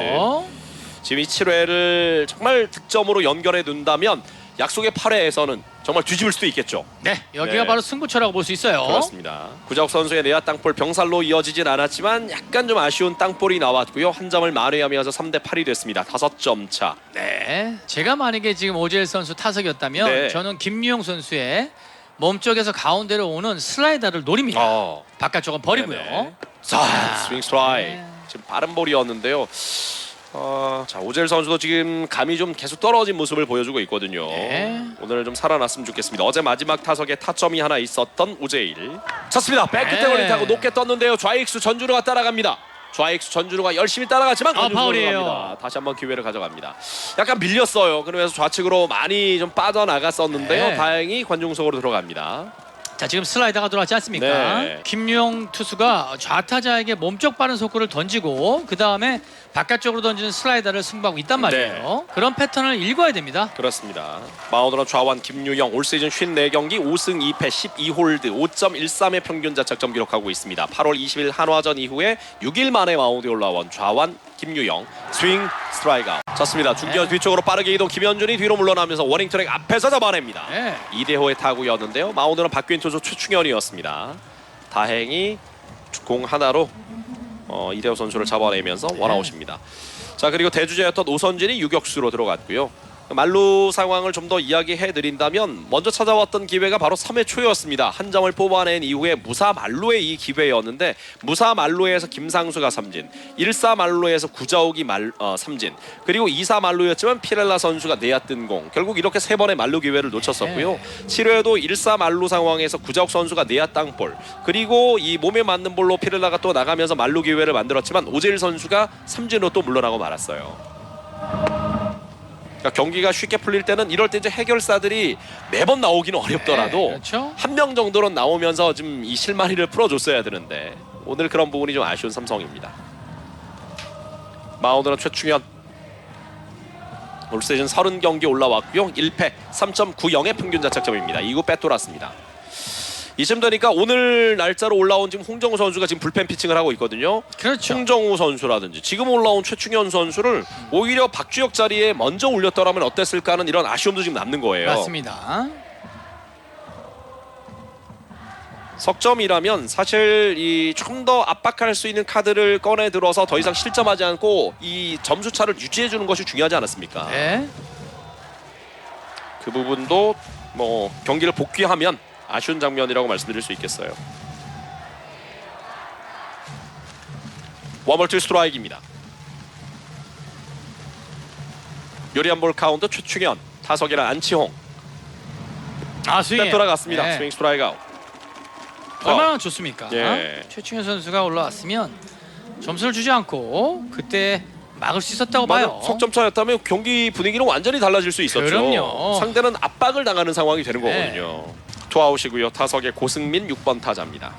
지금 이 7회를 정말 득점으로 연결해 둔다면 약속의 8회에서는 정말 뒤집을 수도 있겠죠.
네, 여기가
네.
바로 승부처라고 볼 수 있어요.
그렇습니다. 구자욱 선수의 내야 땅볼 병살로 이어지진 않았지만 약간 좀 아쉬운 땅볼이 나왔고요. 한 점을 만회하면서 3대8이 됐습니다. 5점 차.
네, 제가 만약에 지금 오재일 선수 타석이었다면
네.
저는 김유영 선수의 몸쪽에서 가운데로 오는 슬라이더를 노립니다. 바깥쪽은 버리고요.
네네. 자, 스윙 스트라이크.
네.
지금 빠른 볼이었는데요. 자, 오젤 선수도 지금 감이 좀 계속 떨어진 모습을 보여주고 있거든요.
네.
오늘 좀 살아났으면 좋겠습니다. 어제 마지막 타석에 타점이 하나 있었던 오제일. 찼습니다. 백끝에
네.
걸린 타고 높게 떴는데요. 좌익수 전준우가 따라갑니다. 좌익수 전준우가 열심히 따라갔지만
파울이에요.
들어갑니다. 다시 한번 기회를 가져갑니다. 약간 밀렸어요. 그러면서 좌측으로 많이 좀 빠져나갔었는데요.
네.
다행히 관중석으로 들어갑니다.
자 지금 슬라이더가 들어왔지 않습니까?
네.
김유영 투수가 좌타자에게 몸쪽 빠른 속구를 던지고 그 다음에 바깥쪽으로 던지는 슬라이더를 승부하고 있단 말이에요. 그런 패턴을 읽어야 됩니다.
그렇습니다. 마운드는 좌완 김유영 올 시즌 54경기 5승 2패 12홀드 5.13의 평균 자책점 기록하고 있습니다. 8월 20일 한화전 이후에 6일 만에 마운드에 올라온 좌완 김유영 스윙 스트라이크 아웃. 쳤습니다. 중견 뒤쪽으로 빠르게 이동 김현준이 뒤로 물러나면서 워닝트랙 앞에서 잡아냅니다.
네.
2대5의 타구였는데요. 마운드는 바뀐 투수 최충현이었습니다. 다행히 공 하나로 이대호 선수를 잡아내면서 원아웃입니다. 자 그리고 대주자였던 오선진이 유격수로 들어갔고요. 말루 상황을 좀 더 이야기해 드린다면 먼저 찾아왔던 기회가 바로 3회 초였습니다. 한 점을 뽑아낸 이후에 무사 말루의 이 기회였는데 무사 말루에서 김상수가 삼진, 1사 말루에서 구자욱이 삼진, 그리고 2사 말루였지만 피렐라 선수가 내야 뜬 공. 결국 이렇게 3번의 말루 기회를 놓쳤었고요. 7회도 1사 말루 상황에서 구자욱 선수가 내야 땅볼, 그리고 이 몸에 맞는 볼로 피렐라가 또 나가면서 말루 기회를 만들었지만 오재일 선수가 삼진으로 또 물러나고 말았어요. 그러니까 경기가 쉽게 풀릴 때는 이럴 때 이제 해결사들이 매번 나오기는 어렵더라도
네, 그렇죠.
한 명 정도는 나오면서 좀 이 실마리를 풀어줬어야 되는데 오늘 그런 부분이 좀 아쉬운 삼성입니다. 마운드는 최충현. 올 시즌 30경기 올라왔고요. 1패 3.90의 평균 자책점입니다. 2구 빼돌았습니다. 이쯤 되니까 오늘 날짜로 올라온 지금 홍정우 선수가 지금 불펜 피칭을 하고 있거든요.
그렇죠.
홍정우 선수라든지 지금 올라온 최충현 선수를 오히려 박주혁 자리에 먼저 올렸더라면 어땠을까 하는 이런 아쉬움도 지금 남는 거예요.
맞습니다.
석점이라면 사실 이 좀 더 압박할 수 있는 카드를 꺼내 들어서 더 이상 실점하지 않고 이 점수 차를 유지해 주는 것이 중요하지 않았습니까?
네.
그 부분도 뭐 경기를 복귀하면 아쉬운 장면이라고 말씀드릴 수 있겠어요. 원볼 투 스트라이크입니다. 요리한 볼 카운트 최충현, 타석에는 안치홍.
스윙
돌아갔습니다.
네.
스윙 스트라이크 아웃.
얼마나 좋습니까?
예.
최충현 선수가 올라왔으면 점수를 주지 않고 그때 막을 수 있었다고 봐요.
석점 차였다면 경기 분위기는 완전히 달라질 수 있었죠.
그럼요.
상대는 압박을 당하는 상황이 되는
네.
거거든요. 투아웃이고요. 타석에 고승민 6번 타자입니다.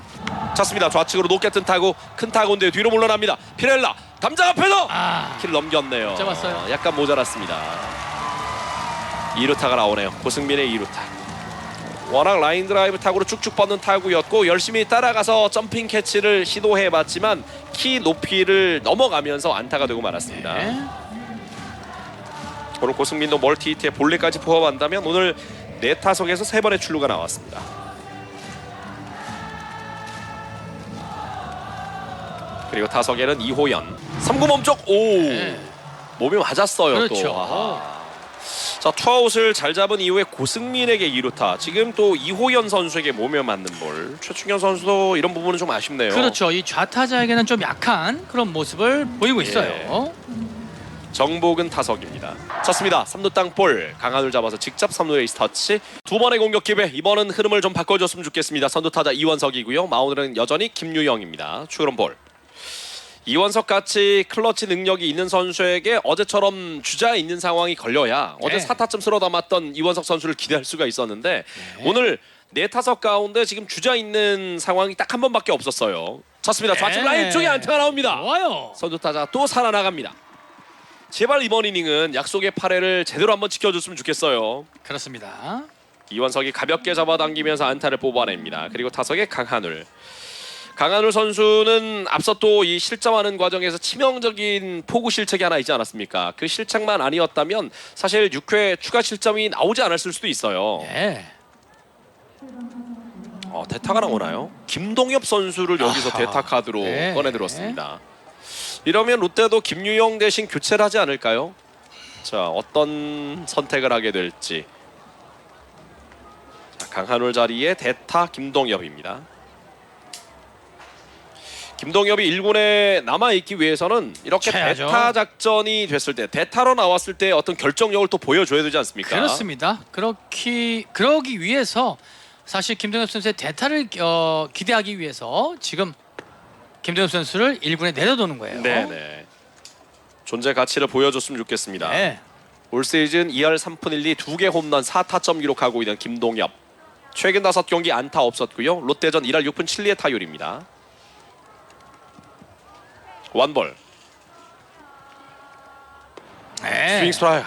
찼습니다. 좌측으로 높게 뜬 타구, 큰 타구인데 뒤로 물러납니다. 피렐라 담장 앞에서 킬 넘겼네요.
잡았어요.
약간 모자랐습니다. 2루타가 나오네요. 고승민의 2루타. 워낙 라인 드라이브 타구로 쭉쭉 뻗는 타구였고 열심히 따라가서 점핑 캐치를 시도해봤지만 키 높이를 넘어가면서 안타가 되고 말았습니다.
네.
오늘 고승민도 멀티 히트에 볼넷까지 포함한다면 오늘 4타석에서 3번의 출루가 나왔습니다. 그리고 타석에는 이호연. 3구 멈쪽. 오.
네.
몸이 맞았어요.
그렇죠.
또. 아하. 자, 투아웃을 잘 잡은 이후에 고승민에게 2루타. 지금 또 이호연 선수에게 몸에 맞는 볼. 최충현 선수도 이런 부분은 좀 아쉽네요.
그렇죠. 이 좌타자에게는 좀 약한 그런 모습을 보이고 있어요.
정복은 타석입니다. 쳤습니다. 3루 땅볼. 강한을 잡아서 직접 3루 에이스 터치. 두 번의 공격 기회. 이번은 흐름을 좀 바꿔줬으면 좋겠습니다. 선두 타자 이원석이고요. 마운드는 여전히 김유영입니다. 추그런 볼. 이원석 같이 클러치 능력이 있는 선수에게 어제처럼 주자에 있는 상황이 걸려야 어제 4타점 쓸어 담았던 이원석 선수를 기대할 수가 있었는데 오늘 4타석 가운데 지금 주자 있는 상황이 딱 한 번밖에 없었어요. 쳤습니다. 좌측 라인 쪽에 안타가 나옵니다.
좋아요.
선두 타자 또 살아나갑니다. 제발 이번 이닝은 약속의 8회를 제대로 한번 지켜줬으면 좋겠어요.
그렇습니다.
이원석이 가볍게 잡아당기면서 안타를 뽑아냅니다. 그리고 타석에 강한울. 강한울 선수는 앞서 또 이 실점하는 과정에서 치명적인 포구 실책이 하나 있지 않았습니까? 그 실책만 아니었다면 사실 6회 추가 실점이 나오지 않았을 수도 있어요.
네.
대타가 나오나요? 김동엽 선수를 여기서 대타 카드로
네.
꺼내들었습니다. 이러면 롯데도 김유영 대신 교체를 하지 않을까요? 자, 어떤 선택을 하게 될지. 자, 강한울 자리에 대타 김동엽입니다. 김동엽이 1군에 남아있기 위해서는 이렇게
쳐야죠.
대타 작전이 됐을 때 대타로 나왔을 때 어떤 결정력을 또 보여줘야 되지 않습니까?
그렇습니다. 그러기 위해서 사실 김동엽 선수의 대타를 기대하기 위해서 지금 김동엽 선수를 1군에 내려두는 거예요.
네네. 존재 가치를 보여줬으면 좋겠습니다.
네.
올 시즌 2할 3푼 1리 2개 홈런 4타점 기록하고 있는 김동엽. 최근 5경기 안타 없었고요. 롯데전 1할 6푼 7리의 타율입니다. 원볼.
네.
스윙 스트라이크.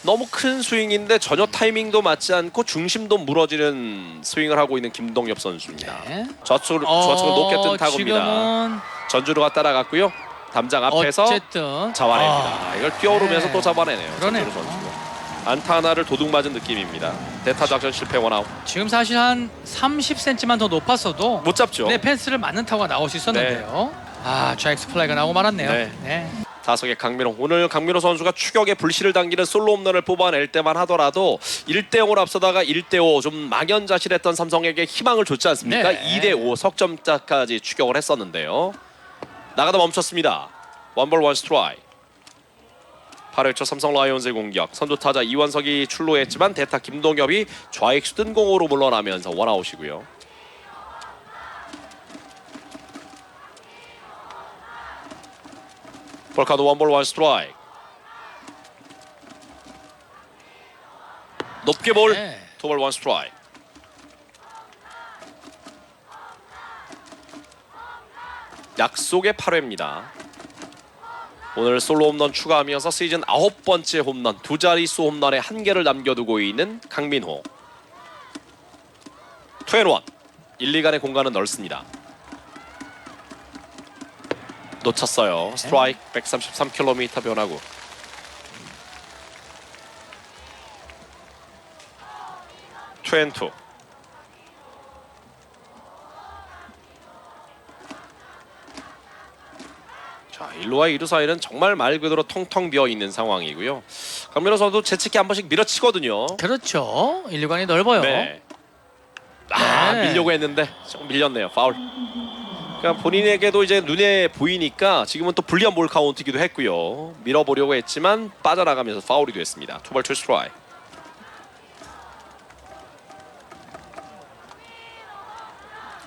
너무 큰 스윙인데 전혀 타이밍도 맞지 않고 중심도 무너지는 스윙을 하고 있는 김동엽 선수입니다.
네.
좌측으로 높게 뜬 타구입니다.
지금은
전주루가 따라갔고요. 담장 앞에서
어쨌든
잡아냅니다. 이걸 뛰어오르면서
네.
또 잡아내네요.
그러네요.
전주루 선수가. 안타 하나를 도둑 맞은 느낌입니다. 대타 작전 실패 원아웃.
지금 사실 한 30cm만 더 높았어도
못 잡죠.
네, 펜스를 맞는 타구가 나올 수 있었는데요. 좌익스 플라이가 나오고 말았네요.
네.
네.
타석의 강민호. 오늘 강민호 선수가 추격에 불씨를 당기는 솔로 홈런을 뽑아낼 때만 하더라도 1대0으로 앞서다가 1대5 좀 망연자실했던 삼성에게 희망을 줬지 않습니까?
네.
2대5 석점짜까지 추격을 했었는데요. 나가다 멈췄습니다. 원볼 원 스트라이크. 8회 초 삼성 라이온즈의 공격. 선두 타자 이원석이 출루했지만 대타 김동엽이 좌익수 뜬공으로 물러나면서 원아웃이고요. 볼카드 원볼 원 스트라이크. 높게 볼.
네.
투볼 원 스트라이크. 약속의 8회입니다. 오늘 솔로 홈런 추가하면서 시즌 9번째 홈런, 두 자릿수 홈런에 한개를 남겨두고 있는 강민호. 투앤원. 1, 2간의 공간은 넓습니다. 놓쳤어요. 스트라이크. 133km 변화구. 투앤투. 자, 1루와 2루 사이는 정말 말 그대로 텅텅 비어 있는 상황이고요. 강민호 선수도 재치기 한 번씩 밀어치거든요.
그렇죠. 1, 2관이 넓어요.
네.
네.
밀려고 했는데 조금 밀렸네요. 파울. 그러니까 본인에게도 이제 눈에 보이니까 지금은 또 불리한 볼 카운트이기도 했고요. 밀어보려고 했지만 빠져나가면서 파울이 됐습니다. 투볼 투 스트라이크.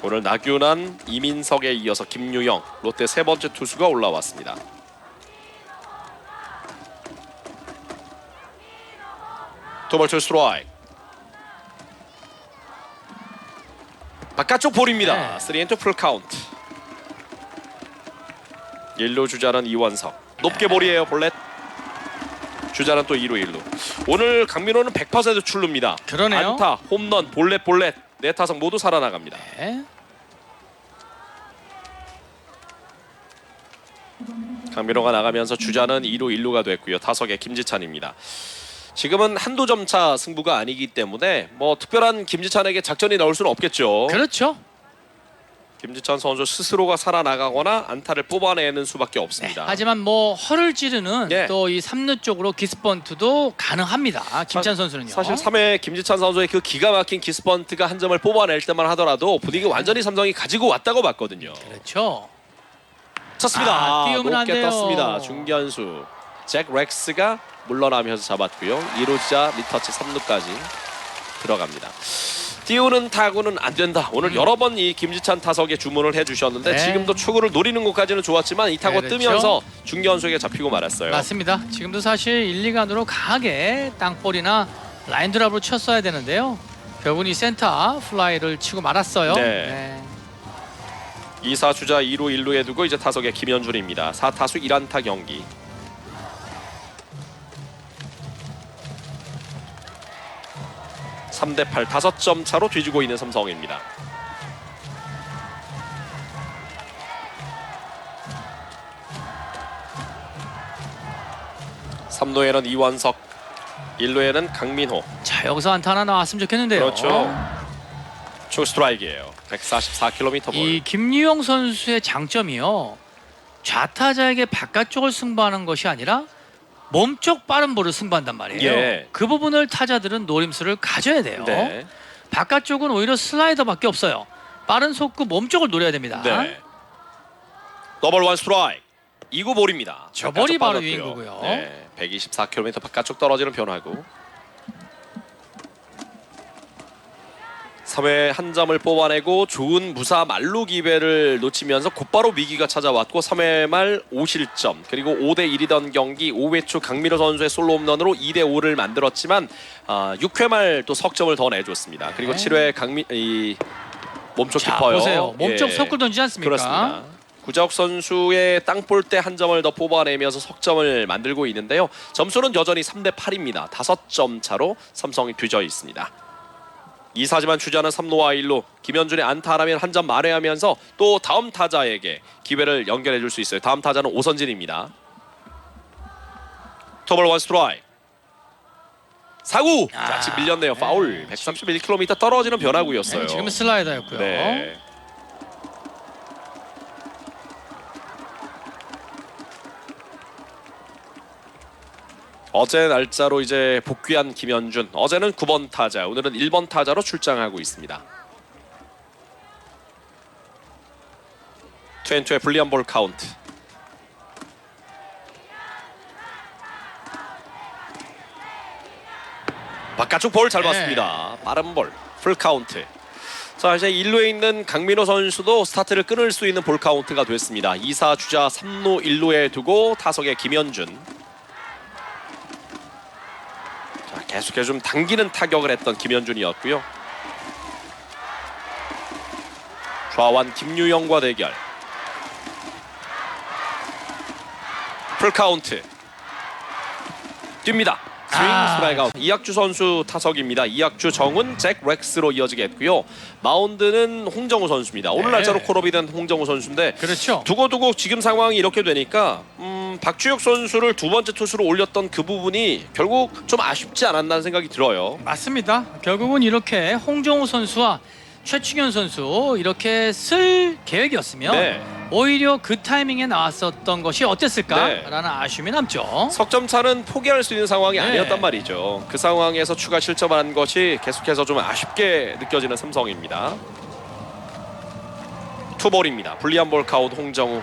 오늘 나균환, 이민석에 이어서 김유영, 롯데 세 번째 투수가 올라왔습니다. 투볼 투 스트라이크. 바깥쪽 볼입니다.
네.
3&2 풀 카운트. 1루 주자는 이원석. 높게 볼이에요. 볼넷. 주자는 또 2루 1루. 오늘 강민호는 100% 출루입니다.
그러네요.
안타, 홈런, 볼넷 네 타석 모두 살아나갑니다.
네.
강민호가 나가면서 주자는 2루 1루가 됐고요. 타석에 김지찬입니다. 지금은 한두 점 차 승부가 아니기 때문에 뭐 특별한 김지찬에게 작전이 나올 수는 없겠죠.
그렇죠.
김지찬 선수 스스로가 살아나가거나 안타를 뽑아내는 수밖에
네.
없습니다.
하지만 뭐 허를 찌르는
예.
또 이 3루 쪽으로 기스번트도 가능합니다. 김찬 선수는요.
사실 3회 김지찬 선수의 그 기가 막힌 기스번트가 한 점을 뽑아낼 때만 하더라도 분위기 완전히 삼성이 가지고 왔다고 봤거든요.
그렇죠.
쳤습니다.
띄우면 안
높게
돼요.
떴습니다. 중견수 잭 렉스가 물러나면서 잡았고요. 2루자 리터치 3루까지 들어갑니다. 띄우는 타구는 안 된다. 오늘 여러 번 이 김지찬 타석에 주문을 해주셨는데
네.
지금도 초구를 노리는 것까지는 좋았지만 이 타구
네, 그렇죠.
뜨면서 중견수에게 잡히고 말았어요.
맞습니다. 지금도 사실 1, 2간으로 강하게 땅볼이나 라인 드랍으로 쳤어야 되는데요. 결국은 이 센터 플라이를 치고 말았어요.
네. 2사 주자 2루 1루에 두고 이제 타석에 김현준입니다. 4타수 1안타 경기. (3대8) 5점 차로 뒤지고 있는 삼성입니다. (3루에는) 이원석, 1루에는 강민호.
자, 여기서 안타 하나 나왔으면 좋겠는데요.
그렇죠. 초 스트라이크예요. 144km 볼.
이 김유영 선수의 장점이요. 좌타자에게 바깥쪽을 승부하는 것이 아니라 몸쪽 빠른 볼을 승부한단 말이에요.
예.
그 부분을 타자들은 노림수를 가져야 돼요.
네.
바깥쪽은 오히려 슬라이더밖에 없어요. 빠른 속구 몸쪽을 노려야 됩니다.
네. 더블 원 스트라이크. 2구 볼입니다.
저 볼이
바깥쪽
바로
빠졌고요.
유인구고요.
네. 124km 바깥쪽 떨어지는 변화구. 3회 한 점을 뽑아내고 좋은 무사 만루 기회를 놓치면서 곧바로 위기가 찾아왔고 3회 말 5실점 그리고 5대 1이던 경기 5회 초 강민호 선수의 솔로 홈런으로 2대 5를 만들었지만 6회 말 또 석점을 더 내줬습니다. 그리고
네.
7회 이 몸쪽
자,
깊어요.
보세요. 몸쪽
예.
석구 던지지 않습니까?
그렇습니다. 구자욱 선수의 땅볼 때 한 점을 더 뽑아내면서 석점을 만들고 있는데요. 점수는 여전히 3대 8입니다. 5점 차로 삼성이 뒤져 있습니다. 2사지만 주자는 3루와 1루. 김현준의 안타라면 한 점 만회하면서 또 다음 타자에게 기회를 연결해 줄 수 있어요. 다음 타자는 오선진입니다. 투볼 원 스트라이크. 4구. 자, 지금 밀렸네요. 파울. 131km 떨어지는 변화구였어요.
네, 지금은 슬라이더였고요.
네. 어제 날짜로 이제 복귀한 김현준. 어제는 9번 타자, 오늘은 1번 타자로 출장하고 있습니다. 투앤투의 불리한 볼 카운트. 바깥쪽 볼 잘
네.
봤습니다. 빠른 볼, 풀 카운트. 자, 이제 1루에 있는 강민호 선수도 스타트를 끊을 수 있는 볼 카운트가 됐습니다. 2사 주자 3루 1루에 두고 타석에 김현준. 계속해서 좀 당기는 타격을 했던 김현준이었고요. 좌완 김유영과 대결. 풀카운트. 뜁니다. 스윙 스트라이크 아웃. 이학주 선수 타석입니다. 이학주, 정훈, 잭 렉스로 이어지겠고요. 마운드는 홍정우 선수입니다. 오늘
네.
날짜로 콜업이 된 홍정우 선수인데
그렇죠.
두고두고 지금 상황이 이렇게 되니까 박주혁 선수를 두 번째 투수로 올렸던 그 부분이 결국 좀 아쉽지 않았나 생각이 들어요.
맞습니다. 결국은 이렇게 홍정우 선수와 최충현 선수 이렇게 쓸 계획이었으면
네.
오히려 그 타이밍에 나왔었던 것이 어땠을까라는 아쉬움이 남죠.
석점 차는 포기할 수 있는 상황이
네.
아니었단 말이죠. 그 상황에서 추가 실점한 것이 계속해서 좀 아쉽게 느껴지는 삼성입니다. 투볼입니다. 불리한 볼 카운트 홍정우.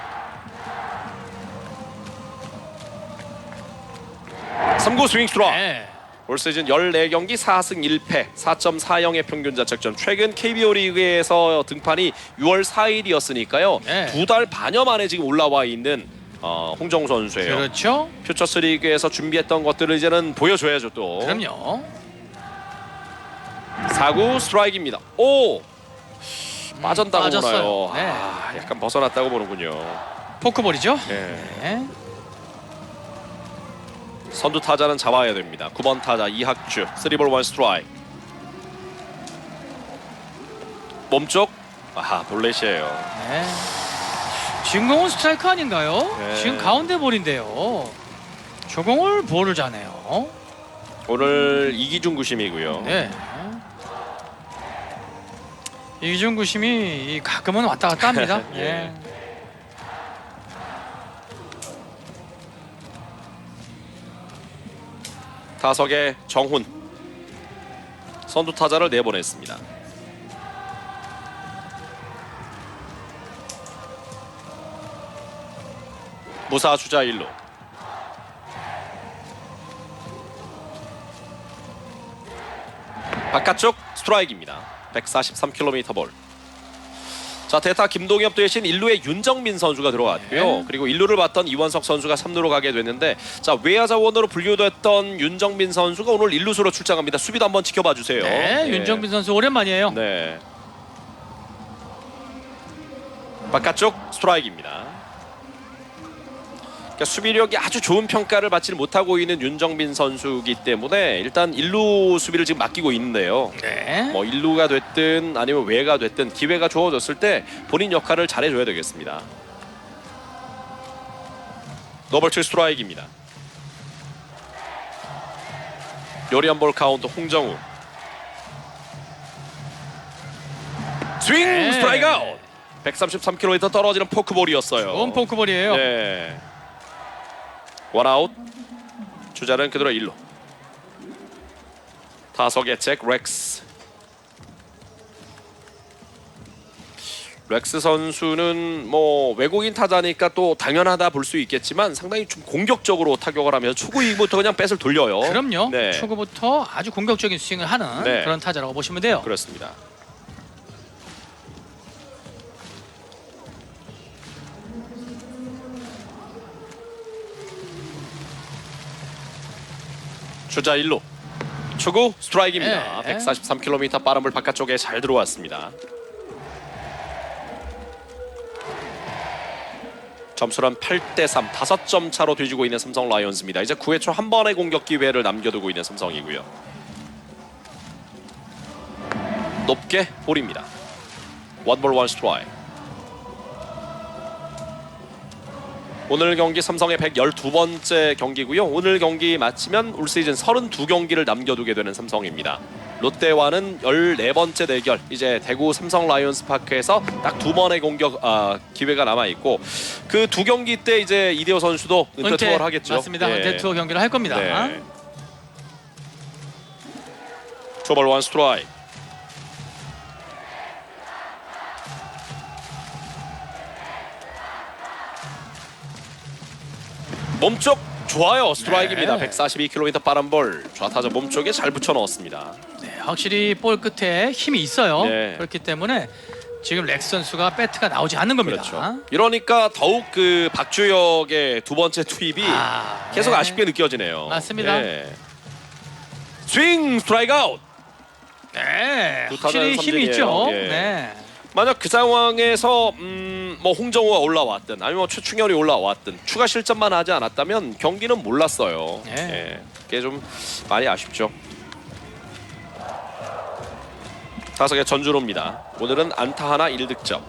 3구 스윙 스트라이크.
네.
올 시즌 14경기 4승 1패 4.40의 평균 자책점. 최근 KBO 리그에서 등판이 6월 4일이었으니까요.
네.
2달 반여 만에 지금 올라와 있는 홍정우 선수예요.
그렇죠.
퓨처스 리그에서 준비했던 것들을 이제는 보여줘야죠 또.
그럼요.
4구 스트라이크입니다. 오! 빠졌다고
빠졌어요.
보나요?
네.
약간 벗어났다고 보는군요.
포크볼이죠.
네.
네.
선두 타자는 잡아야 됩니다. 9번 타자 이학주 3볼 1 스트라이크. 몸쪽 볼넷이에요.
네. 지금 공은 스트라이크 아닌가요?
네.
지금 가운데 볼인데요. 저 공을 볼을 자네요.
오늘 이기준 구심이고요.
네. 이기준 구심이 가끔은 왔다 갔다 합니다.
예.
예.
타석에 정훈 선두 타자를 내보냈습니다. 무사 주자 1루. 바깥쪽 스트라이크입니다. 143km 볼. 자, 대타 김동엽 대신 1루에 윤정민 선수가 들어왔고요.
네.
그리고 1루를 봤던 이원석 선수가 3루로 가게 됐는데, 자, 외야 자원으로 분류됐던 윤정민 선수가 오늘 1루수로 출장합니다. 수비도 한번 지켜봐 주세요.
네,
예.
윤정민 선수 오랜만이에요.
네. 바깥쪽 스트라이크입니다. 그러니까 수비력이 아주 좋은 평가를 받지를 못하고 있는 윤정민 선수이기 때문에 일단 1루 수비를 지금 맡기고 있는데요.
네.
뭐 1루가 됐든 아니면 외가 됐든 기회가 주어졌을 때 본인 역할을 잘해줘야 되겠습니다. 노벌2 스트라이크입니다. 요리한 볼 카운트 홍정우. 스윙
네.
스트라이크 아웃. 133km 떨어지는 포크볼이었어요.
좋은 포크볼이에요.
네. 원아웃. 주자는 그대로 1루. 타석의 잭 렉스. 렉스 선수는 뭐 외국인 타자니까 또 당연하다 볼 수 있겠지만 상당히 좀 공격적으로 타격을 하면서 초구 이후부터 그냥 뱃을 돌려요.
그럼요.
네.
초구부터 아주 공격적인 스윙을 하는
네.
그런 타자라고 보시면 돼요.
그렇습니다. 주자 1루. 초구 스트라이크입니다.
네.
143km 빠른 볼 바깥쪽에 잘 들어왔습니다. 점수는 8대3, 5점 차로 뒤지고 있는 삼성 라이온즈입니다. 이제 9회 초 한 번의 공격 기회를 남겨두고 있는 삼성이고요. 높게 볼입니다. 원볼 원 스트라이크. 오늘 경기 삼성의 112번째 경기고요. 오늘 경기 마치면 올 시즌 32경기를 남겨두게 되는 삼성입니다. 롯데와는 14번째 대결. 이제 대구 삼성 라이온스 파크에서 딱 2번의 공격 기회가 남아 있고 그 2경기 때 이제 이대호 선수도 은퇴 투어를 하겠죠.
맞습니다.
예.
은퇴 투어 경기를 할 겁니다.
네. 투볼 원 스트라이크. 몸쪽 좋아요. 스트라이크입니다.
네.
142km 빠른 볼. 좌타자 몸쪽에 잘 붙여 넣었습니다.
네, 확실히 볼 끝에 힘이 있어요.
네.
그렇기 때문에 지금 렉스 선수가 배트가 나오지 않는 겁니다.
그렇죠. 이러니까 더욱 그 박주혁의 두 번째 투입이 계속
네.
아쉽게 느껴지네요.
맞습니다.
네. 스윙 스트라이크 아웃.
네,
두 타자는
확실히 힘이 있죠.
삼진이에요. 예.
네.
만약 그 상황에서 뭐 홍정우가 올라왔든 아니면 뭐 최충현이 올라왔든 추가 실점만 하지 않았다면 경기는 몰랐어요.
네.
예. 그게 좀 많이 아쉽죠. 타석의 전준호입니다. 오늘은 안타 하나 1득점.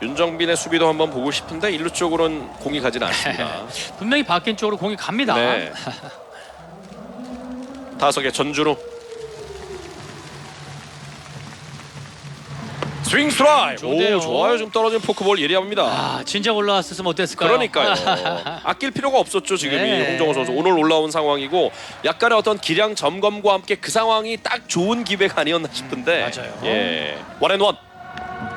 윤정빈의 수비도 한번 보고 싶은데 일루 쪽으로는 공이 가진 않습니다.
분명히 바뀐 쪽으로 공이 갑니다.
네. 타석의 전준우. 스윙 스트라이크.
좋네요.
오, 좋아요. 지금 떨어진 포크볼 예리합니다.
아, 진작 올라왔었으면 어땠을까요?
그러니까요. 아낄 필요가 없었죠 지금이.
네.
홍정호 선수 오늘 올라온 상황이고 약간의 어떤 기량 점검과 함께 그 상황이 딱 좋은 기회가 아니었나 싶은데.
맞아요.
예. 원앤원.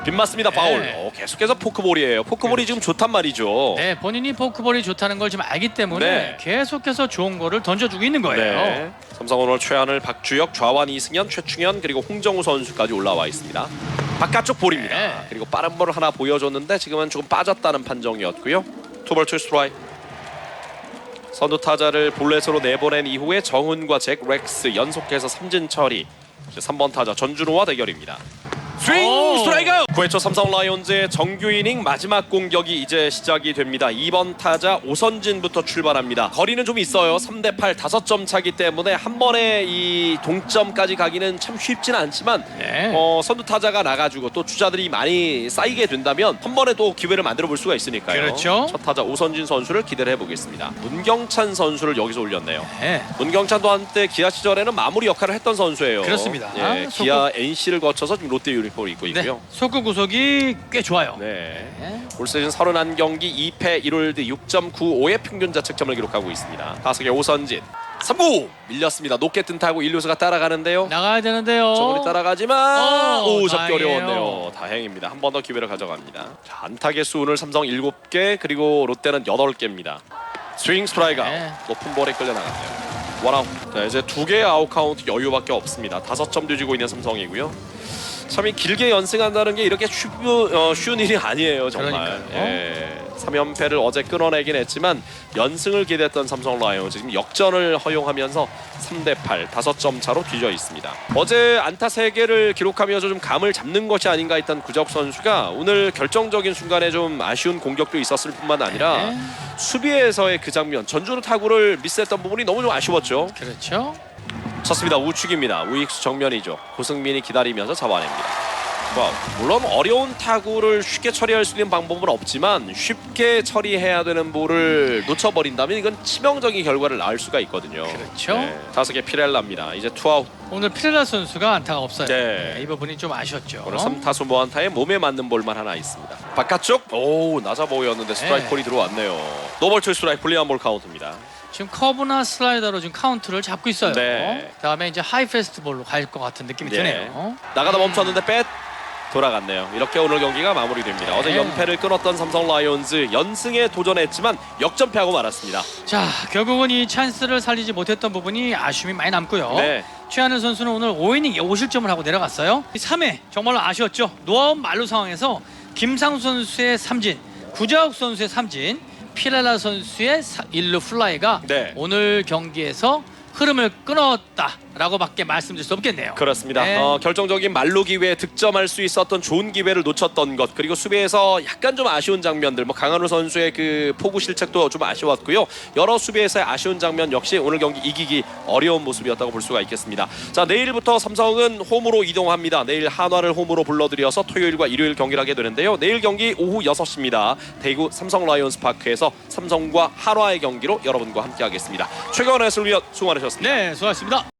빗맞습니다. 파울.
네.
계속해서 포크볼이에요. 포크볼이 지금 좋단 말이죠.
네, 본인이 포크볼이 좋다는 걸 지금 알기 때문에
네.
계속해서 좋은 거를 던져주고 있는 거예요.
네. 삼성 오늘 최하늘, 박주혁, 좌완 이승현, 최충현 그리고 홍정우 선수까지 올라와 있습니다. 바깥쪽 볼입니다.
네.
그리고 빠른 볼을 하나 보여줬는데 지금은 조금 빠졌다는 판정이었고요. 투볼 투 스트라이크. 선두 타자를 볼넷으로 내보낸 이후에 정훈과 잭 렉스 연속해서 삼진 처리. 이제 3번 타자 전준호와 대결입니다. 스윙
오.
스트라이크 아웃! 9회초 삼성 라이온즈의 정규 이닝 마지막 공격이 이제 시작이 됩니다. 2번 타자 오선진부터 출발합니다. 거리는 좀 있어요. 3대8 5점 차기 때문에 한 번에 이 동점까지 가기는 참 쉽지는 않지만
네.
선두 타자가 나가지고 또 주자들이 많이 쌓이게 된다면 한 번에 또 기회를 만들어 볼 수가 있으니까요.
그렇죠.
첫 타자 오선진 선수를 기대를 해보겠습니다. 문경찬 선수를 여기서 올렸네요.
네.
문경찬도 한때 기아 시절에는 마무리 역할을 했던 선수예요.
그렇습니다.
예,
속구-
기아 NC를 거쳐서 지금 롯데 유니폼을 입고
네.
있고요.
속구 구속이 꽤 좋아요.
네.
네.
올 시즌 31경기 2패 1홀드 6.95의 평균 자책점을 기록하고 있습니다. 타석의 오선진 3구 밀렸습니다. 높게 뜬 타고 1루수가 따라가는데요.
나가야 되는데요.
정원이 따라가지만 오 잡기
다행이에요.
어려웠네요. 다행입니다. 한 번 더 기회를 가져갑니다. 자, 안타 개수 오늘 삼성 7개 그리고 롯데는 8개입니다. 스윙 스트라이크 아웃.
네.
높은 볼에 끌려나갔네요. 원아웃. 자, 이제 2개의 아웃 카운트 여유밖에 없습니다. 5점 뒤지고 있는 삼성이고요. 참 이 길게 연승한다는 게 이렇게 쉬운 일이 아니에요 정말.
그러니까요.
예, 3연패를 어제 끊어내긴 했지만 연승을 기대했던 삼성 라이온즈 지금 역전을 허용하면서 3대8 5점 차로 뒤져 있습니다. 어제 안타 3개를 기록하면서 좀 감을 잡는 것이 아닌가 했던 구자욱 선수가 오늘 결정적인 순간에 좀 아쉬운 공격도 있었을 뿐만 아니라
네.
수비에서의 그 장면 전준우 타구를 미스했던 부분이 너무 좀 아쉬웠죠.
그렇죠.
쳤습니다. 우측입니다. 우익수 정면이죠. 고승민이 기다리면서 잡아냅니다. 와우. 물론 어려운 타구를 쉽게 처리할 수 있는 방법은 없지만 쉽게 처리해야 되는 볼을 놓쳐버린다면 이건 치명적인 결과를 낳을 수가 있거든요.
그렇죠.
타석의 피렐라입니다. 이제 투아웃.
오늘 피렐라 선수가 안타가 없어요.
네.
이 부분이 좀 아쉬웠죠.
오늘 3타수 무안타에 몸에 맞는 볼만 하나 있습니다. 바깥쪽. 오 낮아 보였는데 스트라이크
네.
콜이 들어왔네요. 노벌2 스트라이크 불리한 볼 카운트입니다.
지금 커브나 슬라이더로 지금 카운트를 잡고 있어요.
네.
그다음에 이제 하이 페스트볼로 갈 것 같은 느낌이
네.
드네요.
나가다 멈췄는데 뺏 돌아갔네요. 이렇게 오늘 경기가 마무리됩니다.
네.
어제 연패를 끊었던 삼성 라이온즈 연승에 도전했지만 역전패하고 말았습니다.
자, 결국은 이 찬스를 살리지 못했던 부분이 아쉬움이 많이 남고요.
네.
최하늘 선수는 오늘 5이닝 5실점을 하고 내려갔어요. 3회 정말로 아쉬웠죠. 노아웃 만루 상황에서 김상수 선수의 삼진, 구자욱 선수의 삼진, 피렐라 선수의 1루 플라이가
네.
오늘 경기에서 흐름을 끊었다라고밖에 말씀드릴 수 없겠네요.
그렇습니다.
네.
결정적인 말로 기회에 득점할 수 있었던 좋은 기회를 놓쳤던 것 그리고 수비에서 약간 좀 아쉬운 장면들 뭐 강한우 선수의 그 포구 실책도 좀 아쉬웠고요. 여러 수비에서의 아쉬운 장면 역시 오늘 경기 이기기 어려운 모습이었다고 볼 수가 있겠습니다. 자 내일부터 삼성은 홈으로 이동합니다. 내일 한화를 홈으로 불러들여서 토요일과 일요일 경기를 하게 되는데요. 내일 경기 오후 6시입니다. 대구 삼성 라이온스 파크에서 삼성과 한화의 경기로 여러분과 함께 하겠습니다. 최경환 해설위원 수고 많으셨습니다.
네, 수고하셨습니다.